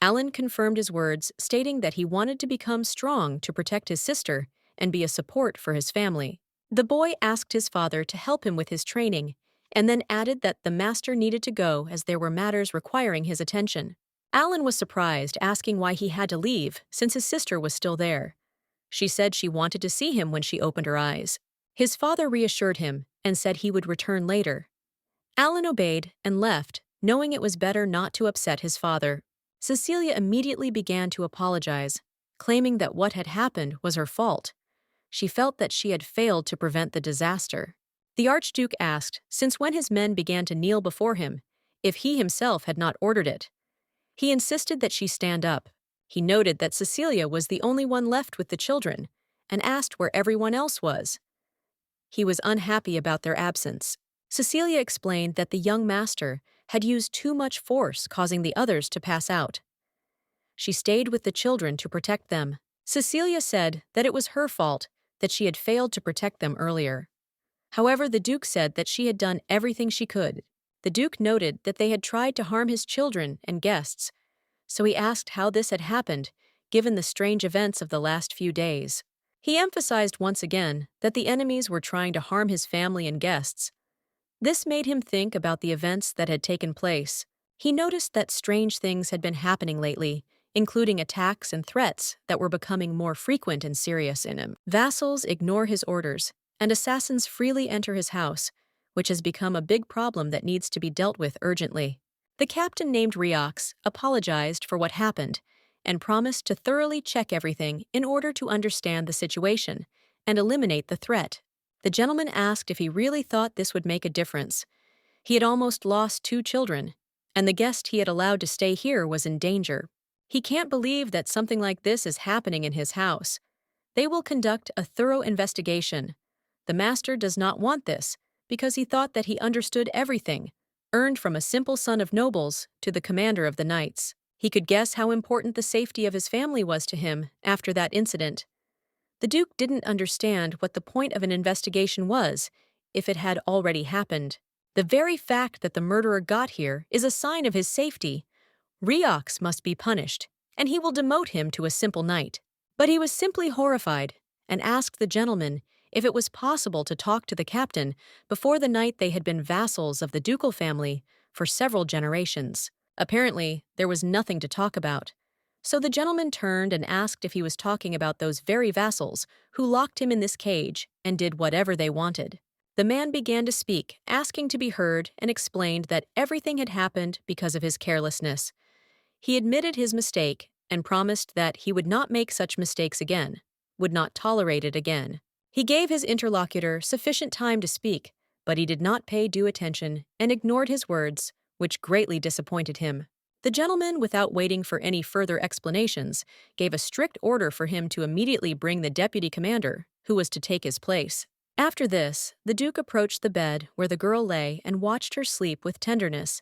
Alan confirmed his words, stating that he wanted to become strong to protect his sister and be a support for his family. The boy asked his father to help him with his training, and then added that the master needed to go as there were matters requiring his attention. Alan was surprised, asking why he had to leave, since his sister was still there. She said she wanted to see him when she opened her eyes. His father reassured him and said he would return later. Alan obeyed and left, knowing it was better not to upset his father. Cecilia immediately began to apologize, claiming that what had happened was her fault. She felt that she had failed to prevent the disaster. The Archduke asked, since when his men began to kneel before him, if he himself had not ordered it. He insisted that she stand up. He noted that Cecilia was the only one left with the children, and asked where everyone else was. He was unhappy about their absence. Cecilia explained that the young master had used too much force, causing the others to pass out. She stayed with the children to protect them. Cecilia said that it was her fault that she had failed to protect them earlier. However, the Duke said that she had done everything she could. The Duke noted that they had tried to harm his children and guests, so he asked how this had happened, given the strange events of the last few days. He emphasized once again that the enemies were trying to harm his family and guests. This made him think about the events that had taken place. He noticed that strange things had been happening lately, including attacks and threats that were becoming more frequent and serious in him. Vassals ignore his orders, and assassins freely enter his house, which has become a big problem that needs to be dealt with urgently. The captain named Riox apologized for what happened and promised to thoroughly check everything in order to understand the situation and eliminate the threat. The gentleman asked if he really thought this would make a difference. He had almost lost 2 children, and the guest he had allowed to stay here was in danger. He can't believe that something like this is happening in his house. They will conduct a thorough investigation. The master does not want this because he thought that he understood everything, earned from a simple son of nobles to the commander of the knights. He could guess how important the safety of his family was to him after that incident. The Duke didn't understand what the point of an investigation was if it had already happened. The very fact that the murderer got here is a sign of his safety. Riox must be punished, and he will demote him to a simple knight. But he was simply horrified and asked the gentleman if it was possible to talk to the captain before the night they had been vassals of the ducal family for several generations. Apparently, there was nothing to talk about. So the gentleman turned and asked if he was talking about those very vassals who locked him in this cage and did whatever they wanted. The man began to speak, asking to be heard, and explained that everything had happened because of his carelessness. He admitted his mistake and promised that he would not make such mistakes again, would not tolerate it again. He gave his interlocutor sufficient time to speak, but he did not pay due attention and ignored his words, which greatly disappointed him. The gentleman, without waiting for any further explanations, gave a strict order for him to immediately bring the deputy commander, who was to take his place. After this, the Duke approached the bed where the girl lay and watched her sleep with tenderness.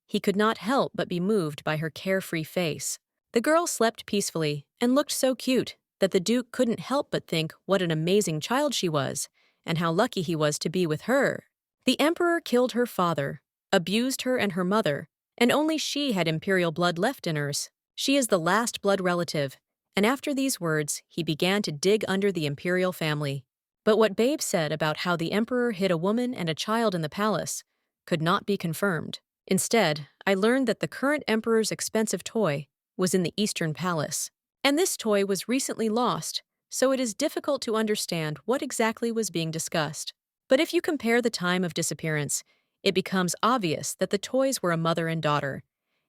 He could not help but be moved by her carefree face. The girl slept peacefully and looked so cute that the Duke couldn't help but think what an amazing child she was, and how lucky he was to be with her. The Emperor killed her father, abused her and her mother, and only she had imperial blood left in hers. She is the last blood relative, and after these words, he began to dig under the imperial family. But what Babe said about how the Emperor hid a woman and a child in the palace could not be confirmed. Instead, I learned that the current Emperor's expensive toy was in the Eastern Palace. And this toy was recently lost, so it is difficult to understand what exactly was being discussed. But if you compare the time of disappearance, it becomes obvious that the toys were a mother and daughter,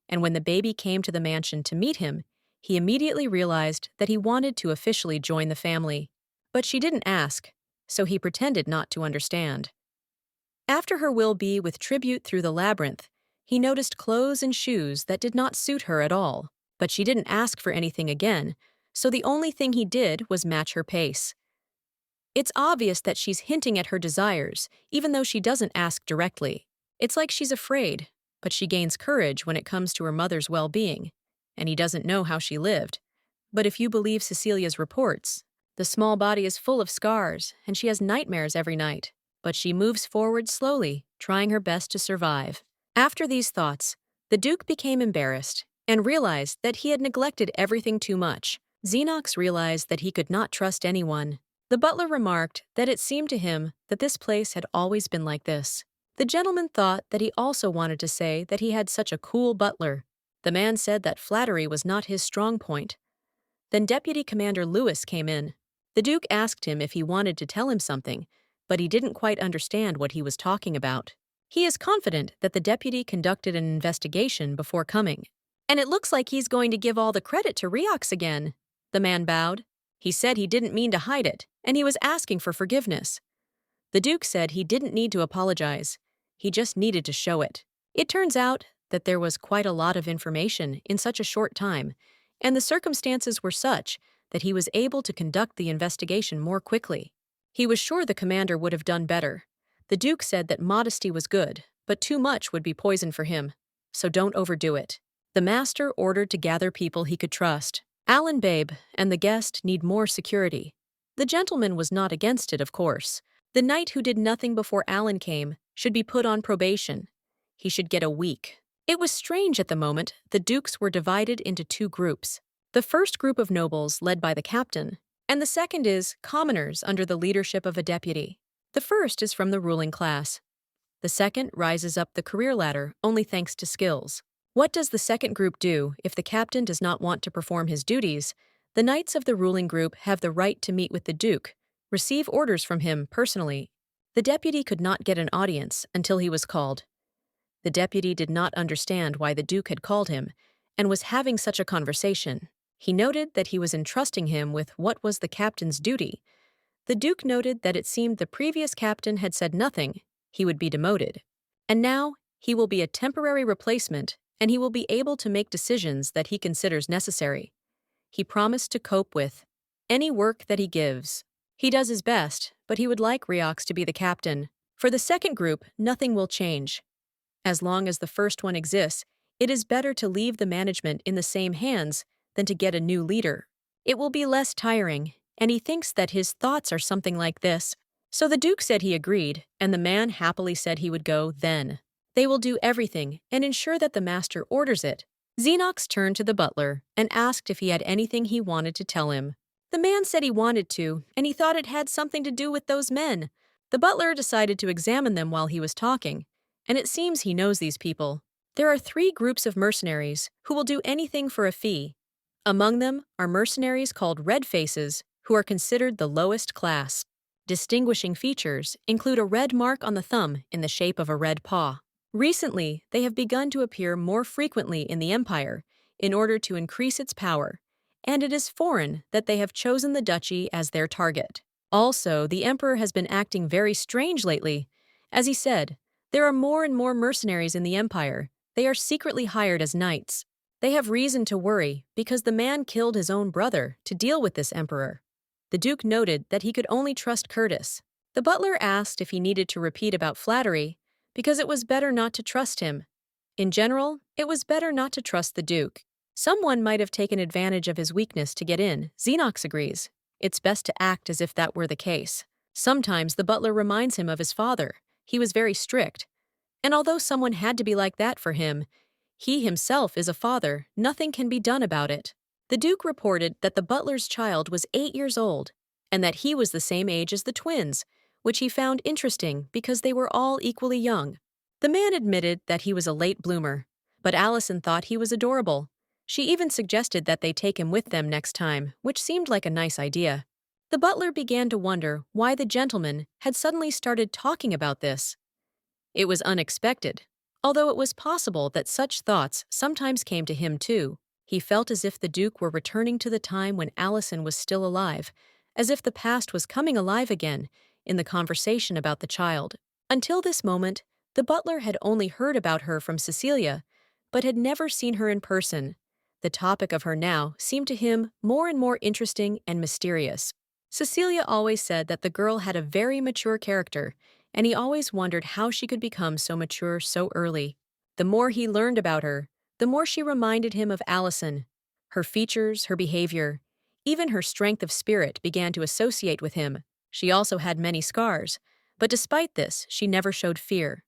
and when the baby came to the mansion to meet him, he immediately realized that he wanted to officially join the family. But she didn't ask, so he pretended not to understand. After her will-be with tribute through the labyrinth, he noticed clothes and shoes that did not suit her at all, but she didn't ask for anything again, so the only thing he did was match her pace. It's obvious that she's hinting at her desires, even though she doesn't ask directly. It's like she's afraid, but she gains courage when it comes to her mother's well-being, and he doesn't know how she lived. But if you believe Cecilia's reports, the small body is full of scars, and she has nightmares every night. But she moves forward slowly, trying her best to survive. After these thoughts, the Duke became embarrassed and realized that he had neglected everything too much. Xenox realized that he could not trust anyone. The butler remarked that it seemed to him that this place had always been like this. The gentleman thought that he also wanted to say that he had such a cool butler. The man said that flattery was not his strong point. Then Deputy Commander Lewis came in. The Duke asked him if he wanted to tell him something, but he didn't quite understand what he was talking about. He is confident that the deputy conducted an investigation before coming. And it looks like he's going to give all the credit to Riox again. The man bowed. He said he didn't mean to hide it, and he was asking for forgiveness. The Duke said he didn't need to apologize. He just needed to show it. It turns out that there was quite a lot of information in such a short time, and the circumstances were such that he was able to conduct the investigation more quickly. He was sure the commander would have done better. The Duke said that modesty was good, but too much would be poison for him, so don't overdo it. The master ordered to gather people he could trust. Alan Babe and the guest need more security. The gentleman was not against it, of course. The knight who did nothing before Alan came should be put on probation. He should get a week. It was strange at the moment. The dukes were divided into two groups. The first group of nobles led by the captain, and the second is commoners under the leadership of a deputy. The first is from the ruling class. The second rises up the career ladder only thanks to skills. What does the second group do if the captain does not want to perform his duties? The knights of the ruling group have the right to meet with the Duke, receive orders from him personally. The deputy could not get an audience until he was called. The deputy did not understand why the Duke had called him and was having such a conversation. He noted that he was entrusting him with what was the captain's duty. The Duke noted that it seemed the previous captain had said nothing, he would be demoted. And now he will be a temporary replacement, and he will be able to make decisions that he considers necessary. He promised to cope with any work that he gives. He does his best, but he would like Riox to be the captain. For the second group, nothing will change. As long as the first one exists, it is better to leave the management in the same hands than to get a new leader. It will be less tiring, and he thinks that his thoughts are something like this. So the Duke said he agreed, and the man happily said he would go then. They will do everything and ensure that the master orders it. Xenox turned to the butler and asked if he had anything he wanted to tell him. The man said he wanted to, and he thought it had something to do with those men. The butler decided to examine them while he was talking, and it seems he knows these people. There are 3 groups of mercenaries who will do anything for a fee. Among them are mercenaries called red faces, who are considered the lowest class. Distinguishing features include a red mark on the thumb in the shape of a red paw. Recently, they have begun to appear more frequently in the Empire in order to increase its power, and it is foreign that they have chosen the duchy as their target. Also, the Emperor has been acting very strange lately. As he said, there are more and more mercenaries in the Empire. They are secretly hired as knights. They have reason to worry because the man killed his own brother to deal with this Emperor. The Duke noted that he could only trust Curtis. The butler asked if he needed to repeat about flattery, because it was better not to trust him. In general, it was better not to trust the Duke. Someone might have taken advantage of his weakness to get in. Xenox agrees. It's best to act as if that were the case. Sometimes the butler reminds him of his father. He was very strict. And although someone had to be like that for him, he himself is a father. Nothing can be done about it. The Duke reported that the butler's child was 8 years old, and that he was the same age as the twins, which he found interesting because they were all equally young. The man admitted that he was a late bloomer, but Allison thought he was adorable. She even suggested that they take him with them next time, which seemed like a nice idea. The butler began to wonder why the gentleman had suddenly started talking about this. It was unexpected, although it was possible that such thoughts sometimes came to him too. He felt as if the Duke were returning to the time when Allison was still alive, as if the past was coming alive again in the conversation about the child. Until this moment, the butler had only heard about her from Cecilia, but had never seen her in person. The topic of her now seemed to him more and more interesting and mysterious. Cecilia always said that the girl had a very mature character, and he always wondered how she could become so mature so early. The more he learned about her, the more she reminded him of Allison. Her features, her behavior, even her strength of spirit began to associate with him. She also had many scars, but despite this, she never showed fear.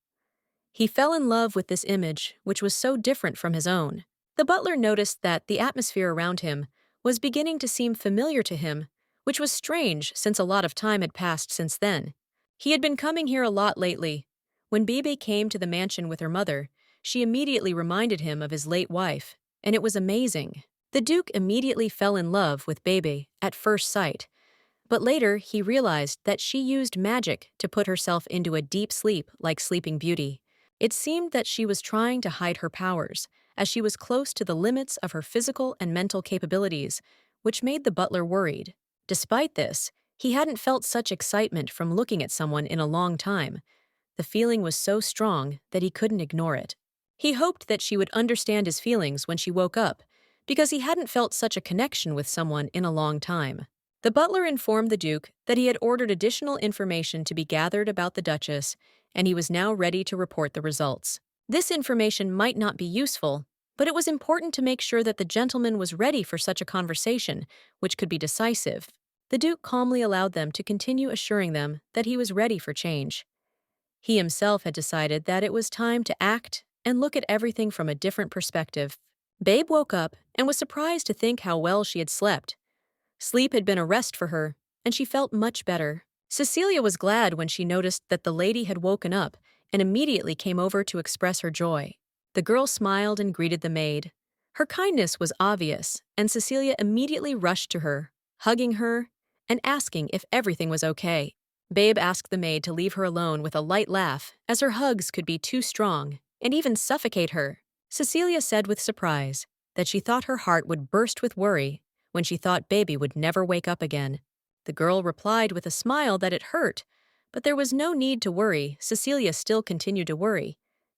He fell in love with this image, which was so different from his own. The butler noticed that the atmosphere around him was beginning to seem familiar to him, which was strange since a lot of time had passed since then. He had been coming here a lot lately. When Bebe came to the mansion with her mother, she immediately reminded him of his late wife, and it was amazing. The Duke immediately fell in love with Bebe at first sight, But later, he realized that she used magic to put herself into a deep sleep like Sleeping Beauty. It seemed that she was trying to hide her powers, as she was close to the limits of her physical and mental capabilities, which made the butler worried. Despite this, he hadn't felt such excitement from looking at someone in a long time. The feeling was so strong that he couldn't ignore it. He hoped that she would understand his feelings when she woke up, because he hadn't felt such a connection with someone in a long time. The butler informed the Duke that he had ordered additional information to be gathered about the Duchess, and he was now ready to report the results. This information might not be useful, but it was important to make sure that the gentleman was ready for such a conversation, which could be decisive. The Duke calmly allowed them to continue assuring them that he was ready for change. He himself had decided that it was time to act and look at everything from a different perspective. Babe woke up and was surprised to think how well she had slept. Sleep had been a rest for her, and she felt much better. Cecilia was glad when she noticed that the lady had woken up and immediately came over to express her joy. The girl smiled and greeted the maid. Her kindness was obvious, and Cecilia immediately rushed to her, hugging her and asking if everything was okay. Babe asked the maid to leave her alone with a light laugh, as her hugs could be too strong and even suffocate her. Cecilia said with surprise that she thought her heart would burst with worry when she thought baby would never wake up again. The girl replied with a smile that it hurt, but there was no need to worry. Cecilia still continued to worry.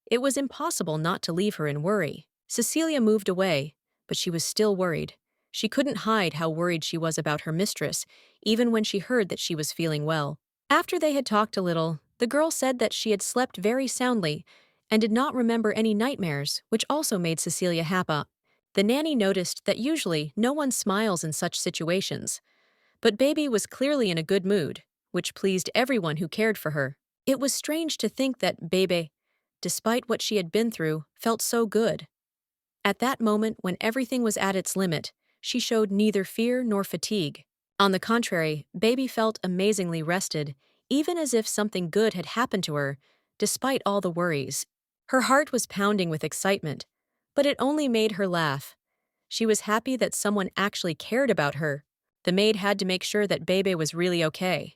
It was impossible not to leave her in worry. Cecilia moved away, but she was still worried. She couldn't hide how worried she was about her mistress, even when she heard that she was feeling well. After they had talked a little, the girl said that she had slept very soundly and did not remember any nightmares, which also made Cecilia happy. The nanny noticed that usually no one smiles in such situations, but baby was clearly in a good mood, which pleased everyone who cared for her. It was strange to think that baby, despite what she had been through, felt so good. At that moment, when everything was at its limit, she showed neither fear nor fatigue. On the contrary, baby felt amazingly rested, even as if something good had happened to her, despite all the worries. Her heart was pounding with excitement, but it only made her laugh. She was happy that someone actually cared about her. The maid had to make sure that baby was really okay.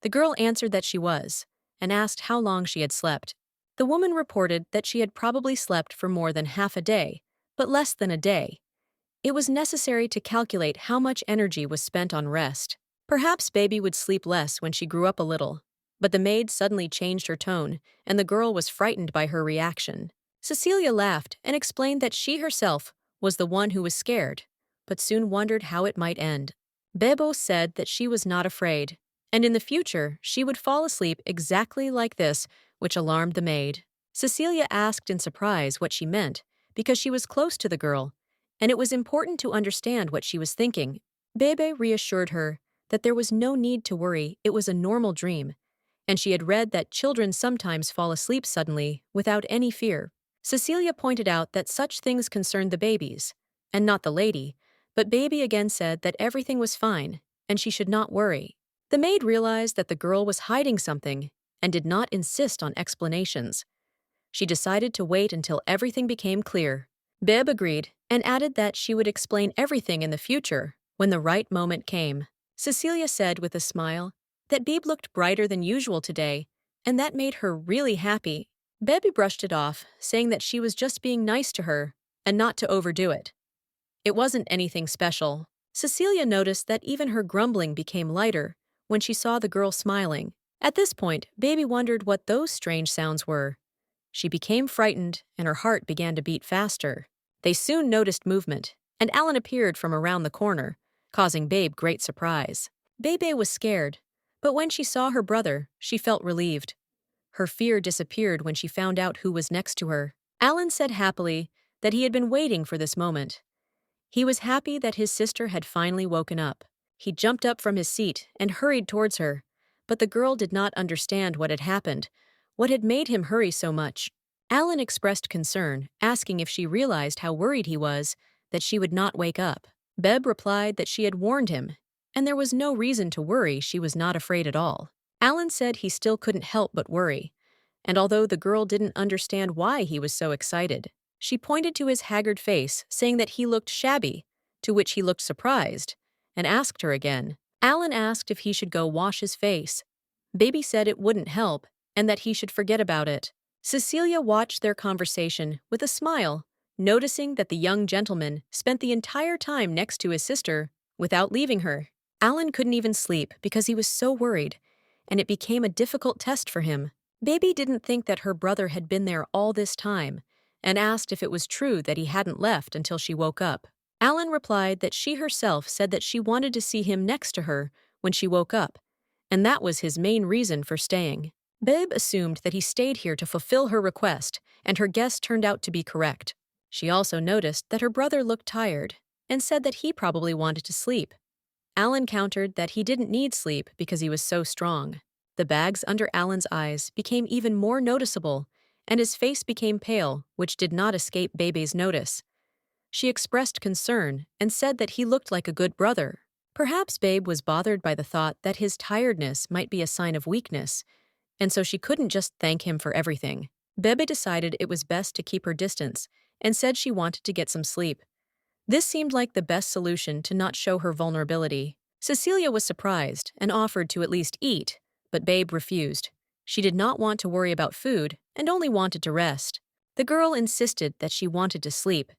The girl answered that she was, and asked how long she had slept. The woman reported that she had probably slept for more than half a day, but less than a day. It was necessary to calculate how much energy was spent on rest. Perhaps baby would sleep less when she grew up a little. But the maid suddenly changed her tone, and the girl was frightened by her reaction. Cecilia laughed and explained that she herself was the one who was scared, but soon wondered how it might end. Bebo said that she was not afraid, and in the future she would fall asleep exactly like this, which alarmed the maid. Cecilia asked in surprise what she meant, because she was close to the girl, and it was important to understand what she was thinking. Bebe reassured her that there was no need to worry, it was a normal dream, and she had read that children sometimes fall asleep suddenly without any fear. Cecilia pointed out that such things concerned the babies, and not the lady, but baby again said that everything was fine, and she should not worry. The maid realized that the girl was hiding something and did not insist on explanations. She decided to wait until everything became clear. Beb agreed and added that she would explain everything in the future when the right moment came. Cecilia said with a smile that Bebe looked brighter than usual today, and that made her really happy. Bebe brushed it off, saying that she was just being nice to her and not to overdo it. It wasn't anything special. Cecilia noticed that even her grumbling became lighter when she saw the girl smiling. At this point, Baby wondered what those strange sounds were. She became frightened, and her heart began to beat faster. They soon noticed movement, and Alan appeared from around the corner, causing Babe great surprise. Bebe was scared, but when she saw her brother, she felt relieved. Her fear disappeared when she found out who was next to her. Alan said happily that he had been waiting for this moment. He was happy that his sister had finally woken up. He jumped up from his seat and hurried towards her, but the girl did not understand what had happened, what had made him hurry so much. Alan expressed concern, asking if she realized how worried he was that she would not wake up. Beb replied that she had warned him, and there was no reason to worry, she was not afraid at all. Alan said he still couldn't help but worry, and although the girl didn't understand why he was so excited, she pointed to his haggard face, saying that he looked shabby, to which he looked surprised, and asked her again. Alan asked if he should go wash his face. Baby said it wouldn't help and that he should forget about it. Cecilia watched their conversation with a smile, noticing that the young gentleman spent the entire time next to his sister without leaving her. Alan couldn't even sleep because he was so worried, and it became a difficult test for him. Baby didn't think that her brother had been there all this time and asked if it was true that he hadn't left until she woke up. Alan replied that she herself said that she wanted to see him next to her when she woke up, and that was his main reason for staying. Babe assumed that he stayed here to fulfill her request, and her guess turned out to be correct. She also noticed that her brother looked tired and said that he probably wanted to sleep. Alan countered that he didn't need sleep because he was so strong. The bags under Alan's eyes became even more noticeable, and his face became pale, which did not escape Bebe's notice. She expressed concern and said that he looked like a good brother. Perhaps Babe was bothered by the thought that his tiredness might be a sign of weakness, and so she couldn't just thank him for everything. Bebe decided it was best to keep her distance and said she wanted to get some sleep. This seemed like the best solution to not show her vulnerability. Cecilia was surprised and offered to at least eat, but Babe refused. She did not want to worry about food and only wanted to rest. The girl insisted that she wanted to sleep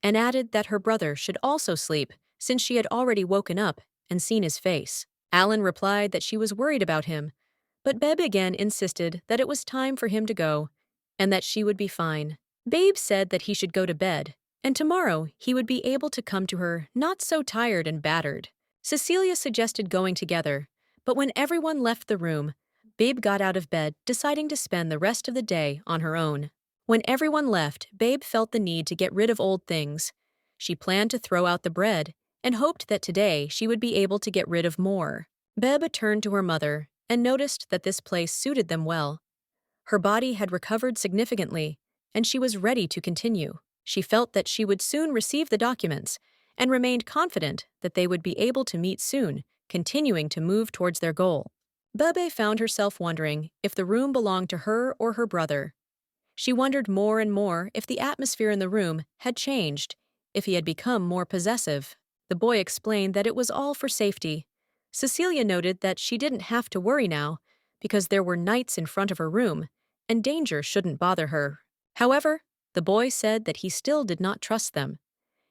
and added that her brother should also sleep since she had already woken up and seen his face. Alan replied that she was worried about him, but Bebe again insisted that it was time for him to go and that she would be fine. Babe said that he should go to bed, and tomorrow he would be able to come to her not so tired and battered. Cecilia suggested going together, but when everyone left the room, Babe got out of bed, deciding to spend the rest of the day on her own. When everyone left, Babe felt the need to get rid of old things. She planned to throw out the bread and hoped that today she would be able to get rid of more. Bebe turned to her mother and noticed that this place suited them well. Her body had recovered significantly, and she was ready to continue. She felt that she would soon receive the documents and remained confident that they would be able to meet soon, continuing to move towards their goal. Bebe found herself wondering if the room belonged to her or her brother. She wondered more and more if the atmosphere in the room had changed, if he had become more possessive. The boy explained that it was all for safety. Cecilia noted that she didn't have to worry now because there were knights in front of her room, and danger shouldn't bother her. However, the boy said that he still did not trust them.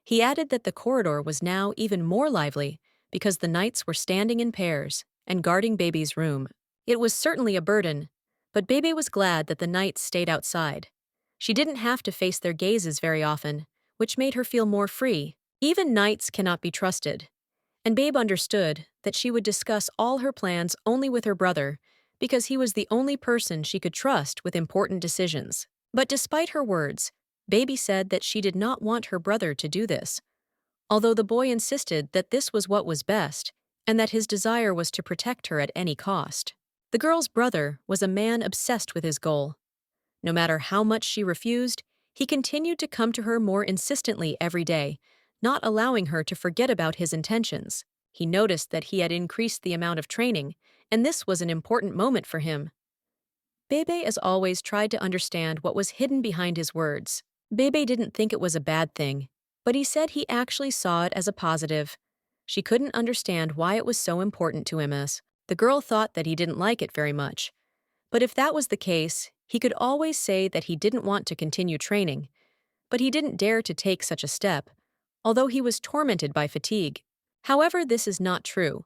He added that the corridor was now even more lively because the knights were standing in pairs and guarding Baby's room. It was certainly a burden, but Baby was glad that the knights stayed outside. She didn't have to face their gazes very often, which made her feel more free. Even knights cannot be trusted, and Babe understood that she would discuss all her plans only with her brother because he was the only person she could trust with important decisions. But despite her words, Baby said that she did not want her brother to do this, although the boy insisted that this was what was best and that his desire was to protect her at any cost. The girl's brother was a man obsessed with his goal. No matter how much she refused, he continued to come to her more insistently every day, not allowing her to forget about his intentions. He noticed that he had increased the amount of training, and this was an important moment for him. Bebe, as always, tried to understand what was hidden behind his words. Bebe didn't think it was a bad thing, but he said he actually saw it as a positive. She couldn't understand why it was so important to him as. The girl thought that he didn't like it very much. But if that was the case, he could always say that he didn't want to continue training. But he didn't dare to take such a step, although he was tormented by fatigue. However, this is not true.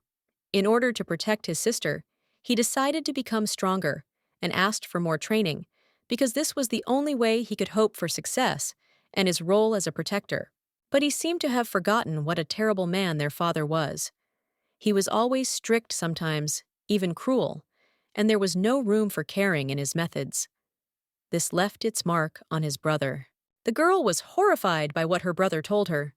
In order to protect his sister, he decided to become stronger and asked for more training, because this was the only way he could hope for success and his role as a protector. But he seemed to have forgotten what a terrible man their father was. He was always strict sometimes, even cruel, and there was no room for caring in his methods. This left its mark on his brother. The girl was horrified by what her brother told her.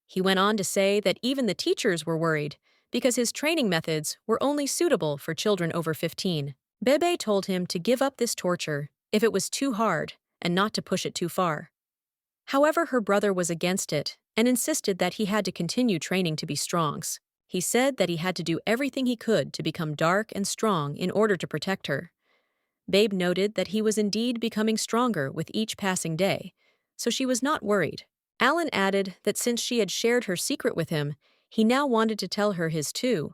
He went on to say that even the teachers were worried because his training methods were only suitable for children over 15. Bebe told him to give up this torture if it was too hard and not to push it too far. However, her brother was against it and insisted that he had to continue training to be strong. He said that he had to do everything he could to become dark and strong in order to protect her. Babe noted that he was indeed becoming stronger with each passing day, so she was not worried. Alan added that since she had shared her secret with him, he now wanted to tell her his too.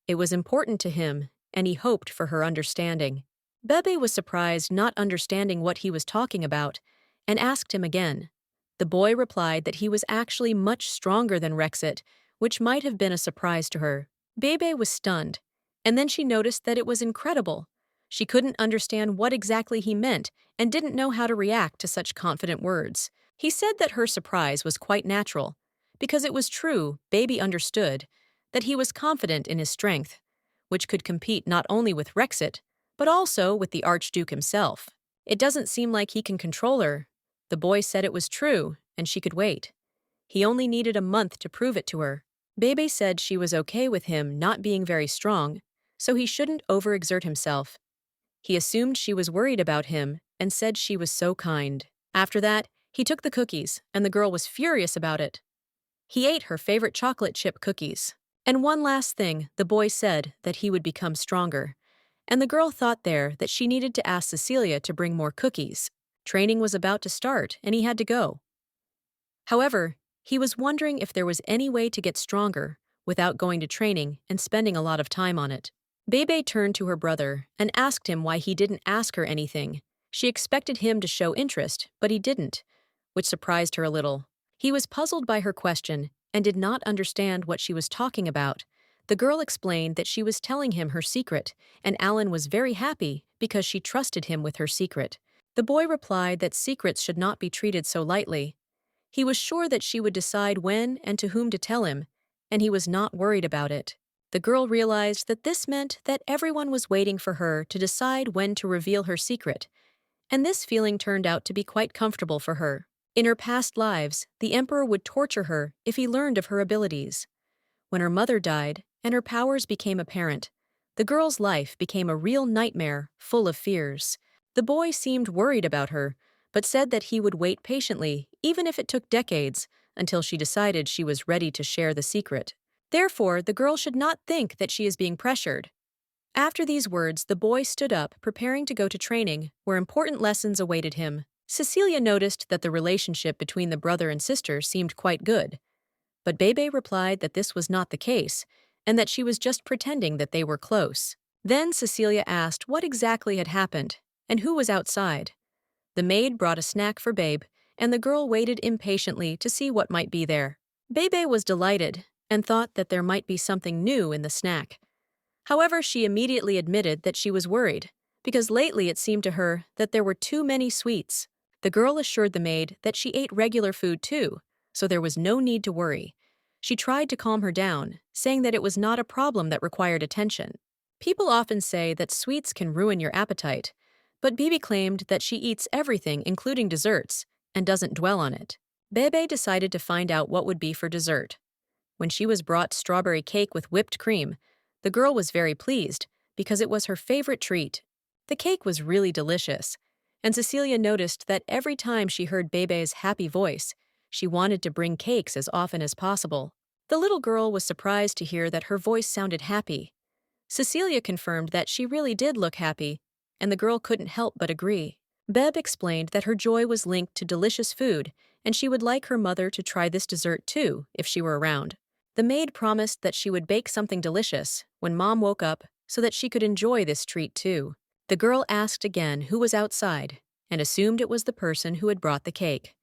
It was important to him, and he hoped for her understanding. Bebe was surprised not understanding what he was talking about, and asked him again. The boy replied that he was actually much stronger than Rexit, which might have been a surprise to her. Bebe was stunned, and then she noticed that it was incredible. She couldn't understand what exactly he meant and didn't know how to react to such confident words. He said that her surprise was quite natural, because it was true. Baby understood that he was confident in his strength, which could compete not only with Rexit, but also with the Archduke himself. It doesn't seem like he can control her. The boy said it was true, and she could wait. He only needed a month to prove it to her. Bebe said she was okay with him not being very strong, so he shouldn't overexert himself. He assumed she was worried about him and said she was so kind. After that, he took the cookies, and the girl was furious about it. He ate her favorite chocolate chip cookies. And one last thing, the boy said that he would become stronger. And the girl thought there that she needed to ask Cecilia to bring more cookies. Training was about to start, and he had to go. However, he was wondering if there was any way to get stronger without going to training and spending a lot of time on it. Bebe turned to her brother and asked him why he didn't ask her anything. She expected him to show interest, but he didn't, which surprised her a little. He was puzzled by her question and did not understand what she was talking about. The girl explained that she was telling him her secret, and Alan was very happy because she trusted him with her secret. The boy replied that secrets should not be treated so lightly. He was sure that she would decide when and to whom to tell him, and he was not worried about it. The girl realized that this meant that everyone was waiting for her to decide when to reveal her secret, and this feeling turned out to be quite comfortable for her. In her past lives, the Emperor would torture her if he learned of her abilities. When her mother died and her powers became apparent, the girl's life became a real nightmare, full of fears. The boy seemed worried about her, but said that he would wait patiently, even if it took decades, until she decided she was ready to share the secret. Therefore, the girl should not think that she is being pressured. After these words, the boy stood up, preparing to go to training, where important lessons awaited him. Cecilia noticed that the relationship between the brother and sister seemed quite good, but Bebe replied that this was not the case, and that she was just pretending that they were close. Then Cecilia asked what exactly had happened, and who was outside. The maid brought a snack for Babe, and the girl waited impatiently to see what might be there. Bebe was delighted, and thought that there might be something new in the snack. However, she immediately admitted that she was worried, because lately it seemed to her that there were too many sweets. The girl assured the maid that she ate regular food too, so there was no need to worry. She tried to calm her down, saying that it was not a problem that required attention. People often say that sweets can ruin your appetite, but Bibi claimed that she eats everything, including desserts, and doesn't dwell on it. Bebe decided to find out what would be for dessert. When she was brought strawberry cake with whipped cream, the girl was very pleased because it was her favorite treat. The cake was really delicious, and Cecilia noticed that every time she heard Bebe's happy voice, she wanted to bring cakes as often as possible. The little girl was surprised to hear that her voice sounded happy. Cecilia confirmed that she really did look happy, and the girl couldn't help but agree. Bebe explained that her joy was linked to delicious food, and she would like her mother to try this dessert too if she were around. The maid promised that she would bake something delicious when Mom woke up so that she could enjoy this treat too. The girl asked again who was outside and assumed it was the person who had brought the cake.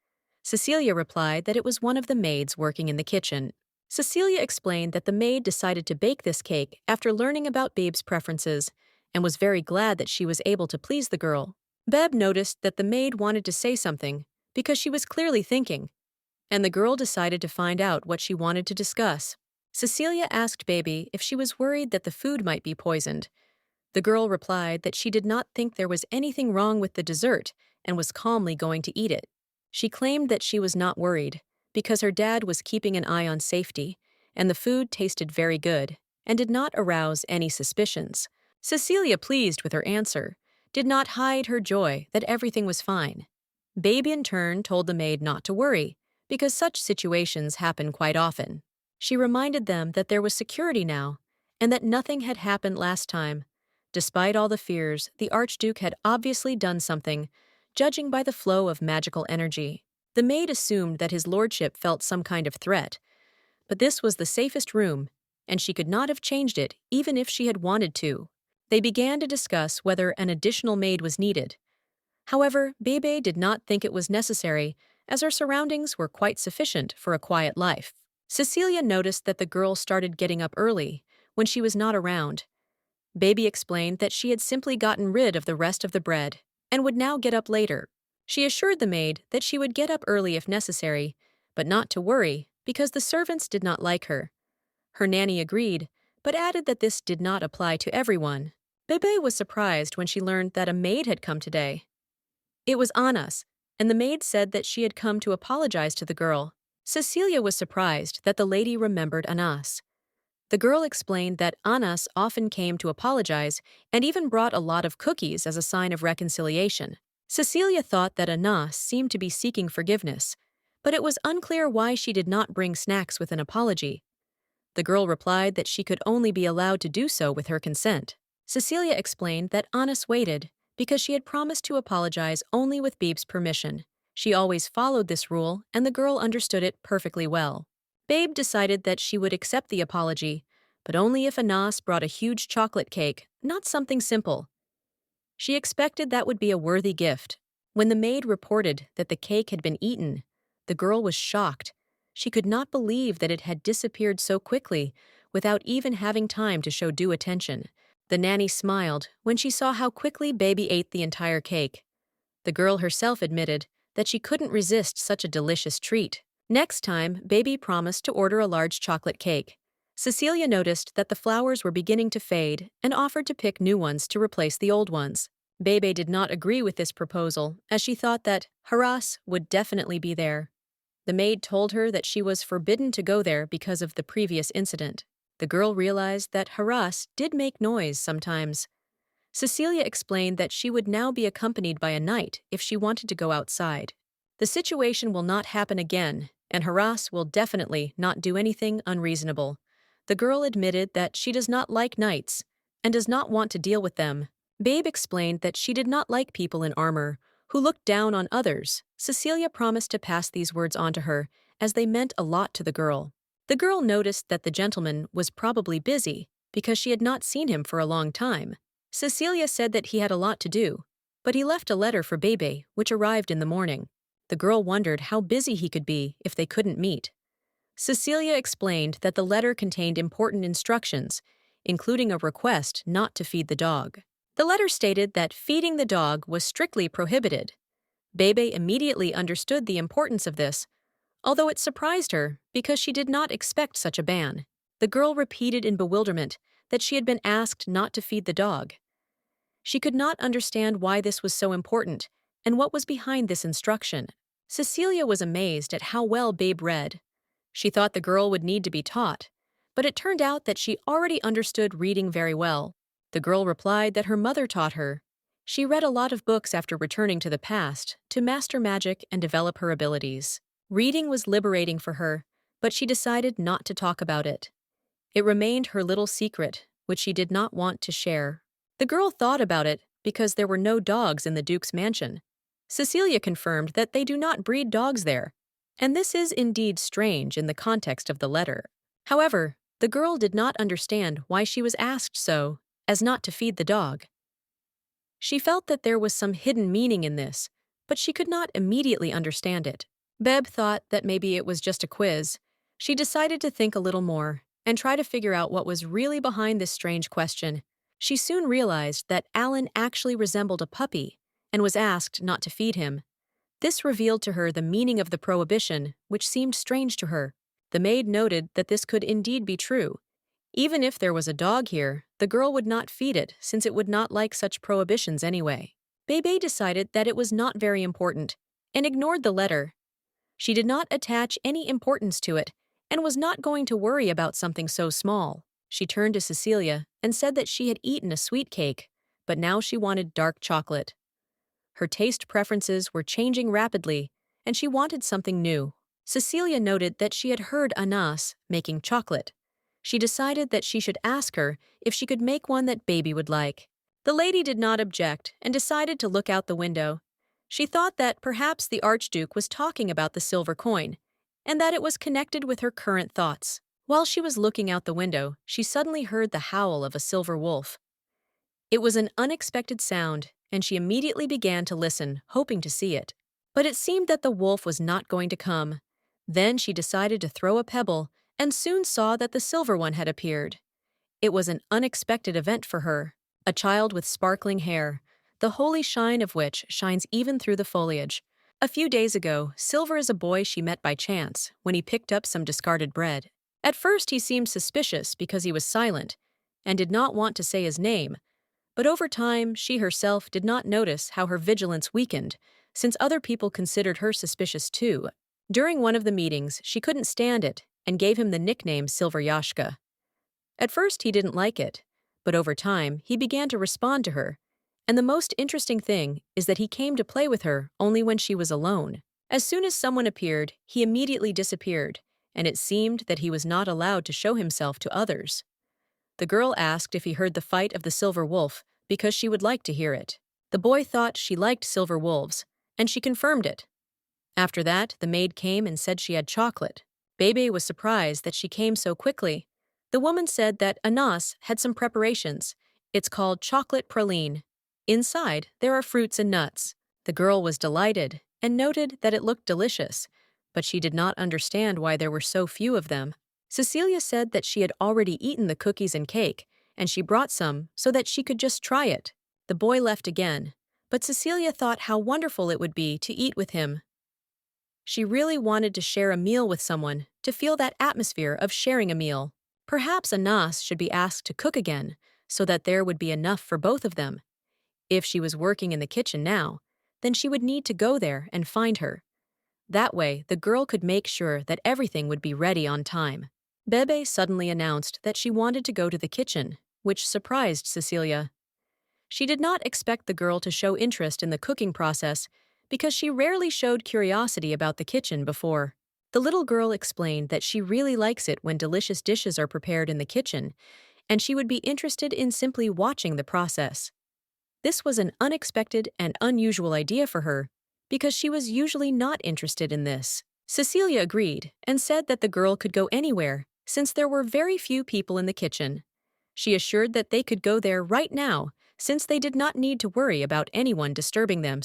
Cecilia replied that it was one of the maids working in the kitchen. Cecilia explained that the maid decided to bake this cake after learning about Babe's preferences and was very glad that she was able to please the girl. Bebe noticed that the maid wanted to say something because she was clearly thinking, and the girl decided to find out what she wanted to discuss. Cecilia asked Baby if she was worried that the food might be poisoned. The girl replied that she did not think there was anything wrong with the dessert and was calmly going to eat it. She claimed that she was not worried because her dad was keeping an eye on safety, and the food tasted very good and did not arouse any suspicions. Cecilia, pleased with her answer, did not hide her joy that everything was fine. Baby in turn told the maid not to worry, because such situations happen quite often. She reminded them that there was security now, and that nothing had happened last time. Despite all the fears, the Archduke had obviously done something, judging by the flow of magical energy. The maid assumed that his lordship felt some kind of threat, but this was the safest room, and she could not have changed it even if she had wanted to. They began to discuss whether an additional maid was needed. However, Bebe did not think it was necessary, as her surroundings were quite sufficient for a quiet life. Cecilia noticed that the girl started getting up early when she was not around. Baby explained that she had simply gotten rid of the rest of the bread and would now get up later. She assured the maid that she would get up early if necessary, but not to worry because the servants did not like her. Her nanny agreed, but added that this did not apply to everyone. Bebe was surprised when she learned that a maid had come today. It was Anna's, and the maid said that she had come to apologize to the girl. Cecilia was surprised that the lady remembered Anas. The girl explained that Anas often came to apologize and even brought a lot of cookies as a sign of reconciliation. Cecilia thought that Anas seemed to be seeking forgiveness, but it was unclear why she did not bring snacks with an apology. The girl replied that she could only be allowed to do so with her consent. Cecilia explained that Anas waited because she had promised to apologize only with Beeb's permission. She always followed this rule, and the girl understood it perfectly well. Babe decided that she would accept the apology, but only if Anas brought a huge chocolate cake, not something simple. She expected that would be a worthy gift. When the maid reported that the cake had been eaten, the girl was shocked. She could not believe that it had disappeared so quickly without even having time to show due attention. The nanny smiled when she saw how quickly Baby ate the entire cake. The girl herself admitted that she couldn't resist such a delicious treat. Next time, Baby promised to order a large chocolate cake. Cecilia noticed that the flowers were beginning to fade and offered to pick new ones to replace the old ones. Bebe did not agree with this proposal, as she thought that Haras would definitely be there. The maid told her that she was forbidden to go there because of the previous incident. The girl realized that Haras did make noise sometimes. Cecilia explained that she would now be accompanied by a knight if she wanted to go outside. The situation will not happen again, and Haras will definitely not do anything unreasonable. The girl admitted that she does not like knights and does not want to deal with them. Babe explained that she did not like people in armor who looked down on others. Cecilia promised to pass these words on to her, as they meant a lot to the girl. The girl noticed that the gentleman was probably busy because she had not seen him for a long time. Cecilia said that he had a lot to do, but he left a letter for Bebe, which arrived in the morning. The girl wondered how busy he could be if they couldn't meet. Cecilia explained that the letter contained important instructions, including a request not to feed the dog. The letter stated that feeding the dog was strictly prohibited. Bebe immediately understood the importance of this, although it surprised her because she did not expect such a ban. The girl repeated in bewilderment that she had been asked not to feed the dog. She could not understand why this was so important and what was behind this instruction. Cecilia was amazed at how well Babe read. She thought the girl would need to be taught, but it turned out that she already understood reading very well. The girl replied that her mother taught her. She read a lot of books after returning to the past to master magic and develop her abilities. Reading was liberating for her, but she decided not to talk about it. It remained her little secret, which she did not want to share. The girl thought about it because there were no dogs in the Duke's mansion. Cecilia confirmed that they do not breed dogs there, and this is indeed strange in the context of the letter. However, the girl did not understand why she was asked so, as not to feed the dog. She felt that there was some hidden meaning in this, but she could not immediately understand it. Beb thought that maybe it was just a quiz. She decided to think a little more and try to figure out what was really behind this strange question. She soon realized that Alan actually resembled a puppy and was asked not to feed him. This revealed to her the meaning of the prohibition, which seemed strange to her. The maid noted that this could indeed be true. Even if there was a dog here, the girl would not feed it since it would not like such prohibitions anyway. Bebe decided that it was not very important and ignored the letter. She did not attach any importance to it and was not going to worry about something so small. She turned to Cecilia and said that she had eaten a sweet cake, but now she wanted dark chocolate. Her taste preferences were changing rapidly, and she wanted something new. Cecilia noted that she had heard Anas making chocolate. She decided that she should ask her if she could make one that Baby would like. The lady did not object and decided to look out the window. She thought that perhaps the Archduke was talking about the silver coin, and that it was connected with her current thoughts. While she was looking out the window, she suddenly heard the howl of a silver wolf. It was an unexpected sound, and she immediately began to listen, hoping to see it. But it seemed that the wolf was not going to come. Then she decided to throw a pebble, and soon saw that the silver one had appeared. It was an unexpected event for her, a child with sparkling hair, the holy shine of which shines even through the foliage. A few days ago, Silver is a boy she met by chance when he picked up some discarded bread. At first he seemed suspicious because he was silent and did not want to say his name, but over time she herself did not notice how her vigilance weakened, since other people considered her suspicious too. During one of the meetings, she couldn't stand it and gave him the nickname Silver Yashka. At first he didn't like it, but over time he began to respond to her, and the most interesting thing is that he came to play with her only when she was alone. As soon as someone appeared, he immediately disappeared, and it seemed that he was not allowed to show himself to others. The girl asked if he heard the fight of the silver wolf because she would like to hear it. The boy thought she liked silver wolves, and she confirmed it. After that, the maid came and said she had chocolate. Bebe was surprised that she came so quickly. The woman said that Anas had some preparations. It's called chocolate praline. Inside, there are fruits and nuts. The girl was delighted and noted that it looked delicious, but she did not understand why there were so few of them. Cecilia said that she had already eaten the cookies and cake, and she brought some so that she could just try it. The boy left again, but Cecilia thought how wonderful it would be to eat with him. She really wanted to share a meal with someone, to feel that atmosphere of sharing a meal. Perhaps Anas should be asked to cook again, so that there would be enough for both of them. If she was working in the kitchen now, then she would need to go there and find her. That way, the girl could make sure that everything would be ready on time. Bebe suddenly announced that she wanted to go to the kitchen, which surprised Cecilia. She did not expect the girl to show interest in the cooking process because she rarely showed curiosity about the kitchen before. The little girl explained that she really likes it when delicious dishes are prepared in the kitchen, and she would be interested in simply watching the process. This was an unexpected and unusual idea for her, because she was usually not interested in this. Cecilia agreed and said that the girl could go anywhere, since there were very few people in the kitchen. She assured that they could go there right now, since they did not need to worry about anyone disturbing them.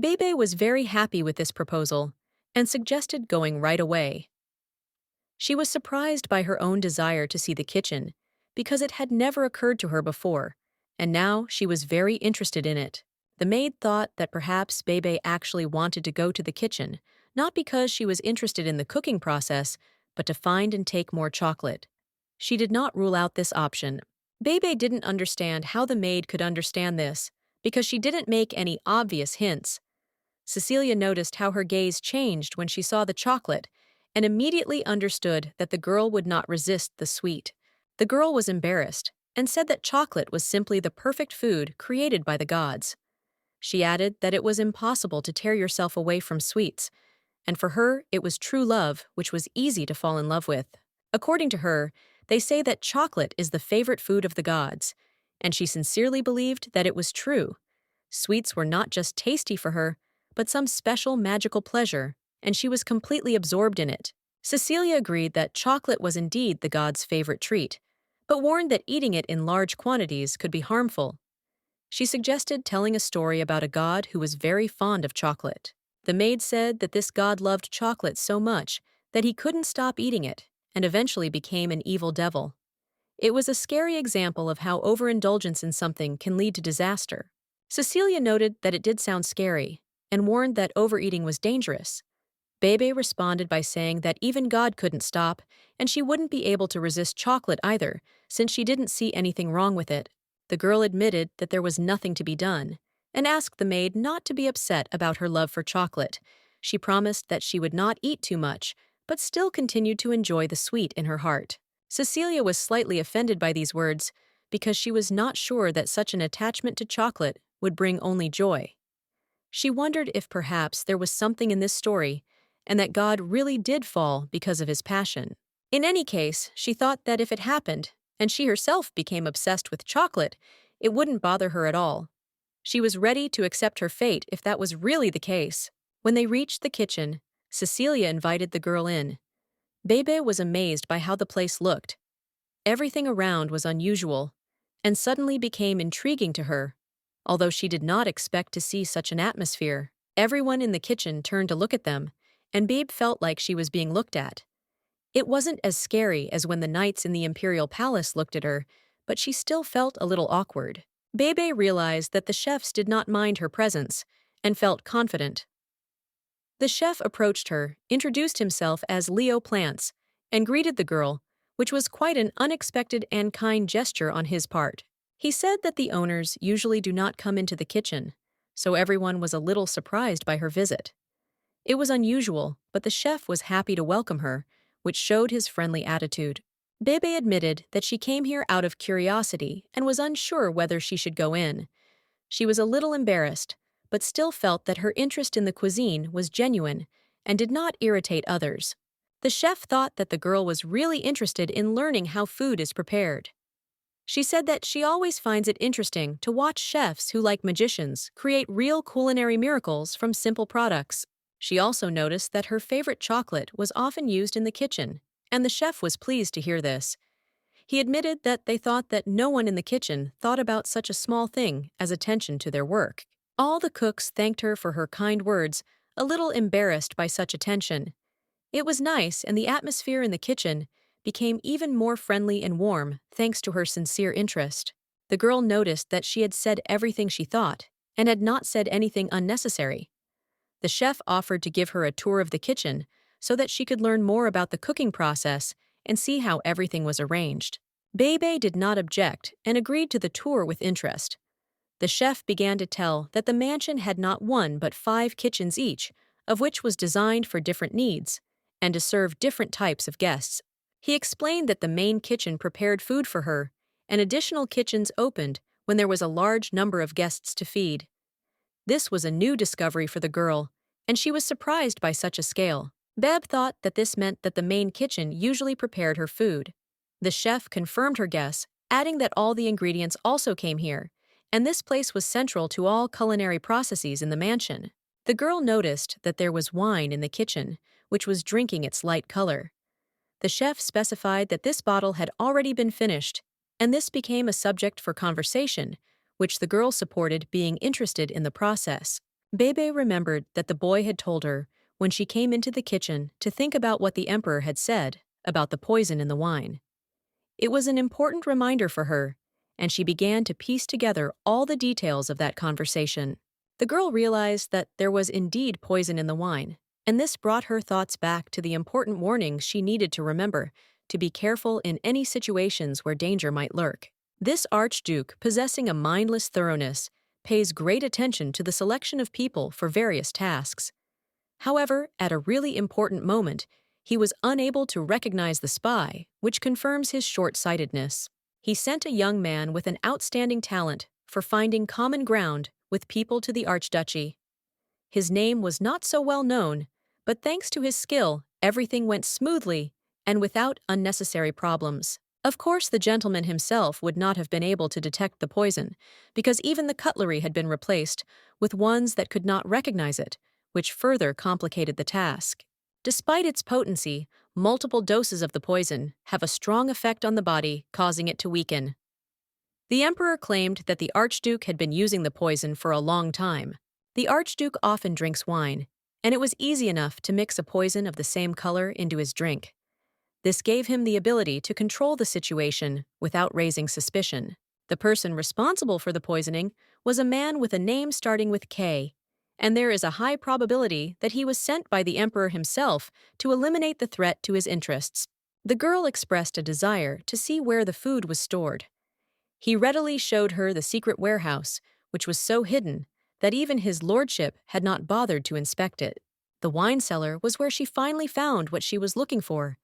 Bebe was very happy with this proposal and suggested going right away. She was surprised by her own desire to see the kitchen because it had never occurred to her before, and now she was very interested in it. The maid thought that perhaps Bebe actually wanted to go to the kitchen, not because she was interested in the cooking process, but to find and take more chocolate. She did not rule out this option. Bebe didn't understand how the maid could understand this, because she didn't make any obvious hints. Cecilia noticed how her gaze changed when she saw the chocolate, and immediately understood that the girl would not resist the sweet. The girl was embarrassed, and said that chocolate was simply the perfect food created by the gods. She added that it was impossible to tear yourself away from sweets, and for her it was true love which was easy to fall in love with. According to her, they say that chocolate is the favorite food of the gods, and she sincerely believed that it was true. Sweets were not just tasty for her, but some special magical pleasure, and she was completely absorbed in it. Cecilia agreed that chocolate was indeed the god's favorite treat, but warned that eating it in large quantities could be harmful. She suggested telling a story about a god who was very fond of chocolate. The maid said that this god loved chocolate so much that he couldn't stop eating it, and eventually became an evil devil. It was a scary example of how overindulgence in something can lead to disaster. Cecilia noted that it did sound scary, and warned that overeating was dangerous. Bebe responded by saying that even God couldn't stop, and she wouldn't be able to resist chocolate either, since she didn't see anything wrong with it. The girl admitted that there was nothing to be done, and asked the maid not to be upset about her love for chocolate. She promised that she would not eat too much, but still continued to enjoy the sweet in her heart. Cecilia was slightly offended by these words, because she was not sure that such an attachment to chocolate would bring only joy. She wondered if perhaps there was something in this story, and that God really did fall because of his passion. In any case, she thought that if it happened, and she herself became obsessed with chocolate, it wouldn't bother her at all. She was ready to accept her fate if that was really the case. When they reached the kitchen, Cecilia invited the girl in. Bebe was amazed by how the place looked. Everything around was unusual, and suddenly became intriguing to her. Although she did not expect to see such an atmosphere, everyone in the kitchen turned to look at them, and Babe felt like she was being looked at. It wasn't as scary as when the knights in the imperial palace looked at her, but she still felt a little awkward. Bebe realized that the chefs did not mind her presence, and felt confident. The chef approached her, introduced himself as Leo Plants, and greeted the girl, which was quite an unexpected and kind gesture on his part. He said that the owners usually do not come into the kitchen, so everyone was a little surprised by her visit. It was unusual, but the chef was happy to welcome her, which showed his friendly attitude. Bebe admitted that she came here out of curiosity and was unsure whether she should go in. She was a little embarrassed, but still felt that her interest in the cuisine was genuine and did not irritate others. The chef thought that the girl was really interested in learning how food is prepared. She said that she always finds it interesting to watch chefs who, like magicians, create real culinary miracles from simple products. She also noticed that her favorite chocolate was often used in the kitchen, and the chef was pleased to hear this. He admitted that they thought that no one in the kitchen thought about such a small thing as attention to their work. All the cooks thanked her for her kind words, a little embarrassed by such attention. It was nice, and the atmosphere in the kitchen became even more friendly and warm thanks to her sincere interest. The girl noticed that she had said everything she thought and had not said anything unnecessary. The chef offered to give her a tour of the kitchen so that she could learn more about the cooking process and see how everything was arranged. Bebe did not object and agreed to the tour with interest. The chef began to tell that the mansion had not one but 5 kitchens each, of which was designed for different needs and to serve different types of guests. He explained that the main kitchen prepared food for her, and additional kitchens opened when there was a large number of guests to feed. This was a new discovery for the girl, and she was surprised by such a scale. Beb thought that this meant that the main kitchen usually prepared her food. The chef confirmed her guess, adding that all the ingredients also came here, and this place was central to all culinary processes in the mansion. The girl noticed that there was wine in the kitchen, which was drinking its light color. The chef specified that this bottle had already been finished, and this became a subject for conversation, which the girl supported, being interested in the process. Bebe remembered that the boy had told her, when she came into the kitchen, to think about what the emperor had said about the poison in the wine. It was an important reminder for her, and she began to piece together all the details of that conversation. The girl realized that there was indeed poison in the wine, and this brought her thoughts back to the important warnings she needed to remember, to be careful in any situations where danger might lurk. This archduke, possessing a mindless thoroughness, pays great attention to the selection of people for various tasks. However, at a really important moment, he was unable to recognize the spy, which confirms his short-sightedness. He sent a young man with an outstanding talent for finding common ground with people to the archduchy. His name was not so well known, but thanks to his skill, everything went smoothly and without unnecessary problems. Of course, the gentleman himself would not have been able to detect the poison, because even the cutlery had been replaced with ones that could not recognize it, which further complicated the task. Despite its potency, multiple doses of the poison have a strong effect on the body, causing it to weaken. The emperor claimed that the archduke had been using the poison for a long time. The archduke often drinks wine, and it was easy enough to mix a poison of the same color into his drink. This gave him the ability to control the situation without raising suspicion. The person responsible for the poisoning was a man with a name starting with K, and there is a high probability that he was sent by the emperor himself to eliminate the threat to his interests. The girl expressed a desire to see where the food was stored. He readily showed her the secret warehouse, which was so hidden that even his lordship had not bothered to inspect it. The wine cellar was where she finally found what she was looking for,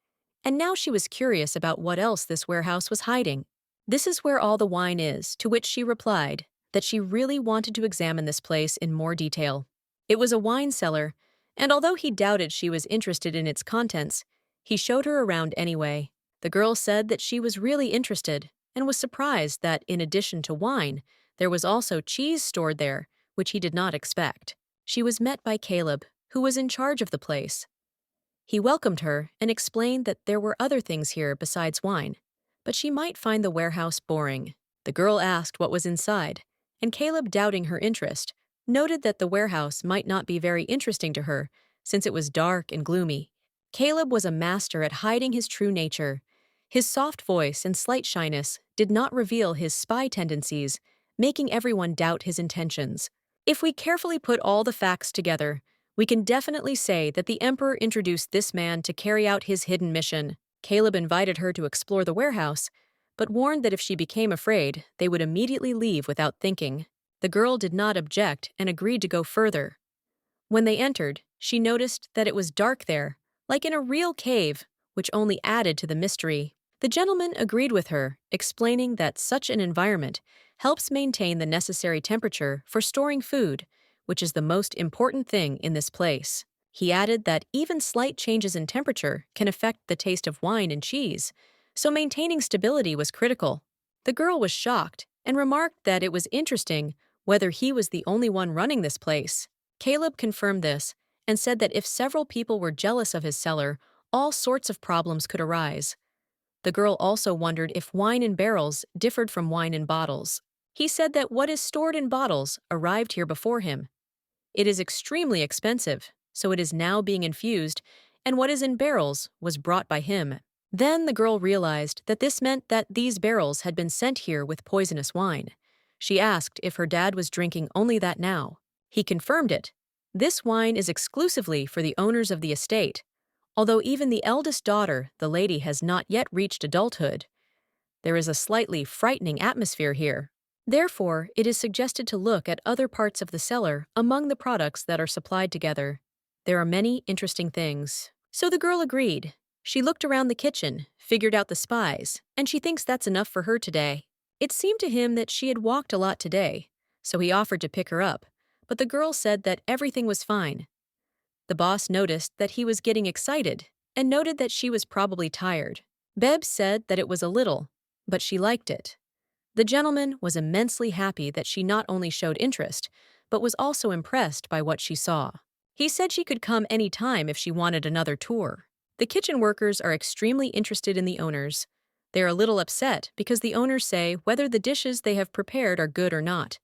and now she was curious about what else this warehouse was hiding. "This is where all the wine is," to which she replied that she really wanted to examine this place in more detail. It was a wine cellar, and although he doubted she was interested in its contents, he showed her around anyway. The girl said that she was really interested and was surprised that, in addition to wine, there was also cheese stored there, which he did not expect. She was met by Caleb, who was in charge of the place. He welcomed her and explained that there were other things here besides wine, but she might find the warehouse boring. The girl asked what was inside, and Caleb, doubting her interest, noted that the warehouse might not be very interesting to her since it was dark and gloomy. Caleb was a master at hiding his true nature. His soft voice and slight shyness did not reveal his spy tendencies, making everyone doubt his intentions. If we carefully put all the facts together, we can definitely say that the Emperor introduced this man to carry out his hidden mission. Caleb invited her to explore the warehouse, but warned that if she became afraid, they would immediately leave without thinking. The girl did not object and agreed to go further. When they entered, she noticed that it was dark there, like in a real cave, which only added to the mystery. The gentleman agreed with her, explaining that such an environment helps maintain the necessary temperature for storing food, which is the most important thing in this place. He added that even slight changes in temperature can affect the taste of wine and cheese, so maintaining stability was critical. The girl was shocked and remarked that it was interesting whether he was the only one running this place. Caleb confirmed this and said that if several people were jealous of his cellar, all sorts of problems could arise. The girl also wondered if wine in barrels differed from wine in bottles. He said that what is stored in bottles arrived here before him. It is extremely expensive, so it is now being infused, and what is in barrels was brought by him. Then the girl realized that this meant that these barrels had been sent here with poisonous wine. She asked if her dad was drinking only that now. He confirmed it. This wine is exclusively for the owners of the estate, although even the eldest daughter, the lady, has not yet reached adulthood. There is a slightly frightening atmosphere here. Therefore, it is suggested to look at other parts of the cellar among the products that are supplied together. There are many interesting things. So the girl agreed. She looked around the kitchen, figured out the spies, and she thinks that's enough for her today. It seemed to him that she had walked a lot today, so he offered to pick her up, but the girl said that everything was fine. The boss noticed that he was getting excited and noted that she was probably tired. Beb said that it was a little, but she liked it. The gentleman was immensely happy that she not only showed interest, but was also impressed by what she saw. He said she could come any time if she wanted another tour. The kitchen workers are extremely interested in the owners. They are a little upset because the owners say whether the dishes they have prepared are good or not.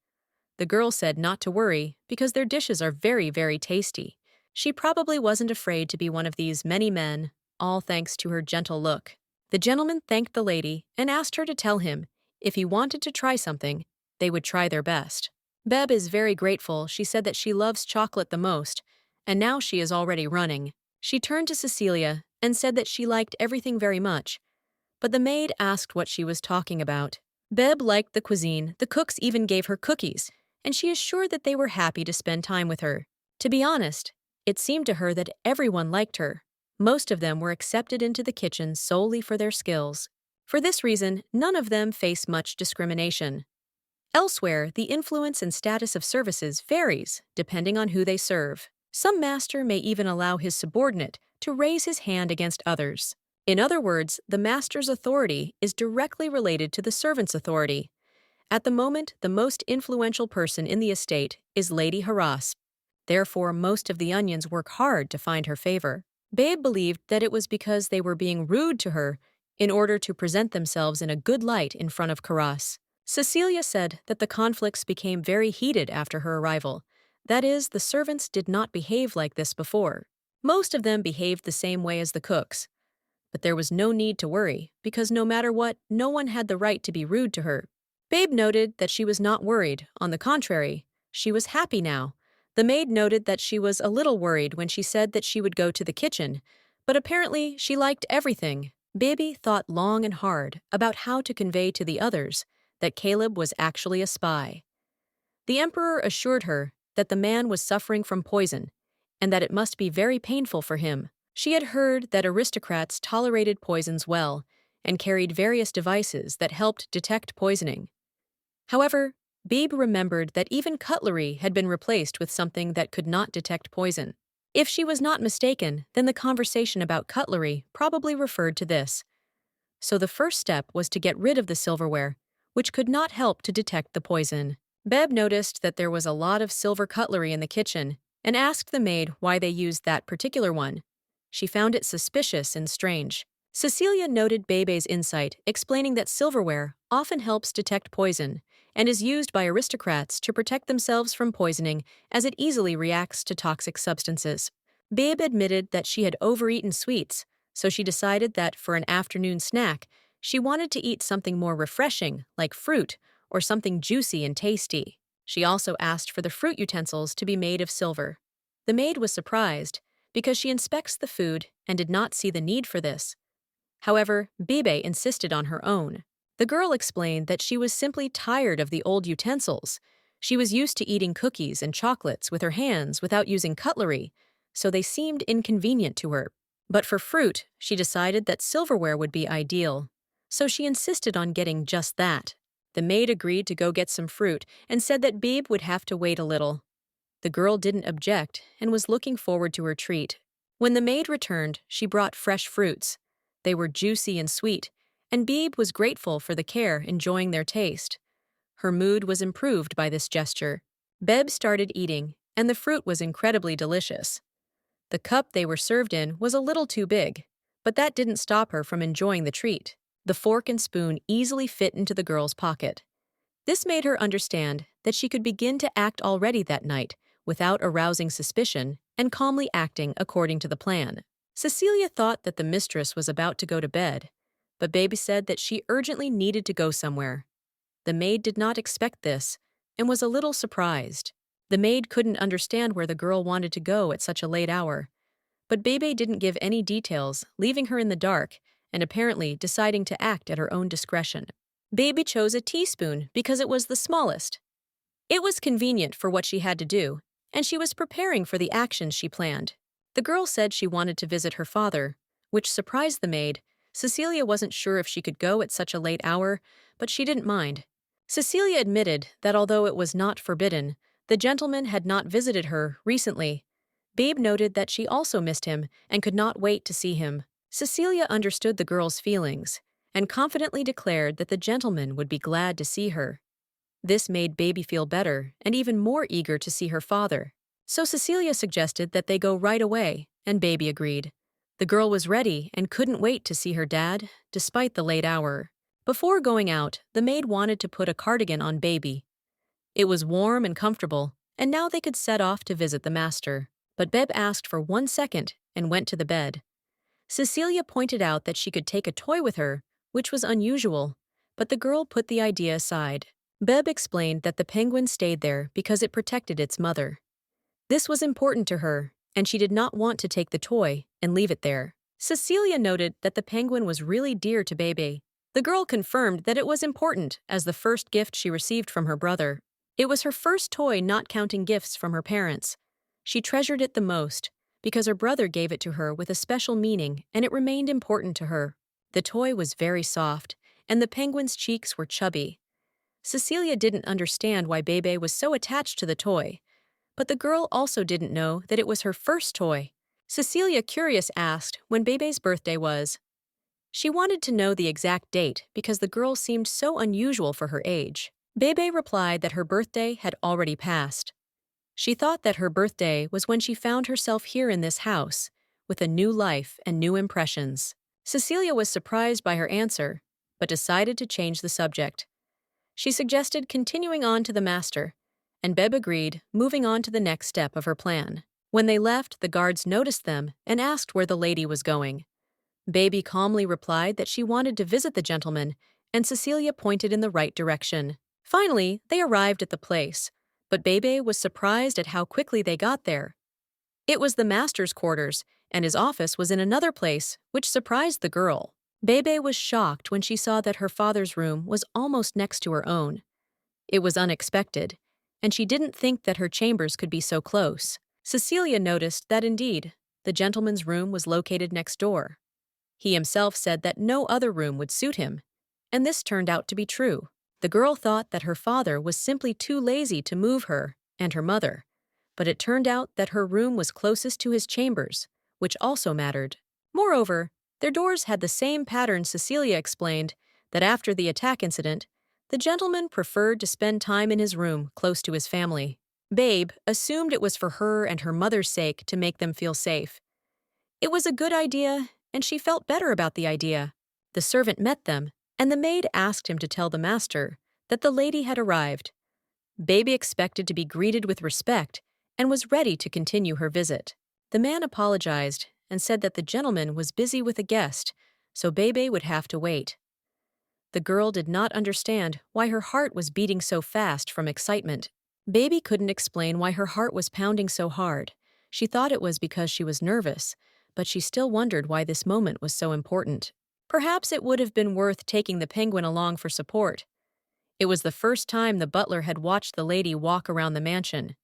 The girl said not to worry because their dishes are very, very tasty. She probably wasn't afraid to be one of these many men, all thanks to her gentle look. The gentleman thanked the lady and asked her to tell him if he wanted to try something, they would try their best. Beb is very grateful. She said that she loves chocolate the most, and now she is already running. She turned to Cecilia and said that she liked everything very much, but the maid asked what she was talking about. Beb liked the cuisine. The cooks even gave her cookies, and she is sure that they were happy to spend time with her. To be honest, it seemed to her that everyone liked her. Most of them were accepted into the kitchen solely for their skills. For this reason, none of them face much discrimination. Elsewhere, the influence and status of services varies depending on who they serve. Some master may even allow his subordinate to raise his hand against others. In other words, the master's authority is directly related to the servant's authority. At the moment, the most influential person in the estate is Lady Haras. Therefore, most of the onions work hard to find her favor. Babe believed that it was because they were being rude to her in order to present themselves in a good light in front of Karas. Cecilia said that the conflicts became very heated after her arrival. That is, the servants did not behave like this before. Most of them behaved the same way as the cooks. But there was no need to worry, because no matter what, no one had the right to be rude to her. Babe noted that she was not worried. On the contrary, she was happy now. The maid noted that she was a little worried when she said that she would go to the kitchen, but apparently she liked everything. Baby thought long and hard about how to convey to the others that Caleb was actually a spy. The emperor assured her that the man was suffering from poison and that it must be very painful for him. She had heard that aristocrats tolerated poisons well and carried various devices that helped detect poisoning. However, Babe remembered that even cutlery had been replaced with something that could not detect poison. If she was not mistaken, then the conversation about cutlery probably referred to this. So the first step was to get rid of the silverware, which could not help to detect the poison. Beb noticed that there was a lot of silver cutlery in the kitchen and asked the maid why they used that particular one. She found it suspicious and strange. Cecilia noted Bebe's insight, explaining that silverware often helps detect poison and is used by aristocrats to protect themselves from poisoning as it easily reacts to toxic substances. Babe admitted that she had overeaten sweets, so she decided that for an afternoon snack, she wanted to eat something more refreshing, like fruit, or something juicy and tasty. She also asked for the fruit utensils to be made of silver. The maid was surprised, because she inspects the food and did not see the need for this. However, Bebe insisted on her own. The girl explained that she was simply tired of the old utensils. She was used to eating cookies and chocolates with her hands without using cutlery, so they seemed inconvenient to her. But for fruit, she decided that silverware would be ideal, so she insisted on getting just that. The maid agreed to go get some fruit and said that Babe would have to wait a little. The girl didn't object and was looking forward to her treat. When the maid returned, she brought fresh fruits. They were juicy and sweet, and Beebe was grateful for the care, enjoying their taste. Her mood was improved by this gesture. Beb started eating, and the fruit was incredibly delicious. The cup they were served in was a little too big, but that didn't stop her from enjoying the treat. The fork and spoon easily fit into the girl's pocket. This made her understand that she could begin to act already that night without arousing suspicion and calmly acting according to the plan. Cecilia thought that the mistress was about to go to bed, but Baby said that she urgently needed to go somewhere. The maid did not expect this and was a little surprised. The maid couldn't understand where the girl wanted to go at such a late hour, but Bebe didn't give any details, leaving her in the dark and apparently deciding to act at her own discretion. Baby chose a teaspoon because it was the smallest. It was convenient for what she had to do, and she was preparing for the actions she planned. The girl said she wanted to visit her father, which surprised the maid. Cecilia wasn't sure if she could go at such a late hour, but she didn't mind. Cecilia admitted that although it was not forbidden, the gentleman had not visited her recently. Babe noted that she also missed him and could not wait to see him. Cecilia understood the girl's feelings and confidently declared that the gentleman would be glad to see her. This made Baby feel better and even more eager to see her father. So Cecilia suggested that they go right away, and Baby agreed. The girl was ready and couldn't wait to see her dad, despite the late hour. Before going out, the maid wanted to put a cardigan on Baby. It was warm and comfortable, and now they could set off to visit the master. But Beb asked for 1 second and went to the bed. Cecilia pointed out that she could take a toy with her, which was unusual, but the girl put the idea aside. Beb explained that the penguin stayed there because it protected its mother. This was important to her, and she did not want to take the toy and leave it there. Cecilia noted that the penguin was really dear to Bebe. The girl confirmed that it was important as the first gift she received from her brother. It was her first toy not counting gifts from her parents. She treasured it the most because her brother gave it to her with a special meaning and it remained important to her. The toy was very soft, and the penguin's cheeks were chubby. Cecilia didn't understand why Bebe was so attached to the toy, but the girl also didn't know that it was her first toy. Cecilia, curious, asked when Bebe's birthday was. She wanted to know the exact date because the girl seemed so unusual for her age. Bebe replied that her birthday had already passed. She thought that her birthday was when she found herself here in this house, with a new life and new impressions. Cecilia was surprised by her answer, but decided to change the subject. She suggested continuing on to the master, and Beb agreed, moving on to the next step of her plan. When they left, the guards noticed them and asked where the lady was going. Baby calmly replied that she wanted to visit the gentleman, and Cecilia pointed in the right direction. Finally, they arrived at the place, but Bebe was surprised at how quickly they got there. It was the master's quarters, and his office was in another place, which surprised the girl. Bebe was shocked when she saw that her father's room was almost next to her own. It was unexpected, and she didn't think that her chambers could be so close. Cecilia noticed that indeed, the gentleman's room was located next door. He himself said that no other room would suit him, and this turned out to be true. The girl thought that her father was simply too lazy to move her and her mother, but it turned out that her room was closest to his chambers, which also mattered. Moreover, their doors had the same pattern. Cecilia explained that after the attack incident, the gentleman preferred to spend time in his room close to his family. Babe assumed it was for her and her mother's sake to make them feel safe. It was a good idea, and she felt better about the idea. The servant met them, and the maid asked him to tell the master that the lady had arrived. Baby expected to be greeted with respect and was ready to continue her visit. The man apologized and said that the gentleman was busy with a guest, so Bebe would have to wait. The girl did not understand why her heart was beating so fast from excitement. Baby couldn't explain why her heart was pounding so hard. She thought it was because she was nervous, but she still wondered why this moment was so important. Perhaps it would have been worth taking the penguin along for support. It was the first time the butler had watched the lady walk around the mansion.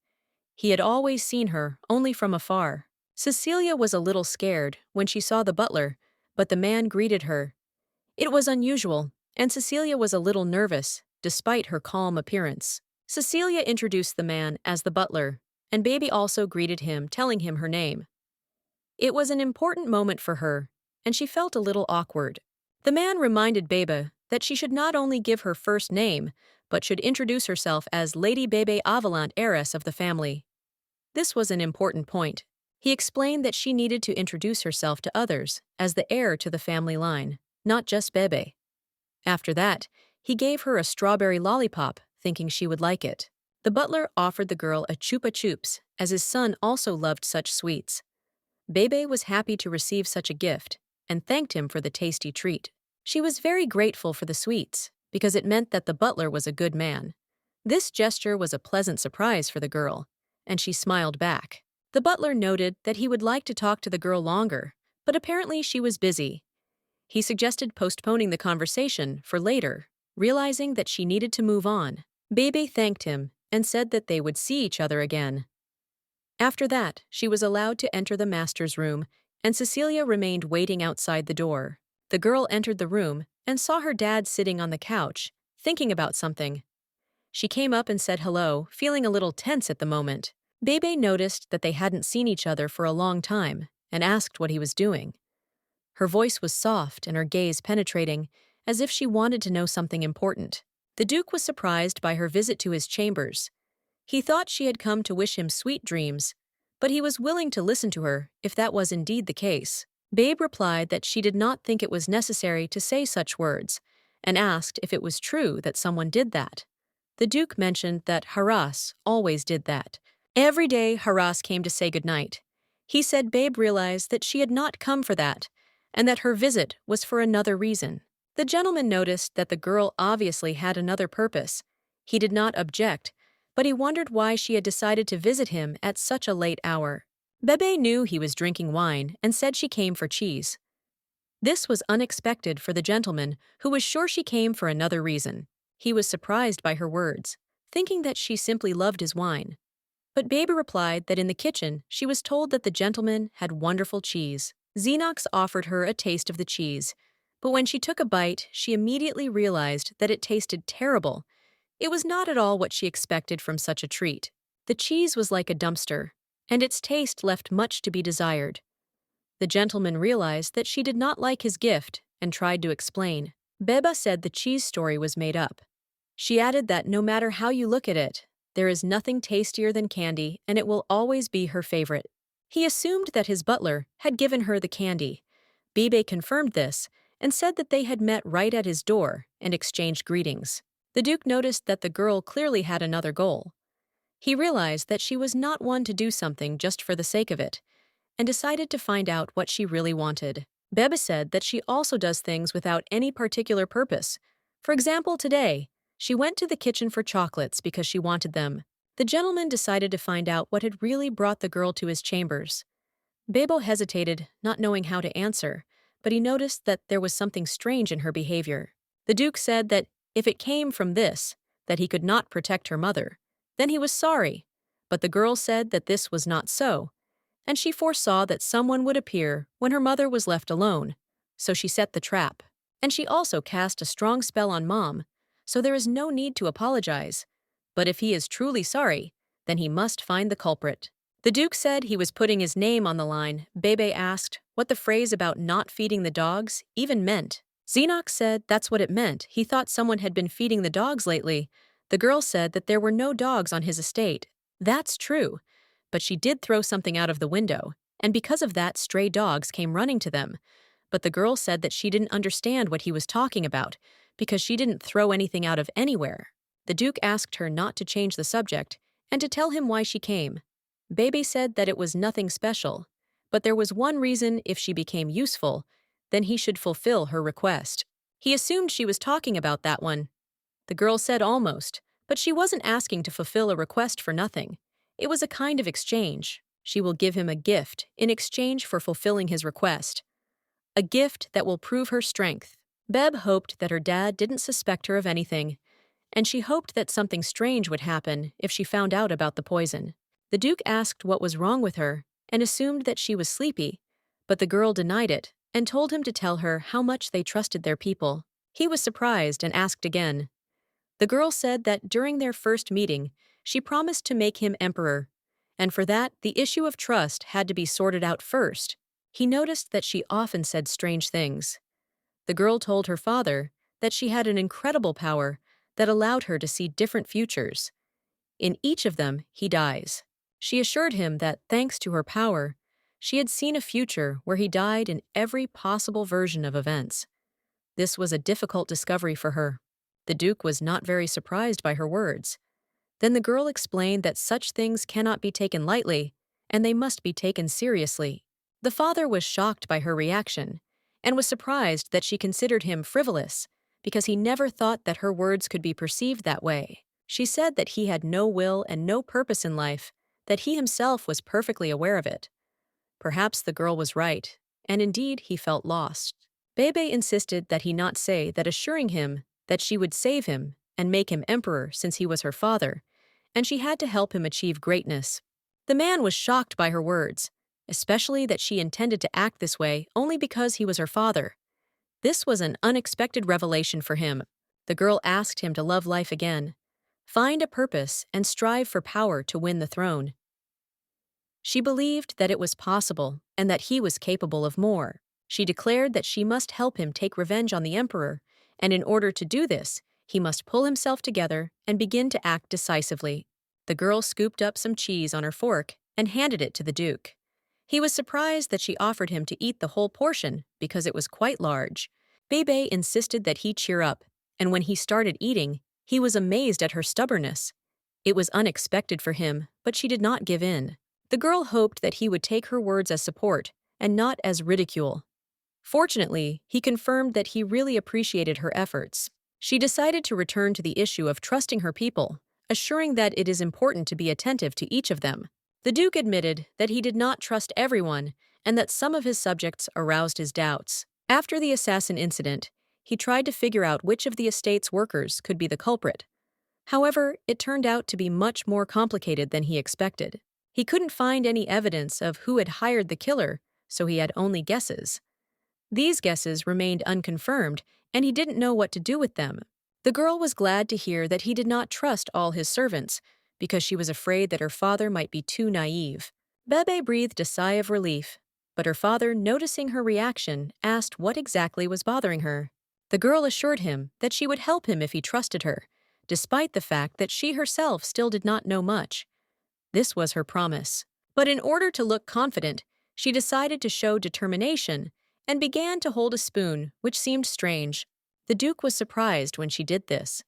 He had always seen her, only from afar. Cecilia was a little scared when she saw the butler, but the man greeted her. It was unusual, and Cecilia was a little nervous, despite her calm appearance. Cecilia introduced the man as the butler, and Baby also greeted him, telling him her name. It was an important moment for her, and she felt a little awkward. The man reminded Bebe that she should not only give her first name, but should introduce herself as Lady Bebe Avalant, heiress of the family. This was an important point. He explained that she needed to introduce herself to others as the heir to the family line, not just Bebe. After that, he gave her a strawberry lollipop, thinking she would like it. The butler offered the girl a Chupa Chups, as his son also loved such sweets. Bebe was happy to receive such a gift and thanked him for the tasty treat. She was very grateful for the sweets, because it meant that the butler was a good man. This gesture was a pleasant surprise for the girl, and she smiled back. The butler noted that he would like to talk to the girl longer, but apparently she was busy. He suggested postponing the conversation for later, realizing that she needed to move on. Bebe thanked him and said that they would see each other again. After that, she was allowed to enter the master's room, and Cecilia remained waiting outside the door. The girl entered the room and saw her dad sitting on the couch, thinking about something. She came up and said hello, feeling a little tense at the moment. Bebe noticed that they hadn't seen each other for a long time and asked what he was doing. Her voice was soft and her gaze penetrating, as if she wanted to know something important. The Duke was surprised by her visit to his chambers. He thought she had come to wish him sweet dreams, but he was willing to listen to her if that was indeed the case. Babe replied that she did not think it was necessary to say such words, and asked if it was true that someone did that. The Duke mentioned that Haras always did that. Every day Haras came to say goodnight. He said Babe realized that she had not come for that, and that her visit was for another reason. The gentleman noticed that the girl obviously had another purpose. He did not object, but he wondered why she had decided to visit him at such a late hour. Bebe knew he was drinking wine and said she came for cheese. This was unexpected for the gentleman, who was sure she came for another reason. He was surprised by her words, thinking that she simply loved his wine. But Bebe replied that in the kitchen she was told that the gentleman had wonderful cheese. Xenox offered her a taste of the cheese, but when she took a bite, she immediately realized that it tasted terrible. It was not at all what she expected from such a treat. The cheese was like a dumpster, and its taste left much to be desired. The gentleman realized that she did not like his gift and tried to explain. Beba said the cheese story was made up. She added that no matter how you look at it, there is nothing tastier than candy, and it will always be her favorite. He assumed that his butler had given her the candy. Bebe confirmed this and said that they had met right at his door and exchanged greetings. The Duke noticed that the girl clearly had another goal. He realized that she was not one to do something just for the sake of it, and decided to find out what she really wanted. Bebe said that she also does things without any particular purpose. For example, today, she went to the kitchen for chocolates because she wanted them. The gentleman decided to find out what had really brought the girl to his chambers. Bebo hesitated, not knowing how to answer, but he noticed that there was something strange in her behavior. The Duke said that if it came from this, that he could not protect her mother, then he was sorry. But the girl said that this was not so, and she foresaw that someone would appear when her mother was left alone, so she set the trap. And she also cast a strong spell on Mom, so there is no need to apologize. But if he is truly sorry, then he must find the culprit. The Duke said he was putting his name on the line. Bebe asked what the phrase about not feeding the dogs even meant. Xenox said that's what it meant. He thought someone had been feeding the dogs lately. The girl said that there were no dogs on his estate. That's true, but she did throw something out of the window, and because of that, stray dogs came running to them. But the girl said that she didn't understand what he was talking about, because she didn't throw anything out of anywhere. The Duke asked her not to change the subject, and to tell him why she came. Bebe said that it was nothing special, but there was one reason: if she became useful, then he should fulfill her request. He assumed she was talking about that one. The girl said almost, but she wasn't asking to fulfill a request for nothing. It was a kind of exchange. She will give him a gift in exchange for fulfilling his request. A gift that will prove her strength. Beb hoped that her dad didn't suspect her of anything, and she hoped that something strange would happen if she found out about the poison. The Duke asked what was wrong with her and assumed that she was sleepy, but the girl denied it and told him to tell her how much they trusted their people. He was surprised and asked again. The girl said that during their first meeting, she promised to make him emperor, and for that, the issue of trust had to be sorted out first. He noticed that she often said strange things. The girl told her father that she had an incredible power that allowed her to see different futures. In each of them, he dies. She assured him that, thanks to her power, she had seen a future where he died in every possible version of events. This was a difficult discovery for her. The Duke was not very surprised by her words. Then the girl explained that such things cannot be taken lightly, and they must be taken seriously. The father was shocked by her reaction, and was surprised that she considered him frivolous, because he never thought that her words could be perceived that way. She said that he had no will and no purpose in life, that he himself was perfectly aware of it. Perhaps the girl was right, and indeed he felt lost. Bebe insisted that he not say that, assuring him that she would save him and make him emperor since he was her father, and she had to help him achieve greatness. The man was shocked by her words, especially that she intended to act this way only because he was her father. This was an unexpected revelation for him. The girl asked him to love life again, find a purpose, and strive for power to win the throne. She believed that it was possible and that he was capable of more. She declared that she must help him take revenge on the emperor, and in order to do this, he must pull himself together and begin to act decisively. The girl scooped up some cheese on her fork and handed it to the Duke. He was surprised that she offered him to eat the whole portion because it was quite large. Bebe insisted that he cheer up, and when he started eating, he was amazed at her stubbornness. It was unexpected for him, but she did not give in. The girl hoped that he would take her words as support and not as ridicule. Fortunately, he confirmed that he really appreciated her efforts. She decided to return to the issue of trusting her people, assuring that it is important to be attentive to each of them. The Duke admitted that he did not trust everyone and that some of his subjects aroused his doubts. After the assassin incident, he tried to figure out which of the estate's workers could be the culprit. However, it turned out to be much more complicated than he expected. He couldn't find any evidence of who had hired the killer, so he had only guesses. These guesses remained unconfirmed, and he didn't know what to do with them. The girl was glad to hear that he did not trust all his servants, because she was afraid that her father might be too naive. Bebe breathed a sigh of relief, but her father, noticing her reaction, asked what exactly was bothering her. The girl assured him that she would help him if he trusted her, despite the fact that she herself still did not know much. This was her promise. But in order to look confident, she decided to show determination and began to hold a spoon, which seemed strange. The Duke was surprised when she did this.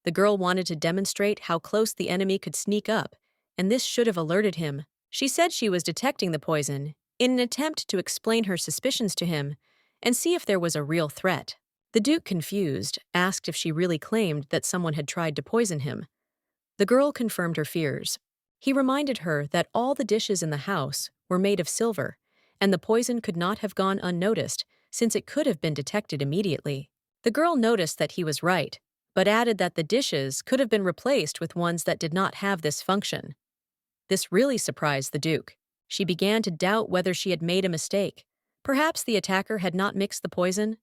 The girl wanted to demonstrate how close the enemy could sneak up, and this should have alerted him. She said she was detecting the poison in an attempt to explain her suspicions to him and see if there was a real threat. The Duke, confused, asked if she really claimed that someone had tried to poison him. The girl confirmed her fears. He reminded her that all the dishes in the house were made of silver, and the poison could not have gone unnoticed since it could have been detected immediately. The girl noticed that he was right, but added that the dishes could have been replaced with ones that did not have this function. This really surprised the Duke. She began to doubt whether she had made a mistake. Perhaps the attacker had not mixed the poison.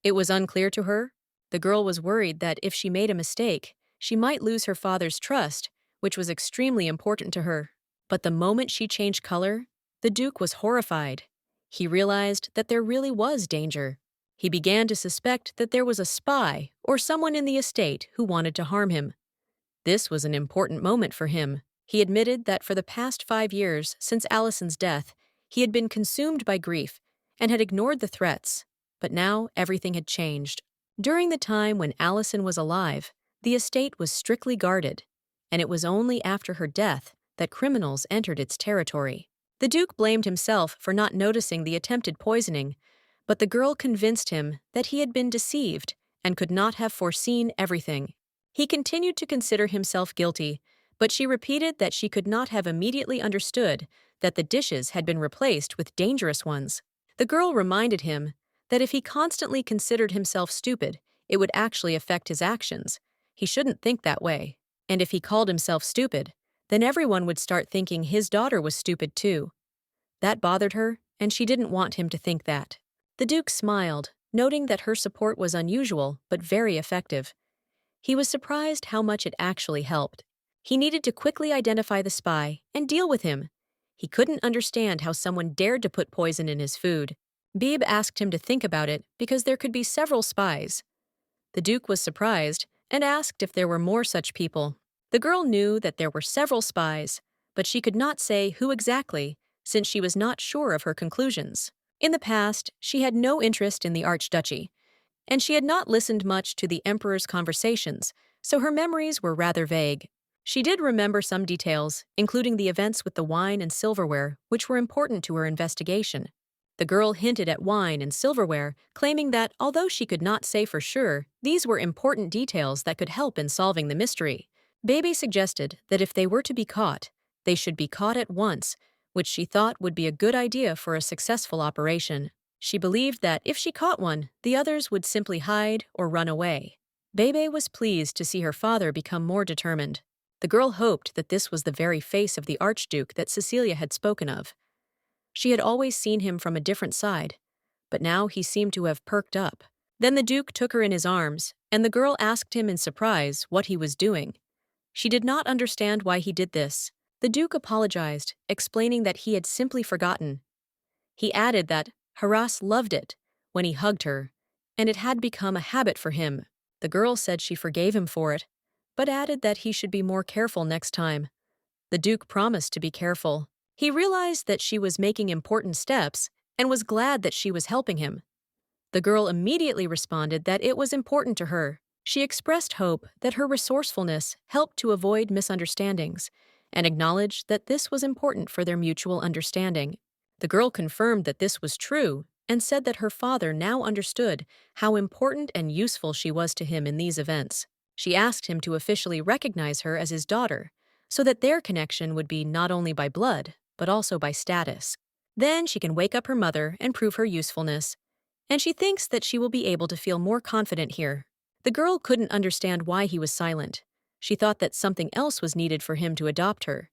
It was unclear to her. The girl was worried that if she made a mistake, she might lose her father's trust, which was extremely important to her. But the moment she changed color, the Duke was horrified. He realized that there really was danger. He began to suspect that there was a spy or someone in the estate who wanted to harm him. This was an important moment for him. He admitted that for the past 5 years since Allison's death, He had been consumed by grief and had ignored the threats, but now everything had changed. During the time when Allison was alive, the estate was strictly guarded, and it was only after her death that criminals entered its territory. The Duke blamed himself for not noticing the attempted poisoning, but the girl convinced him that he had been deceived and could not have foreseen everything. He continued to consider himself guilty, but she repeated that she could not have immediately understood that the dishes had been replaced with dangerous ones. The girl reminded him that if he constantly considered himself stupid, it would actually affect his actions. He shouldn't think that way. And if he called himself stupid, then everyone would start thinking his daughter was stupid too. That bothered her, and she didn't want him to think that. The Duke smiled, noting that her support was unusual but very effective. He was surprised how much it actually helped. He needed to quickly identify the spy and deal with him. He couldn't understand how someone dared to put poison in his food. Beebe asked him to think about it because there could be several spies. The Duke was surprised and asked if there were more such people. The girl knew that there were several spies, but she could not say who exactly since she was not sure of her conclusions. In the past, she had no interest in the Archduchy, and she had not listened much to the Emperor's conversations, so her memories were rather vague. She did remember some details, including the events with the wine and silverware, which were important to her investigation. The girl hinted at wine and silverware, claiming that, although she could not say for sure, these were important details that could help in solving the mystery. Baby suggested that if they were to be caught, they should be caught at once, which she thought would be a good idea for a successful operation. She believed that if she caught one, the others would simply hide or run away. Bebe was pleased to see her father become more determined. The girl hoped that this was the very face of the Archduke that Cecilia had spoken of. She had always seen him from a different side, but now he seemed to have perked up. Then the Duke took her in his arms, and the girl asked him in surprise what he was doing. She did not understand why he did this. The Duke apologized, explaining that he had simply forgotten. He added that Haras loved it when he hugged her, and it had become a habit for him. The girl said she forgave him for it, but added that he should be more careful next time. The Duke promised to be careful. He realized that she was making important steps and was glad that she was helping him. The girl immediately responded that it was important to her. She expressed hope that her resourcefulness helped to avoid misunderstandings and acknowledged that this was important for their mutual understanding. The girl confirmed that this was true and said that her father now understood how important and useful she was to him in these events. She asked him to officially recognize her as his daughter, so that their connection would be not only by blood, but also by status. Then she can wake up her mother and prove her usefulness, and she thinks that she will be able to feel more confident here. The girl couldn't understand why he was silent. She thought that something else was needed for him to adopt her.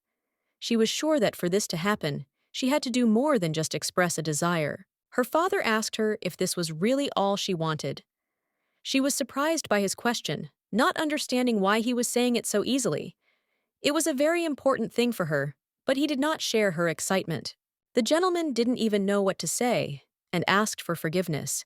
She was sure that for this to happen, she had to do more than just express a desire. Her father asked her if this was really all she wanted. She was surprised by his question, not understanding why he was saying it so easily. It was a very important thing for her, but he did not share her excitement. The gentleman didn't even know what to say and asked for forgiveness.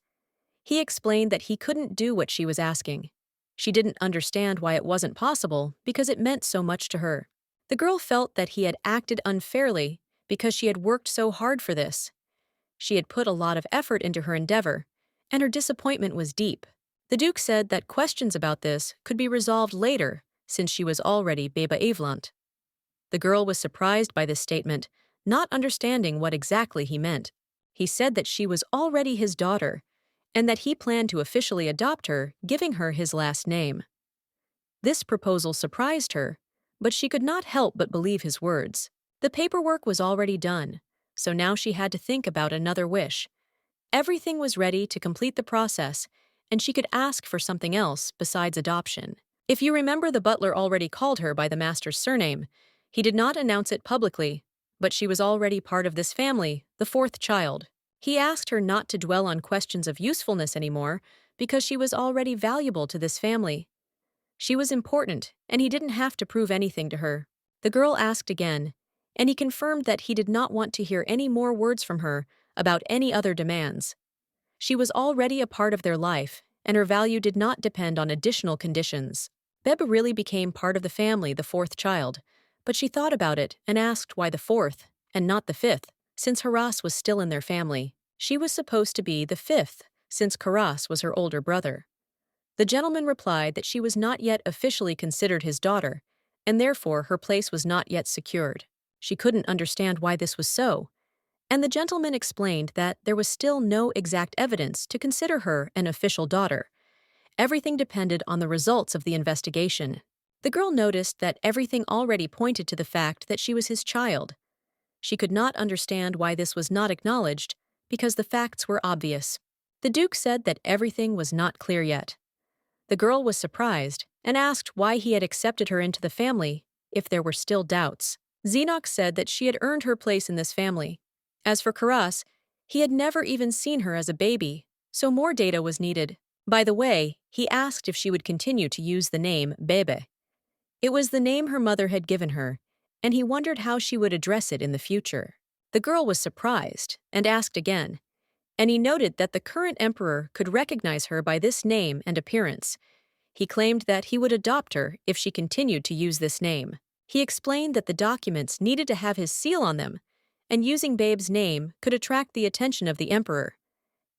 He explained that he couldn't do what she was asking. She didn't understand why it wasn't possible because it meant so much to her. The girl felt that he had acted unfairly because she had worked so hard for this. She had put a lot of effort into her endeavor, and her disappointment was deep. The Duke said that questions about this could be resolved later since she was already Beba Avlant. The girl was surprised by this statement, not understanding what exactly he meant. He said that she was already his daughter, and that he planned to officially adopt her, giving her his last name. This proposal surprised her, but she could not help but believe his words. The paperwork was already done, so now she had to think about another wish. Everything was ready to complete the process, and she could ask for something else besides adoption. If you remember, the butler already called her by the master's surname. He did not announce it publicly, but she was already part of this family, the fourth child. He asked her not to dwell on questions of usefulness anymore because she was already valuable to this family. She was important, and he didn't have to prove anything to her. The girl asked again, and he confirmed that he did not want to hear any more words from her about any other demands. She was already a part of their life, and her value did not depend on additional conditions. Beba really became part of the family, the fourth child, but she thought about it and asked why the fourth and not the fifth. Since Haras was still in their family, she was supposed to be the fifth, since Karas was her older brother. The gentleman replied that she was not yet officially considered his daughter, and therefore her place was not yet secured. She couldn't understand why this was so, and the gentleman explained that there was still no exact evidence to consider her an official daughter. Everything depended on the results of the investigation. The girl noticed that everything already pointed to the fact that she was his child. She could not understand why this was not acknowledged, because the facts were obvious. The Duke said that everything was not clear yet. The girl was surprised and asked why he had accepted her into the family if there were still doubts. Xenox said that she had earned her place in this family. As for Karas, he had never even seen her as a baby, so more data was needed. By the way, he asked if she would continue to use the name Bebe. It was the name her mother had given her, and he wondered how she would address it in the future. The girl was surprised and asked again, and he noted that the current emperor could recognize her by this name and appearance. He claimed that he would adopt her if she continued to use this name. He explained that the documents needed to have his seal on them, and using Babe's name could attract the attention of the emperor.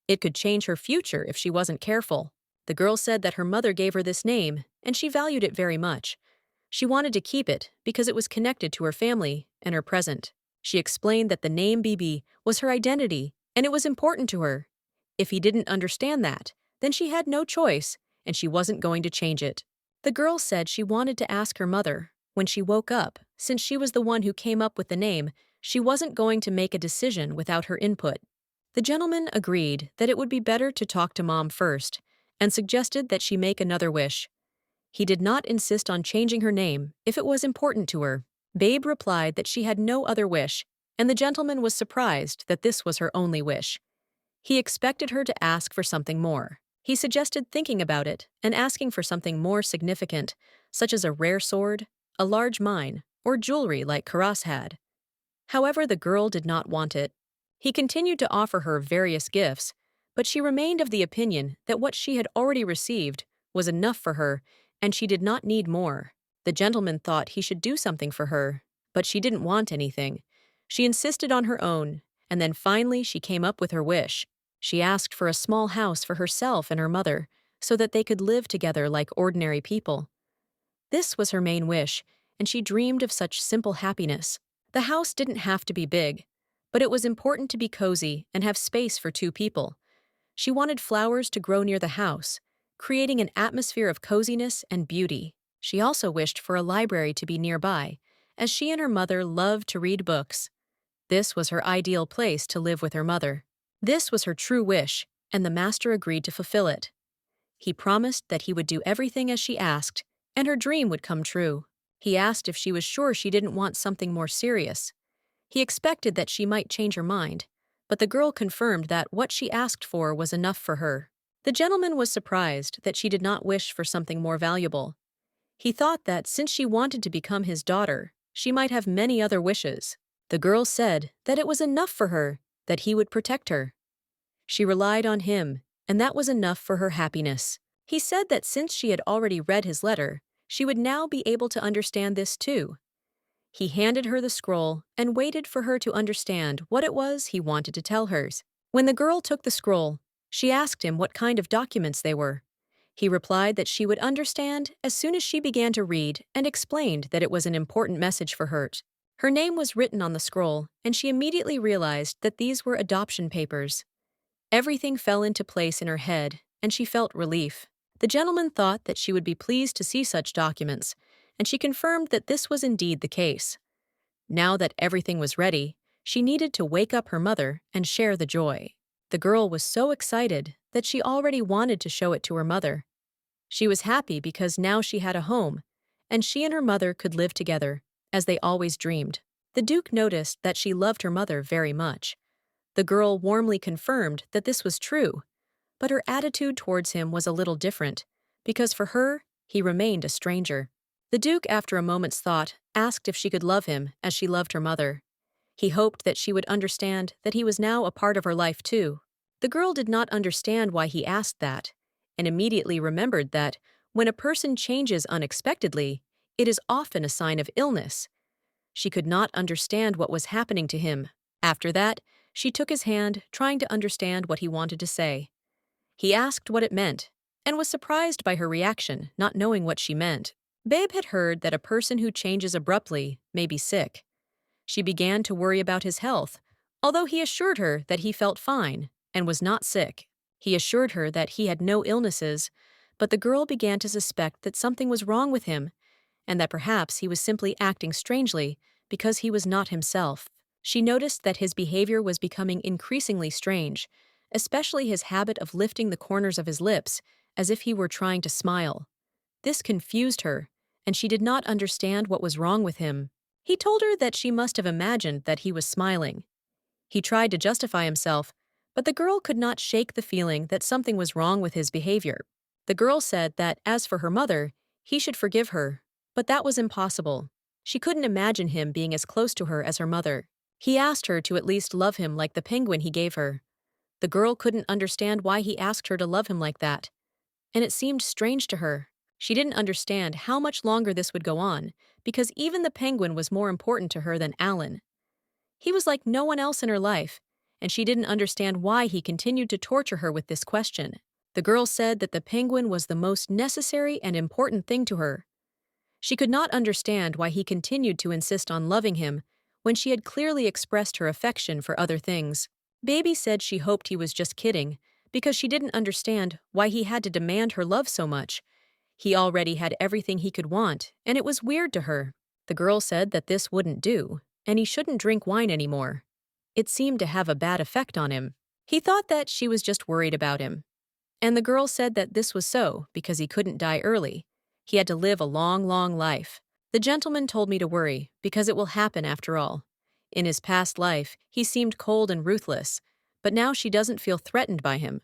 It could change her future if she wasn't careful. The girl said that her mother gave her this name, and she valued it very much. She wanted to keep it because it was connected to her family and her present. She explained that the name Bibi was her identity, and it was important to her. If he didn't understand that, then she had no choice, and she wasn't going to change it. The girl said she wanted to ask her mother, when she woke up, since she was the one who came up with the name, she wasn't going to make a decision without her input. The gentleman agreed that it would be better to talk to Mom first, and suggested that she make another wish. He did not insist on changing her name if it was important to her. Babe replied that she had no other wish, and the gentleman was surprised that this was her only wish. He expected her to ask for something more. He suggested thinking about it and asking for something more significant, such as a rare sword, a large mine, or jewelry like Karas had. However, the girl did not want it. He continued to offer her various gifts, but she remained of the opinion that what she had already received was enough for her, and she did not need more. The gentleman thought he should do something for her, but she didn't want anything. She insisted on her own, and then finally she came up with her wish. She asked for a small house for herself and her mother, so that they could live together like ordinary people. This was her main wish, and she dreamed of such simple happiness. The house didn't have to be big, but it was important to be cozy and have space for two people. She wanted flowers to grow near the house, creating an atmosphere of coziness and beauty. She also wished for a library to be nearby, as she and her mother loved to read books. This was her ideal place to live with her mother. This was her true wish, and the master agreed to fulfill it. He promised that he would do everything as she asked, and her dream would come true. He asked if she was sure she didn't want something more serious. He expected that she might change her mind, but the girl confirmed that what she asked for was enough for her. The gentleman was surprised that she did not wish for something more valuable. He thought that since she wanted to become his daughter, she might have many other wishes. The girl said that it was enough for her, that he would protect her. She relied on him, and that was enough for her happiness. He said that since she had already read his letter, she would now be able to understand this too. He handed her the scroll and waited for her to understand what it was he wanted to tell her. When the girl took the scroll, she asked him what kind of documents they were. He replied that she would understand as soon as she began to read and explained that it was an important message for her. Her name was written on the scroll, and she immediately realized that these were adoption papers. Everything fell into place in her head, and she felt relief. The gentleman thought that she would be pleased to see such documents, and she confirmed that this was indeed the case. Now that everything was ready, she needed to wake up her mother and share the joy. The girl was so excited that she already wanted to show it to her mother. She was happy because now she had a home, and she and her mother could live together, as they always dreamed. The Duke noticed that she loved her mother very much. The girl warmly confirmed that this was true, but her attitude towards him was a little different, because for her, he remained a stranger. The Duke, after a moment's thought, asked if she could love him as she loved her mother. He hoped that she would understand that he was now a part of her life too. The girl did not understand why he asked that, and immediately remembered that when a person changes unexpectedly, it is often a sign of illness. She could not understand what was happening to him, After that, she took his hand, trying to understand what he wanted to say. He asked what it meant, and was surprised by her reaction, not knowing what she meant. Babe had heard that a person who changes abruptly may be sick. She began to worry about his health, although he assured her that he felt fine and was not sick. He assured her that he had no illnesses, but the girl began to suspect that something was wrong with him and that perhaps he was simply acting strangely because he was not himself. She noticed that his behavior was becoming increasingly strange, especially his habit of lifting the corners of his lips as if he were trying to smile. This confused her, and she did not understand what was wrong with him. He told her that she must have imagined that he was smiling. He tried to justify himself, but the girl could not shake the feeling that something was wrong with his behavior. The girl said that, as for her mother, he should forgive her, but that was impossible. She couldn't imagine him being as close to her as her mother. He asked her to at least love him like the penguin he gave her. The girl couldn't understand why he asked her to love him like that, and it seemed strange to her. She didn't understand how much longer this would go on, because even the penguin was more important to her than Alan. He was like no one else in her life, and she didn't understand why he continued to torture her with this question. The girl said that the penguin was the most necessary and important thing to her. She could not understand why he continued to insist on loving him when she had clearly expressed her affection for other things. Baby said she hoped he was just kidding, because she didn't understand why he had to demand her love so much. He already had everything he could want, and it was weird to her. The girl said that this wouldn't do, and he shouldn't drink wine anymore. It seemed to have a bad effect on him. He thought that she was just worried about him. And the girl said that this was so because he couldn't die early. He had to live a long, long life. The gentleman told me to worry, because it will happen after all. In his past life, he seemed cold and ruthless, but now she doesn't feel threatened by him.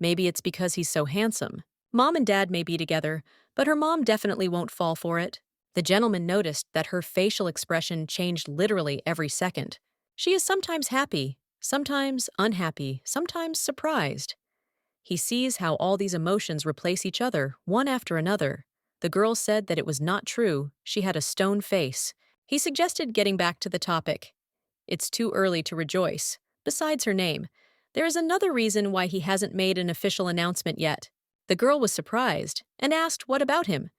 Maybe it's because he's so handsome. Mom and Dad may be together, but her mom definitely won't fall for it. The gentleman noticed that her facial expression changed literally every second. She is sometimes happy, sometimes unhappy, sometimes surprised. He sees how all these emotions replace each other, one after another. The girl said that it was not true. She had a stone face. He suggested getting back to the topic. It's too early to rejoice. Besides her name, there is another reason why he hasn't made an official announcement yet. The girl was surprised and asked what about him.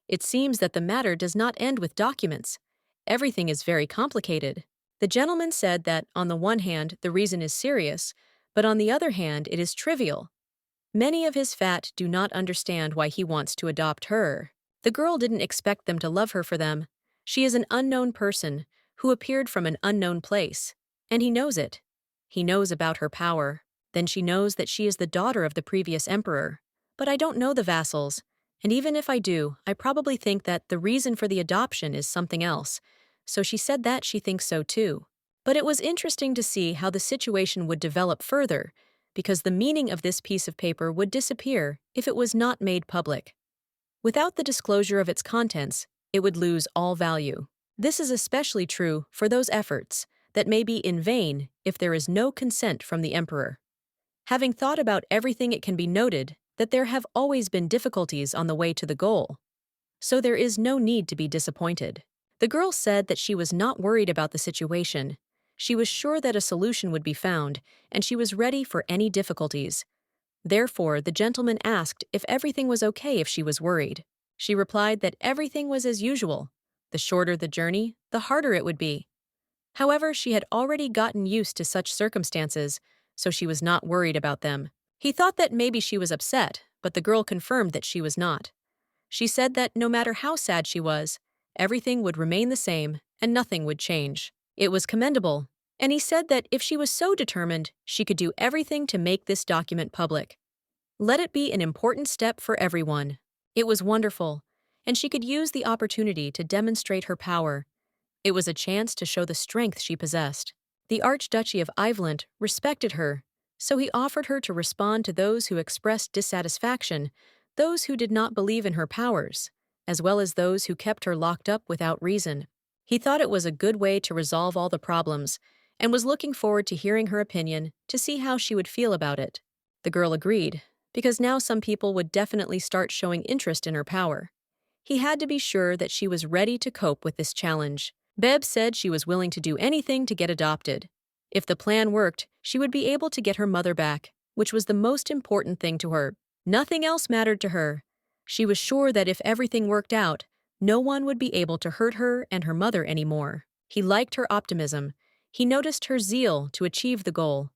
It seems that the matter does not end with documents. Everything is very complicated. The gentleman said that, on the one hand, the reason is serious, but on the other hand, it is trivial. Many of his fat do not understand why he wants to adopt her. The girl didn't expect them to love her for them. She is an unknown person who appeared from an unknown place, and he knows it. He knows about her power. Then she knows that she is the daughter of the previous emperor. But I don't know the vassals, and even if I do, I probably think that the reason for the adoption is something else, so she said that she thinks so too. But it was interesting to see how the situation would develop further, because the meaning of this piece of paper would disappear if it was not made public. Without the disclosure of its contents, it would lose all value. This is especially true for those efforts that may be in vain if there is no consent from the emperor. Having thought about everything, it can be noted that there have always been difficulties on the way to the goal, so there is no need to be disappointed. The girl said that she was not worried about the situation. She was sure that a solution would be found, and she was ready for any difficulties. Therefore, the gentleman asked if everything was okay if she was worried. She replied that everything was as usual. The shorter the journey, the harder it would be. However, she had already gotten used to such circumstances, so she was not worried about them. He thought that maybe she was upset, but the girl confirmed that she was not. She said that no matter how sad she was, everything would remain the same and nothing would change. It was commendable, and he said that if she was so determined, she could do everything to make this document public. Let it be an important step for everyone. It was wonderful, and she could use the opportunity to demonstrate her power. It was a chance to show the strength she possessed. The Archduchy of Iveland respected her, so he offered her to respond to those who expressed dissatisfaction, those who did not believe in her powers, as well as those who kept her locked up without reason. He thought it was a good way to resolve all the problems, and was looking forward to hearing her opinion to see how she would feel about it. The girl agreed, because now some people would definitely start showing interest in her power. He had to be sure that she was ready to cope with this challenge. Beb said she was willing to do anything to get adopted. If the plan worked, she would be able to get her mother back, which was the most important thing to her. Nothing else mattered to her. She was sure that if everything worked out, no one would be able to hurt her and her mother anymore. He liked her optimism. He noticed her zeal to achieve the goal.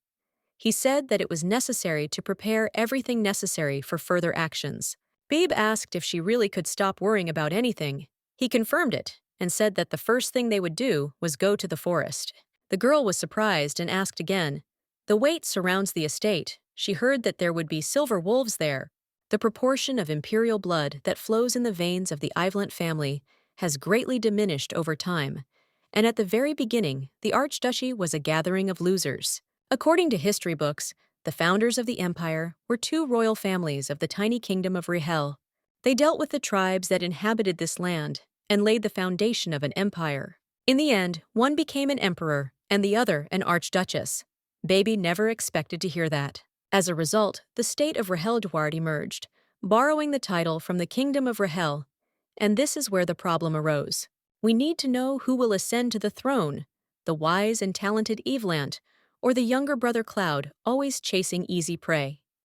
He said that it was necessary to prepare everything necessary for further actions. Babe asked if she really could stop worrying about anything. He confirmed it and said that the first thing they would do was go to the forest. The girl was surprised and asked again. The weight surrounds the estate. She heard that there would be silver wolves there. The proportion of imperial blood that flows in the veins of the Ivelant family has greatly diminished over time, and at the very beginning, the archduchy was a gathering of losers. According to history books, the founders of the empire were two royal families of the tiny kingdom of Rihel. They dealt with the tribes that inhabited this land and laid the foundation of an empire. In the end, one became an emperor and the other an archduchess. Baby never expected to hear that. As a result, the state of Rahelduard emerged, borrowing the title from the kingdom of Rahel, and this is where the problem arose. We need to know who will ascend to the throne, the wise and talented Evelant, or the younger brother Cloud, always chasing easy prey.